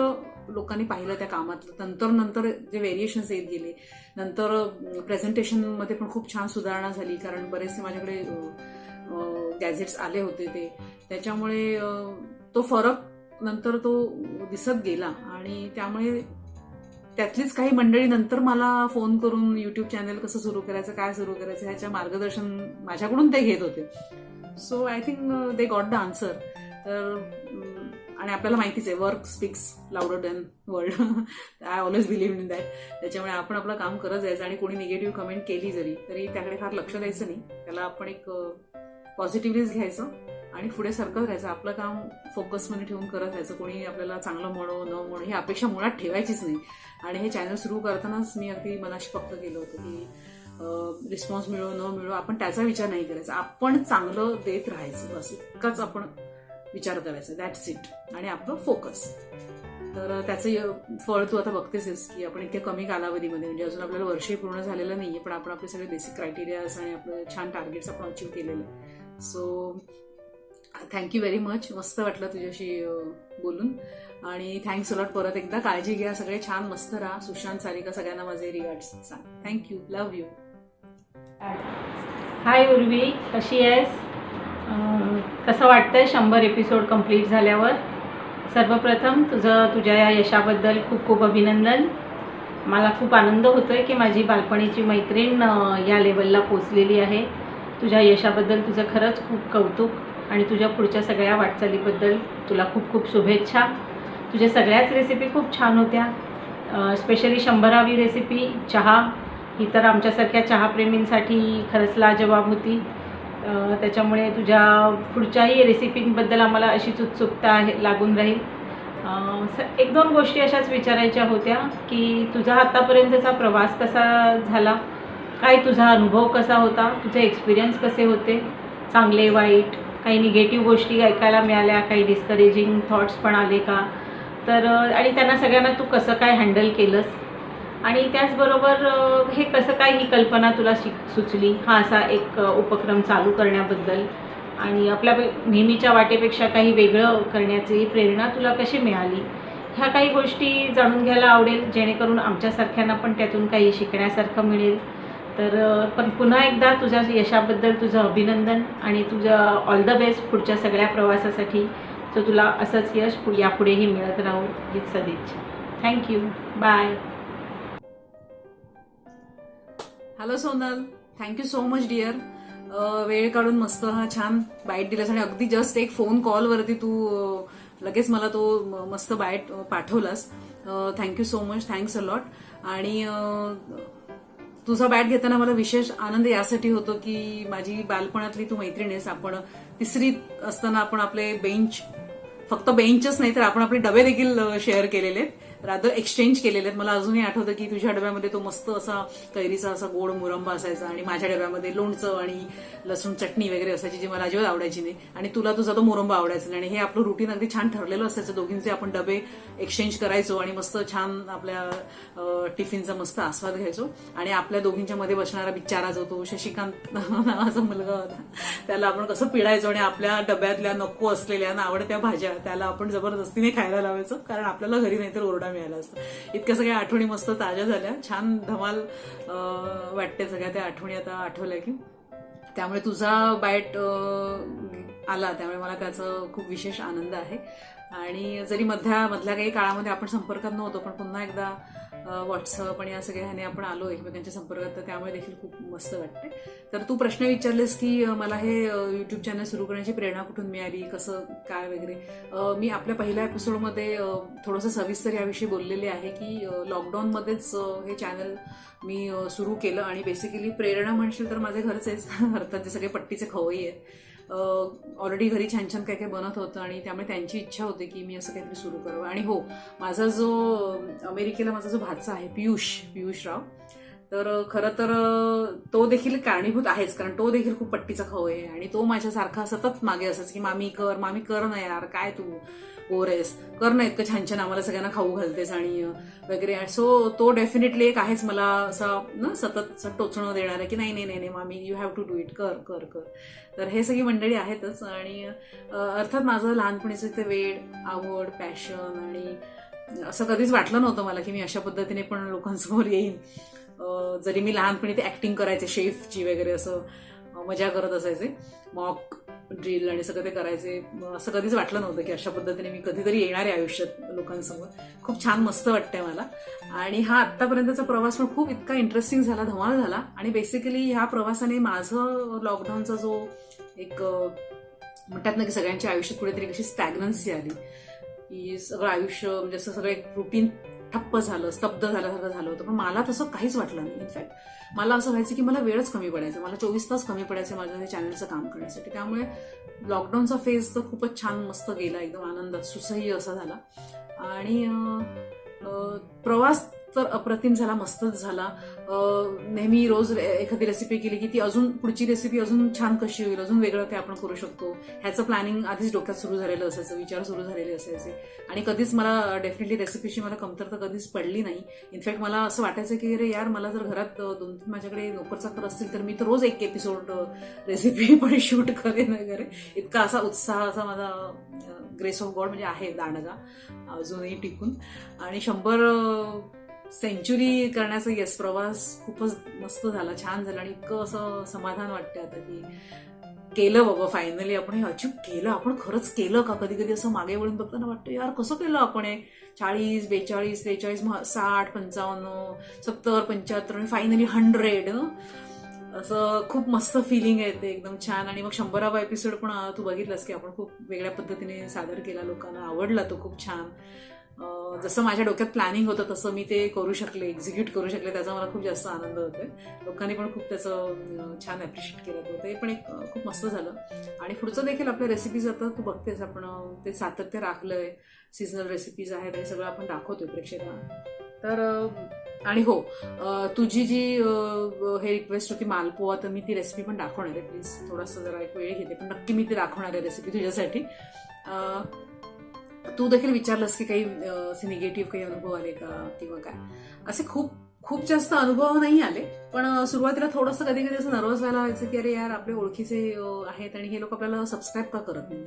लोकांनी पाहिलं त्या कामातलं, नंतर जे व्हेरिएशन्स येत गेले, नंतर प्रेझेंटेशनमध्ये पण खूप छान सुधारणा झाली कारण बरेचसे माझ्याकडे गॅझेट्स आले होते ते, त्याच्यामुळे तो फरक नंतर तो दिसत गेला. आणि त्यामुळे त्यातलीच काही मंडळी नंतर मला फोन करून युट्यूब चॅनल कसं सुरू करायचं, काय सुरू करायचं ह्याच्या मार्गदर्शन माझ्याकडून ते घेत होते. So I think they got the answer. तर आणि आपल्याला माहितीच आहे, work speaks louder than word. I always believe in that. त्याच्यामुळे आपण आपलं काम करत जायचं आणि कोणी निगेटिव्ह कमेंट केली तरी त्याकडे फार लक्ष द्यायचं नाही, त्याला आपण एक पॉझिटिव्हलीच घ्यायचं आणि पुढे सरकत राहायचं, आपलं काम फोकसमध्ये ठेवून करत राहायचं. कोणी आपल्याला चांगलं म्हणो न म्हणो ही अपेक्षा मुळात ठेवायचीच नाही. आणि हे चॅनल सुरू करतानाच मी अगदी मनाशी पक्क केलं होतं की रिस्पॉन्स मिळो न मिळो आपण त्याचा विचार नाही करायचा, आपण चांगलं देत राहायचं, बस इतकाच आपण विचार करायचा, दॅट्स इट. आणि आपलं फोकस, तर त्याचं फळ तू आता बघतेस की आपण इतक्या कमी कालावधीमध्ये, म्हणजे अजून आपल्याला वर्षही पूर्ण झालेलं नाहीये, पण आपण आपले सगळे बेसिक क्रायटेरियाज आणि आपलं छान टार्गेट्स आपण अचीव्ह केलेले. So thank you very much. मस्त वाटलं तुझ्याशी बोलून आणि थँक्स अलॉट. परत एकदा काळजी घ्या, सगळे छान मस्त राहा. सुशांत, सारिका सगळ्यांना माझे रिगार्ड्स सांग. Thank you, love you. Hi Urvi, कशी आहेस? कसं वाटतंय 100 एपिसोड कंप्लीट झाल्यावर? सर्वप्रथम तुझ्या या यशाबद्दल खूप खूप अभिनंदन. मला खूप आनंद होतोय की माझी बालपणीची मैत्रीण या लेवलला पोचलेली आहे. तुझ्या यशाबद्दल तुझं खरंच खूप कौतुक आणि तुझ्या पुढच्या सगळ्या वाटचालीबद्दल तुला खूप खूप शुभेच्छा. तुझ्या सगळ्याच रेसिपी खूप छान होत्या, स्पेशली 100वी रेसिपी चहा ही तर आमच्यासारख्या चहाप्रेमींसाठी खरंच लाजवाब होती. त्याच्यामुळे तुझ्या पुढच्याही रेसिपींबद्दल आम्हाला अशीच उत्सुकता आहे लागून राहील. 1-2 गोष्टी अशाच विचारायच्या होत्या की तुझा आतापर्यंतचा प्रवास कसा झाला, काय तुझा अनुभव कसा होता, तुझे एक्सपिरियन्स कसे होते, चांगले वाईट, काही निगेटिव्ह गोष्टी ऐकायला मिळाल्या, काही डिस्करेजिंग थॉट्स पण आले का, तर आणि त्यांना सगळ्यांना तू कसं काय हँडल केलंस आणि त्याचबरोबर हे कसं काय ही कल्पना तुला सुचली हा असा एक उपक्रम चालू करण्याबद्दल आणि आपल्या नेहमीच्या वाटेपेक्षा काही वेगळं करण्याची प्रेरणा तुला कशी मिळाली, ह्या काही गोष्टी जाणून घ्यायला आवडेल, जेणेकरून आमच्यासारख्यांना पण त्यातून काही शिकण्यासारखं मिळेल. तर पण पुन्हा एकदा तुझ्या यशाबद्दल तुझं अभिनंदन आणि तुझं ऑल द बेस्ट पुढच्या सगळ्या प्रवासासाठी. सो तुला असंच यश यापुढेही मिळत राहू हीच सदिच्छा. Thank you, bye. Hello Sonal, thank you so much dear. वेळ काढून मस्त हा छान बाईट दिलास आणि अगदी जस्ट एक फोन कॉलवरती तू लगेच मला तो मस्त बाईट पाठवलास. Thank you so much, thanks a lot. आणि तुझा बॅट घेताना मला विशेष आनंद यासाठी होतो की माझी बालपणातली तू मैत्रीण आहेस. आपण 3रीत असताना आपण आपले बेंच, फक्त बेंचच नाही तर आपण आपले डबे देखील शेअर केलेले. रादर एक्सचेंज केलेले आहेत. मला अजूनही आठवतं की तुझ्या डब्यामध्ये तो मस्त असा कैरीचा असा गोड मुरंबा असायचा आणि माझ्या डब्यामध्ये लोणचं आणि लसूण चटणी वगैरे असायची, जी मला अजिबात आवडायची नाही, आणि तुला तुझा तो मुरंबा आवडायचा नाही. आणि हे आपलं रुटीन अगदी छान ठरलेलं असायचं. दोघींचे आपण डबे एक्सचेंज करायचो आणि मस्त छान आपल्या टिफिनचा मस्त आस्वाद घ्यायचो. आणि आपल्या दोघींच्या मध्ये बसणारा बिचारा जो तो शशिकांत नावाचा मुलगा होता, त्याला आपण कसं पिडायचो आणि आपल्या डब्यातल्या नको असलेल्या आवडत्या भाज्या त्याला आपण जबरदस्तीने खायला लावायचो, कारण आपल्याला घरी नाहीतर ओरडा मिळाला असता. इतक्या सगळ्या आठवणी मस्त ताज्या झाल्या, छान धमाल वाटते सगळ्या त्या आठवणी आता आठवल्या की. त्यामुळे तुझा बाईट आला त्यामुळे मला त्याचा खूप विशेष आनंद आहे. आणि जरी मधल्या काही काळामध्ये आपण संपर्कात नव्हतो, पण पुन्हा एकदा व्हॉट्सअप आणि या सगळ्याने आपण आलो एकमेकांच्या संपर्कात, तर त्यामुळे देखील खूप मस्त वाटते. तर तू प्रश्न विचारलेस की मला हे युट्यूब चॅनल सुरू करण्याची प्रेरणा कुठून मिळाली, कसं काय वगैरे. मी आपल्या पहिल्या एपिसोडमध्ये थोडंसं सविस्तर याविषयी बोललेले आहे की लॉकडाऊनमध्येच हे चॅनल मी सुरू केलं. आणि बेसिकली प्रेरणा म्हणशील तर माझे घरचेच अर्थात जे सगळे पट्टीचे खवई आहेत. ऑलरेडी घरी छान छान काय काय बनत होतं आणि त्यामुळे त्यांची इच्छा होती की मी असं काहीतरी सुरू करावं. आणि हो, माझा जो अमेरिकेला माझा जो भाचा आहे पियुष राव, तर खरं तर तो देखील कारणीभूत आहेच, कारण तो देखील खूप पट्टीचा खवय आहे आणि तो माझ्यासारखा सतत मागे असायचा की मामी कर ना यार, काय तू ओरेस कर ना, इतकं छान छान आम्हाला सगळ्यांना खाऊ घालतेस आणि वगैरे. सो तो डेफिनेटली एक आहेच मला असा ना सतत टोचणं देणार आहे की नाही मामी you have to do it, कर. तर हे सगळी मंडळी आहेतच. आणि अर्थात माझं लहानपणीचं ते वेळ, आवड, पॅशन, आणि असं कधीच वाटलं नव्हतं मला की मी अशा पद्धतीने पण लोकांसमोर येईन. जरी मी लहानपणी ते ऍक्टिंग करायचे शेफची वगैरे, असं मजा करत असायचे, मॉक ड्रिल आणि सगळं ते करायचे, असं कधीच वाटलं नव्हतं की अशा पद्धतीने मी कधीतरी येणार आहे आयुष्यात लोकांसमोर. खूप छान मस्त वाटतंय मला. आणि हा आत्तापर्यंतचा प्रवास पण खूप इतका इंटरेस्टिंग झाला, धमाल झाला. आणि बेसिकली ह्या प्रवासाने माझं लॉकडाऊनचा जो एक म्हणतात ना की सगळ्यांच्या आयुष्यात कुठेतरी कशी स्टॅग्नन्सी आली, की सगळं आयुष्य म्हणजे असं सगळं एक रुटीन ठप्प झालं, स्तब्ध झाल्यासारखं झालं होतं. पण मला तसं काहीच वाटलं नाही. इनफॅक्ट मला असं व्हायचं की मला वेळच कमी पडायचा, मला 24 तास कमी पडायचे माझ्या चॅनलचं काम करण्यासाठी. त्यामुळे लॉकडाऊनचा फेज तर खूपच छान मस्त गेला, एकदम आनंदात सुसह्य असा झाला. आणि प्रवास तर अप्रतिम झाला, मस्तच झाला. नेहमी रोज एखादी रेसिपी केली की ती अजून पुढची रेसिपी अजून छान कशी होईल, अजून वेगळं काय आपण करू शकतो, ह्याचं प्लॅनिंग आधीच डोक्यात सुरू झालेलं असायचं, विचार सुरू झालेले असायचे. आणि कधीच मला डेफिनेटली रेसिपीची मला कमतरता कधीच पडली नाही. इनफॅक्ट मला असं वाटायचं की अरे यार, मला जर घरात 2-3 माझ्याकडे नोकरचाकर असतील तर मी तर रोज एक एपिसोड रेसिपी पण शूट करेन वगैरे. इतका असा उत्साह असा माझा ग्रेस ऑफ गॉड म्हणजे आहे दांडगा अजूनही टिकून. आणि 100 सेंचुरी करण्याचा येस प्रवास खूपच मस्त झाला, छान झाला. आणि इतकं असं समाधान वाटतं आता की केलं बाबा, फायनली आपण हे अचीव केलं, आपण खरंच केलं का. कधी कधी असं मागे वळून बघताना वाटतं यार कसं केलं आपण हे. 40, 42, 43, 60, 55, 70, 75 आणि फायनली 100 असं खूप मस्त फिलिंग आहे ते, एकदम छान. आणि मग 100वा एपिसोड पण तू बघितलास की आपण खूप वेगळ्या पद्धतीने सादर केला, लोकांना आवडला तो खूप छान. जसं माझ्या डोक्यात प्लॅनिंग होतं तसं मी ते करू शकले, एक्झिक्यूट करू शकले, त्याचा मला खूप जास्त आनंद होतोय. लोकांनी पण खूप त्याचं छान अप्रिशिएट केलं होतं, ते पण एक खूप मस्त झालं. आणि पुढचं देखील आपल्या रेसिपीज आता तू बघतेस, आपण ते सातत्य राखलंय, सीझनल रेसिपीज आहेत आणि सगळं आपण दाखवतोय प्रेक्षकांना. तर आणि हो, तुझी जी हे रिक्वेस्ट होती मालपोहा, तर मी ती रेसिपी पण दाखवणार आहे. प्लीज थोडासा जरा एक वेळ घेते, पण नक्की मी ती दाखवणार आहे रेसिपी तुझ्यासाठी. तू देखील विचारलंस की काही असे निगेटिव्ह काही अनुभव आले का किंवा काय. असे खूप जास्त अनुभव नाही आले, पण सुरुवातीला थोडंसं कधी कधी असं नर्वस व्हायला व्हायचं की अरे यार, आपले ओळखीचे आहेत आणि हे लोक आपल्याला सबस्क्राईब का करत नाही.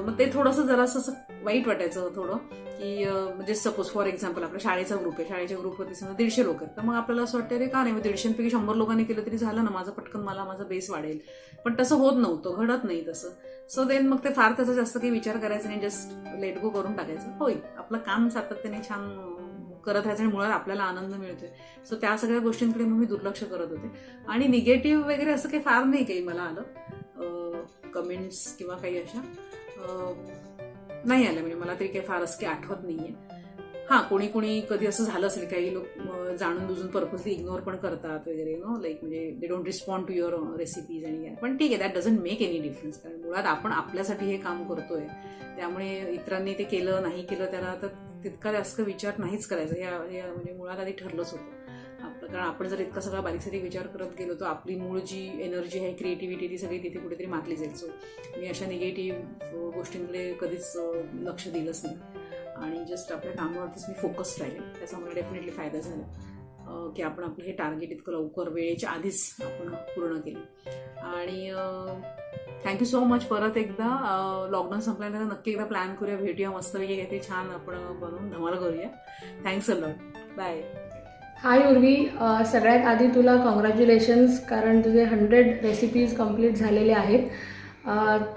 मग ते थोडंसं जरासं असं वाईट वाटायचं थोडं, की म्हणजे सपोज फॉर एक्झाम्पल आपल्या शाळेचा ग्रुप आहे, शाळेच्या ग्रुपवरती समजा 150 लोक आहेत, तर मग आपल्याला असं वाटतं अरे का नाही, 150पैकी 100 लोकांनी केलं तरी झालं ना, माझं पटकन माझा बेस वाढेल. पण तसं होत नव्हतं, घडत नाही तसं. सो देन मग ते फार त्याचा जास्त काही विचार करायचा नाही, जस्ट लेट गो करून टाकायचं. होईल आपलं काम सातत्याने छान करत राहायचं आणि मुळात आपल्याला आनंद मिळतोय. सो त्या सगळ्या गोष्टींकडे मग मी दुर्लक्ष करत होते. आणि निगेटिव्ह वगैरे असं काही फार नाही काही मला आलं, कमेंट्स किंवा काही अशा नाही आल्या, म्हणजे मला तरी काही फार असं काही आठवत नाहीये. हां, कोणी कधी असं झालं असेल, काही लोक जाणून बुजून पर्पजली इग्नोर पण करतात वगैरे, लाईक म्हणजे they don't respond to your recipes आणि काय. पण ठीक आहे, that doesn't make any difference. कारण मुळात आपण आपल्यासाठी हे काम करतोय, त्यामुळे इतरांनी ते केलं नाही केलं त्याला तर तितका जास्त विचार नाहीच करायचा. हे म्हणजे मुळात आधी ठरलंच होतं आपलं. कारण आपण जर इतका सगळा बारीकसारीक विचार करत गेलो तर आपली मूळ जी एनर्जी आहे, क्रिएटिव्हिटी, ती सगळी तिथे कुठेतरी मारली जाईल. सो मी अशा निगेटिव्ह गोष्टींकडे कधीच लक्ष दिलंच नाही आणि जस्ट आपल्या कामावरतीच मी फोकस राहिले. त्याचा मला डेफिनेटली फायदा झाला की आपण आपलं हे टार्गेट इतकं लवकर वेळेच्या आधीच आपण पूर्ण केलं. आणि थँक्यू सो मच. परत एकदा लॉकडाऊन संपल्यानंतर नक्की एकदा प्लॅन करूया, भेटूया, मस्तपैकी काहीतरी छान आपण बनवून धमाल करूया. Thanks a lot. बाय. हाय उर्वी, सगळ्यात आधी तुला कॉंग्रॅच्युलेशन्स, कारण तुझे 100 रेसिपीज कंप्लीट झालेले आहेत.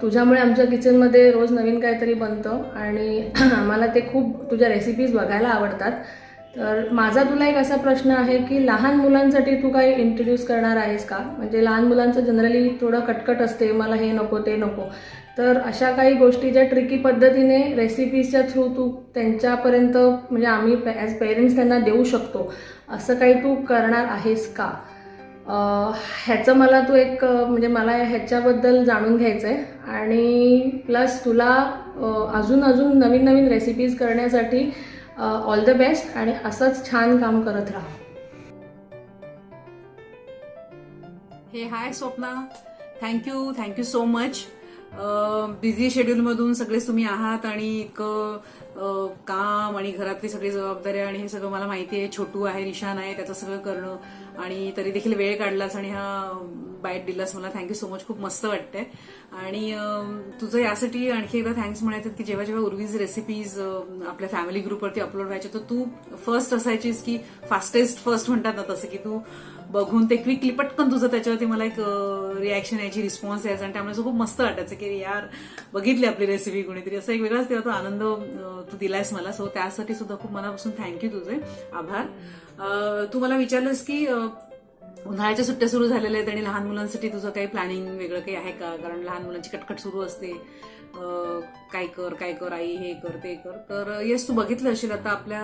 तुझ्यामुळे आमच्या किचनमध्ये रोज नवीन काहीतरी बनतं आणि आम्हाला ते खूप तुझ्या रेसिपीज बघायला आवडतात. तर माझा तुला एक असा प्रश्न आहे की लहान मुलांसाठी तू काही इंट्रोड्यूस करणार आहेस का? म्हणजे लहान मुलांचं जनरली थोडं कटकट असते, मला हे नको ते नको. तर अशा काही गोष्टी ज्या ट्रिकी पद्धतीने रेसिपीजच्या थ्रू तू त्यांच्यापर्यंत, म्हणजे आम्ही ॲज पेरेंट्स त्यांना देऊ शकतो, असं काही तू करणार आहेस का? ह्याचं मला तू एक म्हणजे मला ह्याच्याबद्दल जाणून घ्यायचं आहे. आणि प्लस तुला अजून नवीन रेसिपीज करण्यासाठी ऑल द बेस्ट आणि असंच छान काम करत राहा. Hey hi Swapna, thank you so much. Busy शेड्यूलमधून सगळेच तुम्ही आहात आणि इतकं काम आणि घरातली सगळी जबाबदाऱ्या आणि हे सगळं मला माहिती आहे. छोटू आहे, निशान आहे, त्याचं सगळं करणं आणि तरी देखील वेळ काढलास आणि हा बाईट दिलास. मला थँक्यू सो मच, खूप मस्त वाटतंय. आणि तुझं यासाठी आणखी एकदा थँक्स म्हणायचं की जेव्हा उर्वीज रेसिपीज आपल्या फॅमिली ग्रुपवरती अपलोड व्हायच्या तर तू फर्स्ट असायचीस की फास्टेस्ट फर्स्ट म्हणतात ना तसं, की तू बघून ते क्विकली पटकन तुझं त्याच्यावरती मला एक रिॲक्शन यायची, रिस्पॉन्स यायचा आणि त्यामुळे खूप मस्त वाटायचं की यार बघितली आपली रेसिपी कोणीतरी, असं एक वेगळाच तेव्हा तो आनंद तू दिलायस मला. सो त्यासाठी सुद्धा खूप मनापासून थँक्यू, तुझे आभार. तू मला विचारलंस की उन्हाळ्याच्या सुट्ट्या सुरू झालेल्या आहेत आणि लहान मुलांसाठी तुझं काही प्लॅनिंग वेगळं काही आहे का? कारण लहान मुलांची कटकट सुरू असते, काय कर आई, हे कर ते कर. तर येस, तू बघितलं असेल आता आपल्या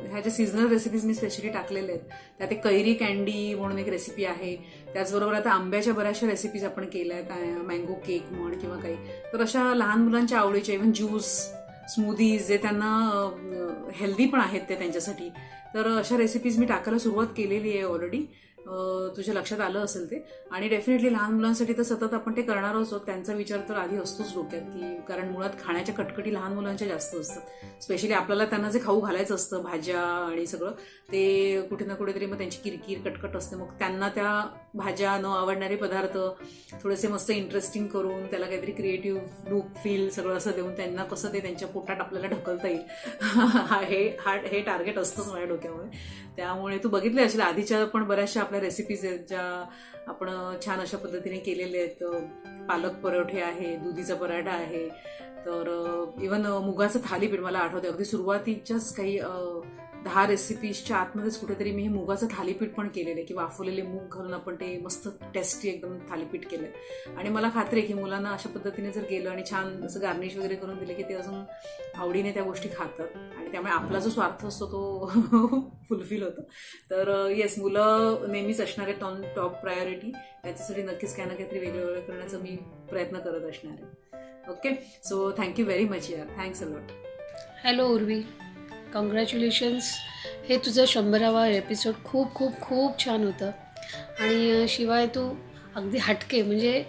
ह्या ज्या सीझनल रेसिपीज मी स्पेशली टाकलेल्या आहेत त्यात एक कैरी कॅन्डी म्हणून एक रेसिपी आहे. त्याचबरोबर आता आंब्याच्या बऱ्याचशा रेसिपीज आपण केल्या आहेत, मँगो केक म्हण किंवा काही. तर अशा लहान मुलांच्या आवडीच्या इव्हन ज्यूस, स्मूदीज जे त्यांना हेल्दी पण आहेत ते त्यांच्यासाठी, तर अशा रेसिपीज मी टाकायला सुरुवात केलेली आहे ऑलरेडी. तुझ्या लक्षात आलं असेल ते. आणि डेफिनेटली लहान मुलांसाठी तर सतत आपण ते करणार आहोत. त्यांचा विचार तर आधी असतोच डोक्यात, की कारण मुळात खाण्याच्या कटकटी लहान मुलांच्या जास्त असतात. स्पेशली आपल्याला त्यांना जे खाऊ घालायचं असतं, भाज्या आणि सगळं, ते कुठे ना कुठेतरी मग त्यांची किरकिर कटकट असते. मग त्यांना त्या भाज्या, न आवडणारे पदार्थ थोडेसे मस्त इंटरेस्टिंग करून त्याला काहीतरी क्रिएटिव्ह लुक, फील सगळं असं देऊन त्यांना कसं ते त्यांच्या पोटात आपल्याला ढकलता येईल हे टार्गेट असतंच माझ्या डोक्यामुळे. त्यामुळे तू बघितले असेल आधीच्या पण बऱ्याचशा आपल्या रेसिपीज आहेत ज्या आपण छान अशा पद्धतीने केलेल्या आहेत. पालक परोठे आहे, दुधीचा पराठा आहे, तर इव्हन मुगाचं थालीपीठ मला आठवतं अगदी सुरुवातीच्याच काही 10 रेसिपीजच्या आतमध्येच कुठेतरी मी हे मुगाचं थालीपीठ पण केलेलं आहे, की वाफवलेले मूग घालून आपण ते मस्त टेस्टी एकदम थालीपीठ केलंय. आणि मला खात्री आहे की मुलांना अशा पद्धतीने जर गेलं आणि छान असं गार्निश वगैरे करून दिले की ते अजून आवडीने त्या गोष्टी खातात आणि त्यामुळे आपला जो स्वार्थ असतो तो फुलफिल होतो. तर येस, मुलं नेहमीच असणार आहे टॉप प्रायोरिटी. त्याच्यासाठी नक्कीच काही ना काहीतरी वेगळं करण्याचा मी प्रयत्न करत असणार आहे. Okay, so thank you very much यार, thanks a lot. Hello Urvi, congratulations. हे तुझं 100वा एपिसोड खूप खूप खूप छान होतं. आणि शिवाय तू अगदी हटके, म्हणजे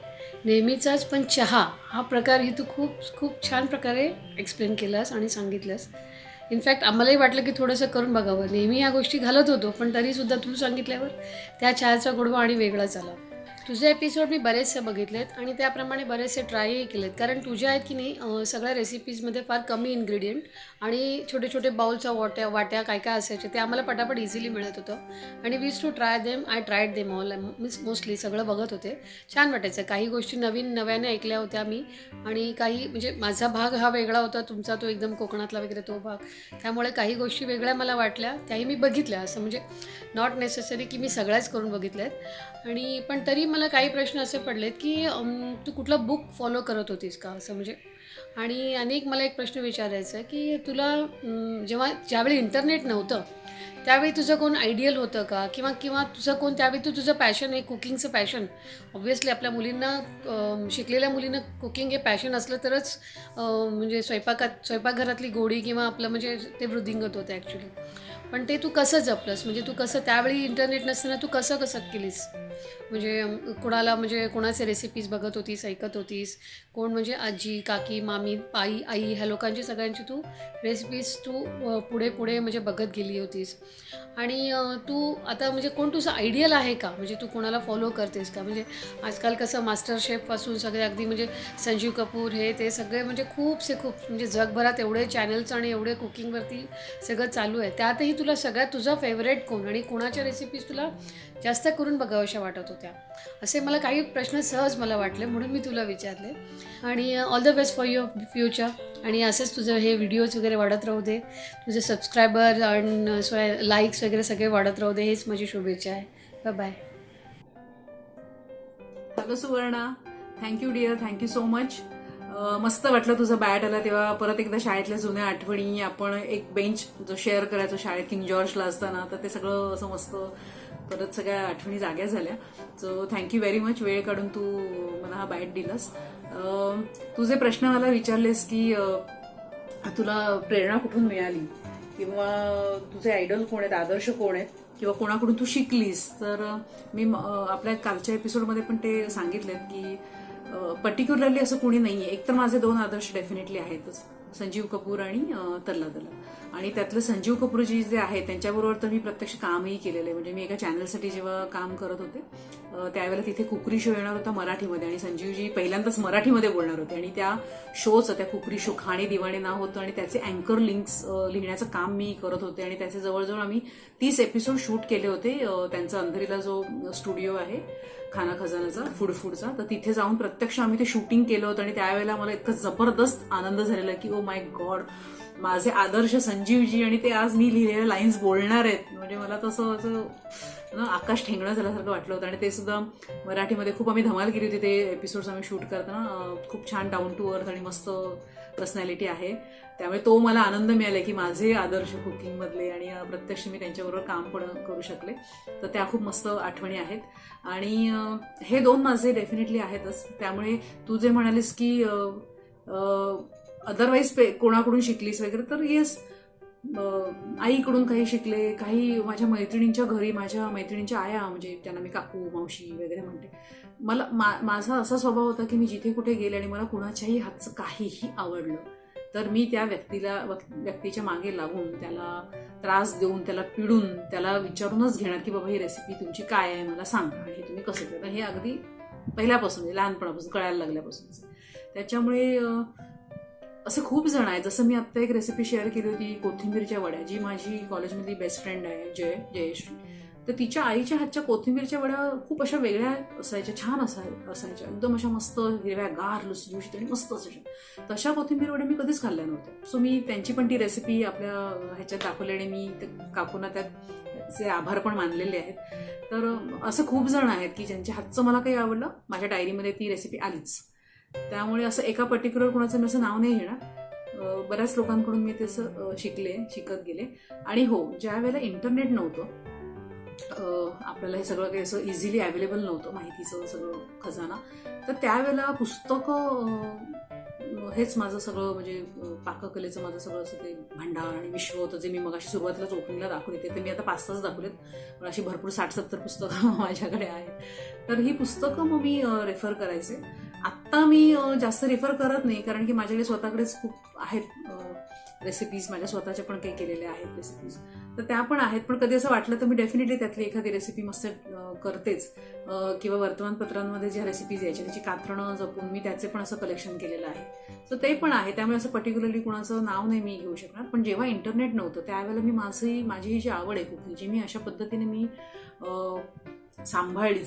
नेहमीचाच पण चहा हा प्रकारही तू खूप खूप छान प्रकारे एक्सप्लेन केलास आणि सांगितलंस. इनफॅक्ट आम्हालाही वाटलं की थोडंसं करून बघावं. नेहमी ह्या गोष्टी घालत होतो, पण तरीसुद्धा तू सांगितल्यावर त्या चहाचा गोडवा आणि वेगळाच आला. तुझे एपिसोड मी बरेचसे बघितलेत आणि त्याप्रमाणे बरेचसे ट्रायही केलेत. कारण तुझ्या आहेत की नाही सगळ्या रेसिपीजमध्ये फार कमी इन्ग्रेडियंट आणि छोटे छोटे बाउलच्या वाट्या काय काय असायचे ते आम्हाला पटापट इझिली मिळत होतं. आणि वीज to try them, I tried them all. Means mostly सगळं बघत होते, छान वाटायचं. काही गोष्टी नव्याने ऐकल्या होत्या मी आणि काही म्हणजे माझा भाग हा वेगळा होता, तुमचा तो एकदम कोकणातला वगैरे तो भाग, त्यामुळे काही गोष्टी वेगळ्या मला वाटल्या, त्याही मी बघितल्या. असं म्हणजे नॉट नेसेसरी की मी सगळ्याच करून बघितल्यात. आणि पण तरी मला काही प्रश्न असे पडलेत की तू कुठला बुक फॉलो करत होतीस का? असं म्हणजे आणि अनेक मला एक प्रश्न विचारायचा आहे की तुला ज्यावेळी इंटरनेट नव्हतं त्यावेळी तुझं कोण आयडियल होतं का, किंवा किंवा तुझं कोण त्यावेळी तुझं पॅशन आहे कुकिंगचं पॅशन. ऑब्व्हियसली आपल्या मुलींना, शिकलेल्या मुलींना कुकिंग हे पॅशन असलं तरच म्हणजे स्वयंपाकघरातली गोडी किंवा आपलं म्हणजे ते वृद्धिंगत होतं ॲक्च्युली. पण ते तू कसं जपलंस, म्हणजे तू कसं त्यावेळी इंटरनेट नसताना तू कसं केलीस, म्हणजे कोणाचे रेसिपीज बघत होतीस, ऐकत होतीस, कोण म्हणजे आजी, काकी, मामी, आई ह्या लोकांची सगळ्यांची तू रेसिपीज तू पुढे म्हणजे बघत गेली होतीस. आणि तू आता म्हणजे कोण तुझं आयडियल आहे का, म्हणजे तू कोणाला फॉलो करतेस का. म्हणजे आजकाल कसं मास्टर शेफपासून सगळे अगदी म्हणजे संजीव कपूर हे ते सगळे म्हणजे खूप म्हणजे जगभरात एवढे चॅनल्स आणि एवढे कुकिंगवरती सगळं चालू आहे. त्यातही तुला सगळ्यात तुझा फेवरेट कोण आणि कोणाच्या रेसिपीज तुला जास्त करून बघाव्याशा वाटत होत्या, असे मला काही प्रश्न सहज मला वाटले, म्हणून मी तुला विचारले. आणि all the best for your future. आणि असंच तुझं हे व्हिडिओज वगैरे वाढत राहू दे, तुझे सबस्क्रायबर आणि लाईक्स वगैरे सगळे वाढत राहू दे, हेच माझी शुभेच्छा आहे. Bye. Hello Suvarna, thank you dear, thank you so much. मस्त वाटलं तुझं बॅट आला तेव्हा. परत एकदा शाळेतल्या जुन्या आठवणी, आपण एक बेंच जो शेअर करायचो शाळेत किंग जॉर्जला असताना, तर ते सगळं असं मस्त परत सगळ्या आठवणी जाग्या झाल्या. सो थँक्यू व्हेरी मच, वेळ काढून तू मला हा बॅट दिलास. तुझे प्रश्न मला विचारलेस की तुला प्रेरणा कुठून मिळाली, किंवा तुझे आयडॉल कोण आहेत, आदर्श कोण आहेत, किंवा कोणाकडून तू शिकलीस. तर मी आपल्या कालच्या एपिसोडमध्ये पण ते सांगितलेत की पर्टिक्युलरली असं कोणी नाहीये. एक तर माझे 2 आदर्श डेफिनेटली आहेतच, संजीव कपूर आणि तल्ला दला. आणि त्यातलं संजीव कपूर जे आहे त्यांच्याबरोबर तर मी प्रत्यक्ष कामही केलेलं आहे. म्हणजे मी एका चॅनलसाठी जेव्हा काम करत होते त्यावेळेला तिथे कुकरी शो येणार होता मराठीमध्ये, आणि संजीवजी पहिल्यांदाच मराठीमध्ये बोलणार होते. आणि त्या शोचं, त्या कुकरी शो खाणे दिवाणे नाव होतं, आणि त्याचे अँकर लिंक्स लिहिण्याचं काम मी करत होते. आणि त्याचे जवळजवळ आम्ही 30 एपिसोड शूट केले होते. त्यांचा अंधेरीला जो स्टुडिओ आहे खाना खजानाचा फूडचा, तर तिथे जाऊन प्रत्यक्ष आम्ही ते शूटिंग केलं होतं. आणि त्यावेळेला मला इतकं जबरदस्त आनंद झालेला की ओ माय गॉड, माझे आदर्श संजीवजी, आणि ते आज मी लिहिलेल्या लाईन्स बोलणार आहेत. म्हणजे मला तसं असं आकाश ठेंगणं झाल्यासारखं वाटलं होतं. आणि ते सुद्धा मराठीमध्ये खूप आम्ही धमाल केली होती. ते एपिसोड्स आम्ही शूट करताना खूप छान डाऊन टू अर्थ आणि मस्त पर्सनॅलिटी आहे. त्यामुळे तो मला आनंद मिळाला की माझे आदर्श कुकिंगमधले, आणि प्रत्यक्ष मी त्यांच्याबरोबर काम पण करू शकले. तर त्या खूप मस्त आठवणी आहेत. आणि हे 2 माझे डेफिनेटली आहेतच. त्यामुळे तू जे म्हणालीस की अदरवाईज कोणाकडून शिकलीस वगैरे, तर येस, आईकडून काही शिकले, काही माझ्या मैत्रिणींच्या घरी, माझ्या मैत्रिणींच्या आया, म्हणजे त्यांना मी काकू मावशी वगैरे म्हणते. मला माझा असा स्वभाव होता की मी जिथे कुठे गेले आणि मला कुणाच्याही हातचं काहीही आवडलं तर मी त्या व्यक्तीच्या मागे लागून, त्याला त्रास देऊन, त्याला पिडून, त्याला विचारूनच घेणार की बाबा ही रेसिपी तुमची काय आहे मला सांगा आणि हे तुम्ही कसं करता. हे अगदी पहिल्यापासून, लहानपणापासून कळायला लागल्यापासून. त्याच्यामुळे असे खूप जण आहेत. जसं मी आत्ता एक रेसिपी शेअर केली होती कोथिंबीरच्या वड्या, जी माझी कॉलेजमधली बेस्ट फ्रेंड आहे जयश्री, तर तिच्या आईच्या हातच्या कोथिंबीरच्या वड्या खूप अशा वेगळ्या असायच्या, छान असायच्या, एकदम अशा मस्त हिरव्या गार लुसलुशीत आणि मस्त असायच्या. तशा कोथिंबीर वड्या मी कधीच खाल्ल्या नव्हत्या. सो मी त्यांची पण ती रेसिपी आपल्या ह्याच्यात दाखवली आणि मी काकूंना त्याचे आभार पण मानलेले आहेत. तर असं खूप जण आहेत की ज्यांच्या हातचं मला काही आवडलं, माझ्या डायरीमध्ये ती रेसिपी आलीच. त्यामुळे असं एका पर्टिक्युलर कोणाचं मी असं नाव नाही घेणार. बऱ्याच लोकांकडून मी तसं शिकत गेले. आणि हो, ज्या वेळेला इंटरनेट नव्हतं, आपल्याला हे सगळं काही असं इझिली अवेलेबल नव्हतं, माहितीचं सगळं खजाना, तर त्यावेळेला पुस्तकं हेच माझं सगळं, म्हणजे पाककलेचं माझं सगळं असं ते भांडार आणि विश्व होतं, जे मी मगाशी सुरुवातीलाच ओपनिंगला दाखवले. ते मी आता 5-6 दाखवलेत, पण अशी भरपूर 60-70 पुस्तकं माझ्याकडे आहेत. तर ही पुस्तकं मग मी रेफर करायचे. आत्ता मी जास्त रेफर करत नाही, कारण की माझ्याकडे स्वतःकडेच खूप आहेत रेसिपीज, माझ्या स्वतःच्या पण काही केलेल्या आहेत रेसिपीज, तर त्या पण आहेत. पण कधी असं वाटलं तर मी डेफिनेटली त्यातली एखादी रेसिपी मस्त करतेच. किंवा वर्तमानपत्रांमध्ये ज्या रेसिपीज यायच्या त्याची कात्रणं जपून मी त्याचे पण असं कलेक्शन केलेलं आहे. तर ते पण आहे. त्यामुळे असं पर्टिक्युलरली कुणाचं नाव नाही मी घेऊ शकणार. पण जेव्हा इंटरनेट नव्हतं त्यावेळेला मी माझी ही जी आवड आहे कुकिंगची, मी अशा पद्धतीने मी सांभाळली,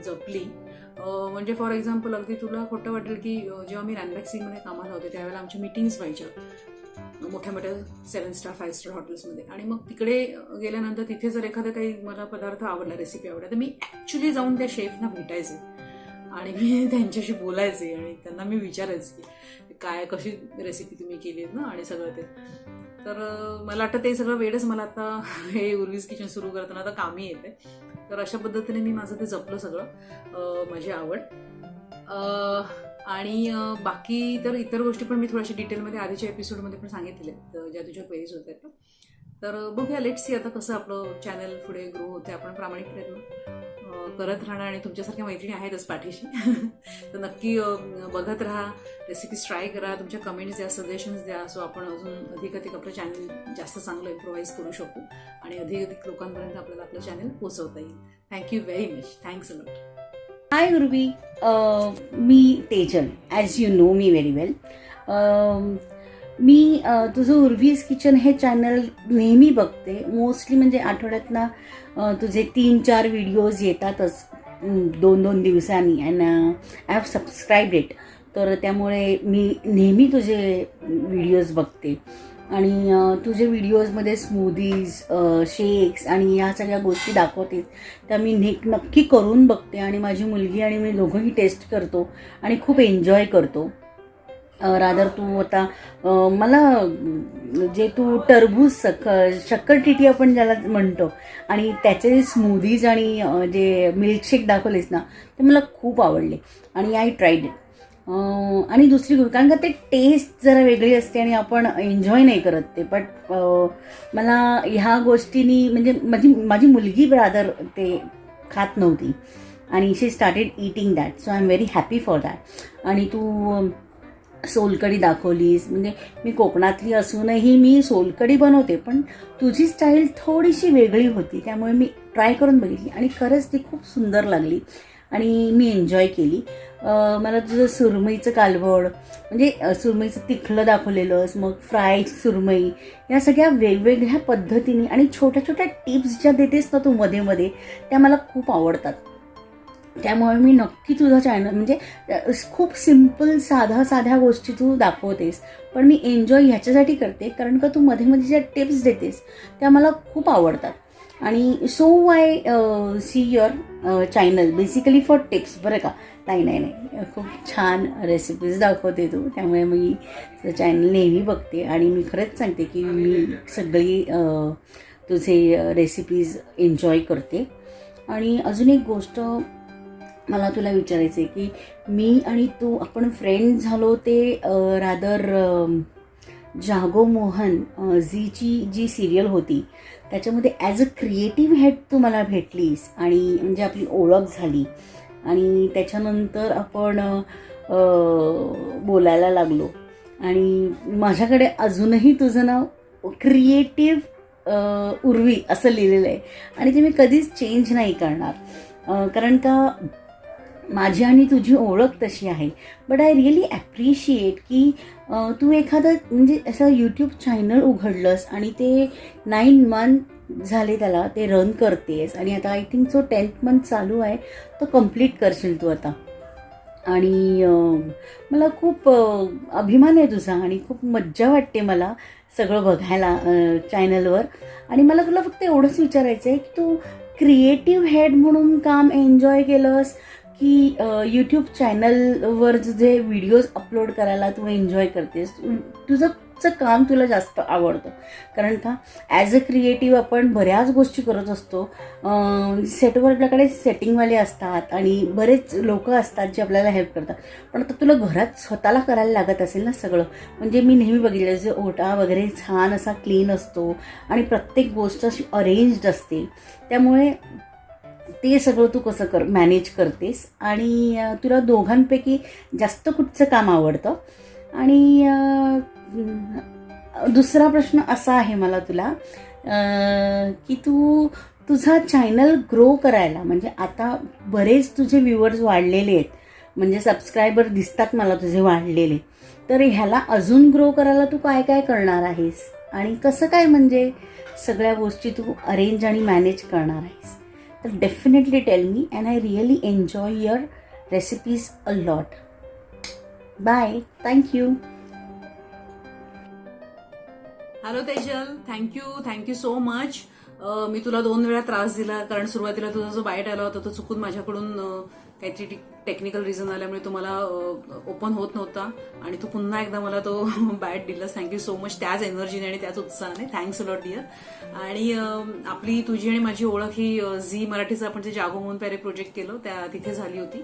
जपली. म्हणजे फॉर एक्झाम्पल, अगदी तुला खोटं वाटेल की जेव्हा मी रॅनबॅक्सीमध्ये कामाला होते त्यावेळेला आमच्या मीटिंग्स व्हायच्या मोठ्या मोठ्या 7 स्टार 5 स्टार हॉटेल्समध्ये. आणि मग तिकडे गेल्यानंतर तिथे जर एखादा काही मला पदार्थ आवडला, रेसिपी आवडला, तर मी ॲक्च्युली जाऊन त्या शेफना भेटायचे आणि मी त्यांच्याशी बोलायचे आणि त्यांना मी विचारायचे की काय कशी रेसिपी तुम्ही केली ना आणि सगळं ते. तर मला वाटतं ते सगळं वेळच मला आता हे उर्वीज किचन सुरू करताना आता कामी येते. तर अशा पद्धतीने मी माझं ते जपलं सगळं, माझी आवड. आणि बाकी तर इतर गोष्टी पण मी थोड्याशा डिटेलमध्ये आधीच्या एपिसोडमध्ये पण सांगितलेल्या ज्या तुझ्या क्वेरीज होत्या. तर बघूया, लेट्स सी आता कसं आपलं चॅनल पुढे ग्रो होते. आपण प्रामाणिक प्रयत्न करत राहणार आणि तुमच्यासारख्या मैत्रिणी आहेतच पाठीशी. तर नक्की बघत राहा, रेसिपीज ट्राय करा, तुमच्या कमेंट्स द्या, सजेशन्स द्या, सो आपण अजून अधिक आपलं चॅनल जास्त चांगलं इम्प्रोव्हाइज करू शकू आणि अधिक लोकांपर्यंत आपल्याला आपलं चॅनल पोहोचवता येईल. Thank you very much. Thanks a lot. Hi Urvi, मी तेजल. ॲज यू नो मी व्हेरी वेल. मी तुझं उर्वीज किचन हे चॅनल नेहमी बघते. मोस्टली म्हणजे आठवड्यातनं तुझे 3-4 व्हिडिओज येतातच 2-2 दिवसांनी, अँड आय हॅव सबस्क्राईब्ड इट. तर त्यामुळे मी नेहमी तुझे व्हिडिओज बघते आणि तुझे व्हिडिओजमध्ये स्मूदीज, शेक्स आणि या सगळ्या गोष्टी दाखवतेस त्या मी नक्की करून बघते आणि माझी मुलगी आणि मी दोघंही टेस्ट करतो आणि खूप एन्जॉय करतो. रादर तू आता मला जे तू टरबूज शक्करटिटी आपण ज्याला म्हणतो आणि त्याचे स्मूदीज आणि जे मिल्कशेक दाखवलेस ना ते मला खूप आवडले आणि आय ट्राईड इट. आणि दुसरी गोष्ट, कारण का ते टेस्ट जरा वेगळी असते आणि आपण एन्जॉय नाही करत ते. बट मला ह्या गोष्टींनी म्हणजे माझी मुलगी रादर ते खात नव्हती आणि she started eating that, so I am very happy for that. आणि तू सोलकढी दाखवलीस, म्हणजे मी कोकणातली असूनही मी सोलकढी बनवते, पण तुझी स्टाईल थोडीशी वेगळी होती, त्यामुळे मी ट्राय करून बघितली आणि खरंच ती खूप सुंदर लागली आणि मी एन्जॉय केली. मला तुझं सुरमईचं कालवड, म्हणजे सुरमईचं तिखलं दाखवलेलंस, मग फ्राय सुरमई, या सगळ्या वेगवेगळ्या पद्धतीने आणि छोट्या छोट्या टिप्स ज्या देतेस ना तू मध्ये मध्ये, त्या मला खूप आवडतात. त्यामुळे मी नक्की तुझा चॅनल, म्हणजे खूप सिम्पल साध्या गोष्टी तू दाखवतेस, पण मी एन्जॉय ह्याच्यासाठी करते कारण का तू मध्ये मध्ये ज्या टिप्स देतेस त्या मला खूप आवडतात. आणि so I see your channel basically for tips, बरं का. नाही, खूप छान रेसिपीज दाखवते तू, त्यामुळे मी तुझं चॅनल नेहमी बघते आणि मी खरंच सांगते की मी सगळी तुझे रेसिपीज एन्जॉय करते. आणि अजून एक गोष्ट मला तुला विचारायचं आहे की मी आणि तू आपण फ्रेंड झालो ते रादर जागो मोहन झीची जी सिरियल होती त्याच्यामध्ये ॲज अ क्रिएटिव्ह हेड तू मला भेटलीस आणि म्हणजे आपली ओळख झाली आणि त्याच्यानंतर आपण बोलायला लागलो आणि माझ्याकडे अजूनही तुझं नाव क्रिएटिव्ह उर्वी असं लिहिलेलं आहे आणि ते मी कधीच चेंज नाही करणार, कारण का माझी आणि तुझी ओळख तशी आहे. बट आय रिअली ॲप्रिशिएट की तू एखादं म्हणजे असं यूट्यूब चॅनल उघडलंस आणि ते 9 मंथ झाले त्याला ते रन करतेस आणि आता आय थिंक 10th मंथ चालू आहे, तो कम्प्लीट करशील तू आता. आणि मला खूप अभिमान आहे तुझा आणि खूप मज्जा वाटते मला सगळं बघायला चॅनलवर. आणि मला तुला फक्त एवढंच विचारायचं आहे की तू क्रिएटिव्ह हेड म्हणून काम एन्जॉय केलंस की यूट्यूब चॅनलवर जे व्हिडिओज अपलोड करायला तू एन्जॉय करतेस, तुझं काम तुला जास्त आवडतं. कारण का ॲज अ क्रिएटिव्ह आपण बऱ्याच गोष्टी करत असतो. सेटवर आपल्याकडे सेटिंगवाले असतात आणि बरेच लोक असतात जे आपल्याला हेल्प करतात, पण आता तुला घरात स्वतःला करायला लागत असेल ना सगळं. म्हणजे मी नेहमी बघितलं जे ओटा वगैरे छान असा क्लीन असतो आणि प्रत्येक गोष्ट अशी अरेंज्ड असते, त्यामुळे ते सगळं तू कसं मॅनेज करतेस आणि तुला दोघांपैकी जास्त कुठचं काम आवडतं. आणि दुसरा प्रश्न असा आहे मला तुला की तू तुझा चॅनल ग्रो करायला, म्हणजे आता बरेच तुझे व्ह्यूअर्स वाढलेले आहेत, म्हणजे सबस्क्रायबर दिसतात मला तुझे वाढलेले, तर ह्याला अजून ग्रो करायला तू काय काय करणार आहेस आणि कसं काय म्हणजे सगळ्या गोष्टी तू अरेंज आणि मॅनेज करणार आहेस. तर definitely tell me and I really enjoy your recipes a lot. Bye, thank you. Hello Tejal, thank you so much. मी तुला 2 वेळा त्रास दिला कारण सुरुवातीला तुझा जो बाईट आला होता तो चुकून माझ्याकडून काहीतरी टेक्निकल रिझन आल्यामुळे तो मला ओपन होत नव्हता आणि तू पुन्हा एकदा मला तो बॅट दिलास. Thank you so much. त्याच एनर्जीने आणि त्याच उत्साहाने. Thanks a lot dear. आणि आपली तुझी आणि माझी ओळख ही झी मराठीचं आपण जे जागो मोहन प्यारे प्रोजेक्ट केलं तिथे झाली होती,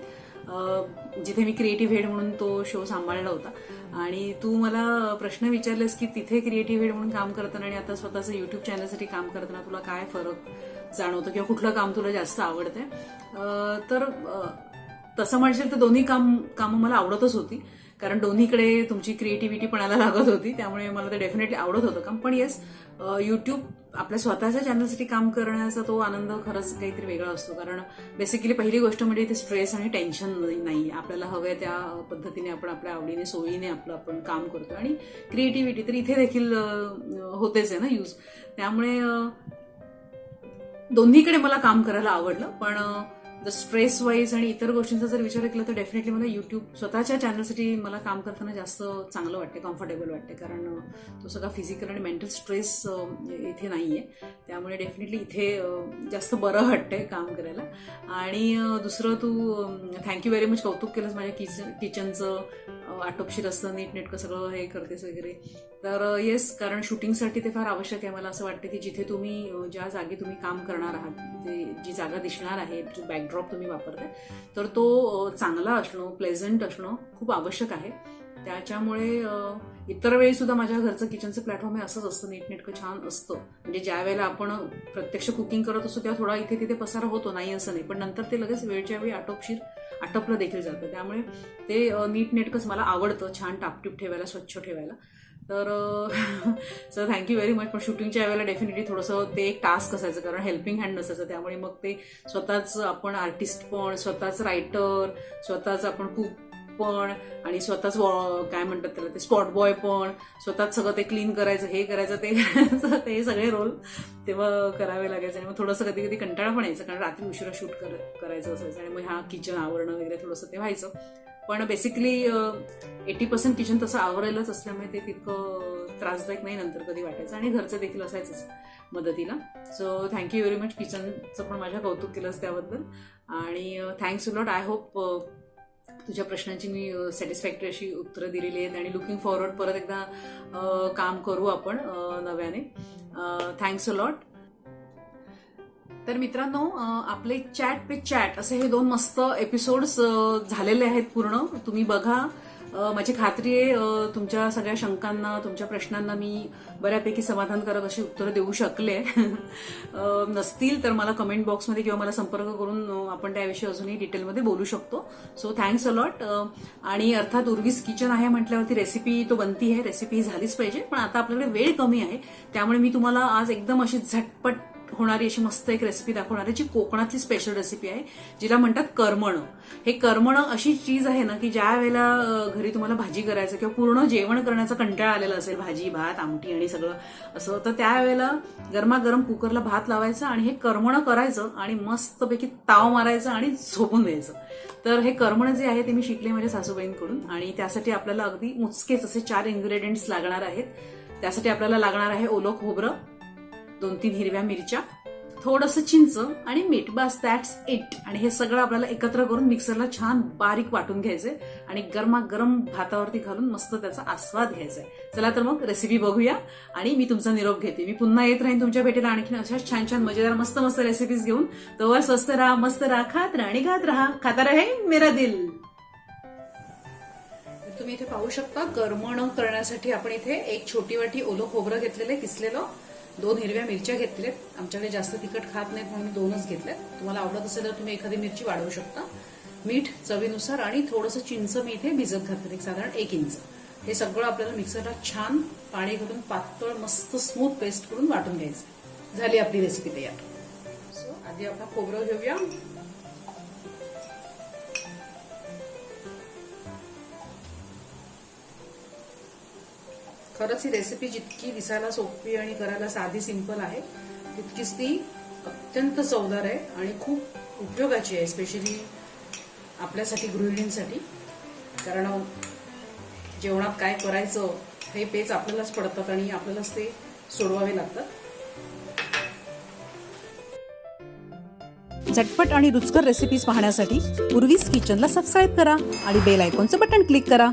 जिथे मी क्रिएटिव्ह हेड म्हणून तो शो सांभाळला होता. आणि तू मला प्रश्न विचारलेस की तिथे क्रिएटिव्ह हेड म्हणून काम करताना आणि आता स्वतःचं युट्यूब चॅनलसाठी काम करताना तुला काय फरक जाणवतो किंवा कुठलं काम तुला जास्त आवडतंय. तर तसं म्हणशील तर दोन्ही कामं मला आवडतच होती, कारण दोन्हीकडे तुमची क्रिएटिव्हिटी पणाला लागत होती, त्यामुळे मला ते डेफिनेटली आवडत होतं काम. पण येस, युट्यूब आपल्या स्वतःच्या चॅनलसाठी काम करण्याचा तो आनंद खरंच काहीतरी वेगळा असतो. कारण बेसिकली पहिली गोष्ट म्हणजे इथे स्ट्रेस आणि टेन्शन नाही. आपल्याला हव्या त्या पद्धतीने आपण आपल्या आवडीने सोयीने आपण काम करतो. आणि क्रिएटिव्हिटी तर इथे देखील होतेच आहे ना यूज. त्यामुळे दोन्हीकडे मला काम करायला आवडलं. पण जर स्ट्रेस वाईज आणि इतर गोष्टींचा जर विचार केला तर डेफिनेटली मला युट्यूब स्वतःच्या चॅनलसाठी मला काम करताना जास्त चांगलं वाटते, कम्फर्टेबल वाटते. कारण तो सगळा फिजिकल आणि मेंटल स्ट्रेस इथे नाहीये. त्यामुळे डेफिनेटली इथे जास्त बरं वाटतंय काम करायला. आणि दुसरं, तू थँक्यू व्हेरी मच, कौतुक केलंस माझ्या किचनचं. आटोपशीर असतं, नीटनेटकं सगळं हे करतेस वगैरे. तर येस, कारण शूटिंगसाठी ते फार आवश्यक आहे. मला असं वाटतं की जिथे तुम्ही ज्या जागी तुम्ही काम करणार आहात, जी जागा दिसणार आहे, जो बॅकड्रॉप तुम्ही वापरताय, तर तो चांगला असणं, प्लेझंट असणं खूप आवश्यक आहे. त्याच्यामुळे इतर वेळी सुद्धा माझ्या घरचं किचनचं प्लॅटफॉर्म हे असंच असतं, नीटनेटकं छान असतं. म्हणजे ज्या वेळेला आपण प्रत्यक्ष कुकिंग करत असतो तेव्हा थोडा इथे तिथे पसारा होतो, नाही असं नाही, पण नंतर ते लगेच वेळच्या वेळी आटोपलं देखील जातं. त्यामुळे ते नीटनेटकंच मला आवडतं, छान टापटीप ठेवायला, स्वच्छ ठेवायला. तर सर थँक्यू व्हेरी मच. पण शूटिंगच्या वेळेला डेफिनेटली थोडंसं ते एक टास्क असायचं, कारण हेल्पिंग हँड नसायचं. त्यामुळे मग ते स्वतःच आपण आर्टिस्ट पण, स्वतःच रायटर, स्वतःच आपण कुक पण, आणि स्वतःच काय म्हणतात त्याला ते स्पॉट बॉय पण, स्वतःच सगळं ते क्लीन करायचं, हे करायचं, ते करायचं, ते सगळे रोल तेव्हा करावे लागायचे. आणि मग थोडंसं कधी कधी कंटाळा पण यायचं, कारण रात्री उशिरा शूट करायचं असायचं आणि मग किचन आवरणं वगैरे थोडंसं ते व्हायचं. पण बेसिकली 80% किचन तसं आवरायलाच असल्यामुळे ते तितकं त्रासदायक नाही नंतर कधी वाटायचं. आणि घरचं देखील असायचंच मदतीला. So thank you very much. किचनचं पण माझ्या कौतुक केलंस त्याबद्दल. आणि thanks a lot. I hope तुझ्या प्रश्नांची मी सॅटिस्फॅक्टरी अशी उत्तरं दिलेली आहेत. आणि लुकिंग फॉरवर्ड परत एकदा काम करू आपण नव्याने. Thanks a lot. तर मित्रांनो, आपले चॅट पे चॅट असे हे 2 मस्त एपिसोड्स झालेले आहेत पूर्ण. तुम्ही बघा. माझी खात्री आहे तुमच्या सगळ्या शंकांना, तुमच्या प्रश्नांना मी बऱ्यापैकी समाधानकारक अशी उत्तरं देऊ शकले. नसतील तर मला कमेंट बॉक्समध्ये किंवा मला संपर्क करून आपण त्याविषयी अजूनही डिटेलमध्ये बोलू शकतो. So thanks a lot. आणि अर्थात उर्वीज किचन आहे म्हटल्यावरती रेसिपी तो बनती आहे, रेसिपी झालीच पाहिजे. पण आता आपल्याकडे वेळ कमी आहे, त्यामुळे मी तुम्हाला आज एकदम अशी झटपट होणारी अशी मस्त एक रेसिपी दाखवणार आहे, जी कोकणातली स्पेशल रेसिपी आहे, जिला म्हणतात करमणं. हे करमणं अशी चीज आहे ना की ज्या वेळेला घरी तुम्हाला भाजी करायचं किंवा पूर्ण जेवण करण्याचा कंटाळा आलेला असेल, भाजी भात आमटी आणि सगळं असं, तर त्यावेळेला गरमागरम कुकरला भात लावायचं आणि हे करमणं करायचं आणि मस्तपैकी ताव मारायचं आणि झोपून द्यायचं. तर हे करमणं जे आहे ते मी शिकले माझ्या सासूबाईंकडून. आणि त्यासाठी आपल्याला अगदी मोजकेच असे 4 इन्ग्रेडियंट्स लागणार आहेत. त्यासाठी आपल्याला लागणार आहे ओलं खोबरं, 2-3 हिरव्या मिरच्या, थोडंसं चिंच आणि मीठ. बस, दॅट्स इट. आणि हे सगळं आपल्याला एकत्र करून मिक्सरला छान बारीक वाटून घ्यायचंय आणि गरमागरम भातावरती घालून मस्त त्याचा आस्वाद घ्यायचा आहे. चला तर मग रेसिपी बघूया आणि मी तुमचा निरोप घेते. मी पुन्हा येत राहीन तुमच्या भेटीला आणखीन अशाच छान छान मजेदार मस्त मस्त रेसिपीज घेऊन. तोवर स्वस्त राहा, मस्त राहा, खात राहा आणि खात राहा. खाता रहे मेरा दिल. तुम्ही इथे पाहू शकता, करमणं करण्यासाठी आपण इथे 1 छोटी वाटी ओलं खोबरं घेतलेलं आहे किसलेलं, 2 हिरव्या मिरच्या घेतल्यात. आमच्याकडे जास्त तिखट खात नाहीत म्हणून 2च घेतल्यात. तुम्हाला आवडत असेल तर तुम्ही एखादी मिरची वाढवू शकता. मीठ चवीनुसार आणि थोडंसं चिंच मी इथे भिजत घातलं, साधारण 1 इंच. हे सगळं आपल्याला मिक्सरला छान पाणी घालून पातळ मस्त स्मूथ पेस्ट करून वाटून घ्यायचं. झाली आपली रेसिपी तयार. सो आधी आपण खोबरं घेऊया. खरंच ही रेसिपी जितकी दिसायला सोपी आणि करायला साधी सिंपल आहे, तितकीच ती अत्यंत चवदार आहे आणि खूप उपयोगाची आहे, स्पेशली आपल्यासाठी, गृहिणींसाठी. कारण जेवणात काय करायचं हे पेच आपल्यालाच पडतात आणि आपल्यालाच ते सोडवावे लागतात. झटपट आणि रुचकर रेसिपीज पाहण्यासाठी उर्वीज किचनला सबस्क्राईब करा आणि बेल आयकॉनचं बटन क्लिक करा.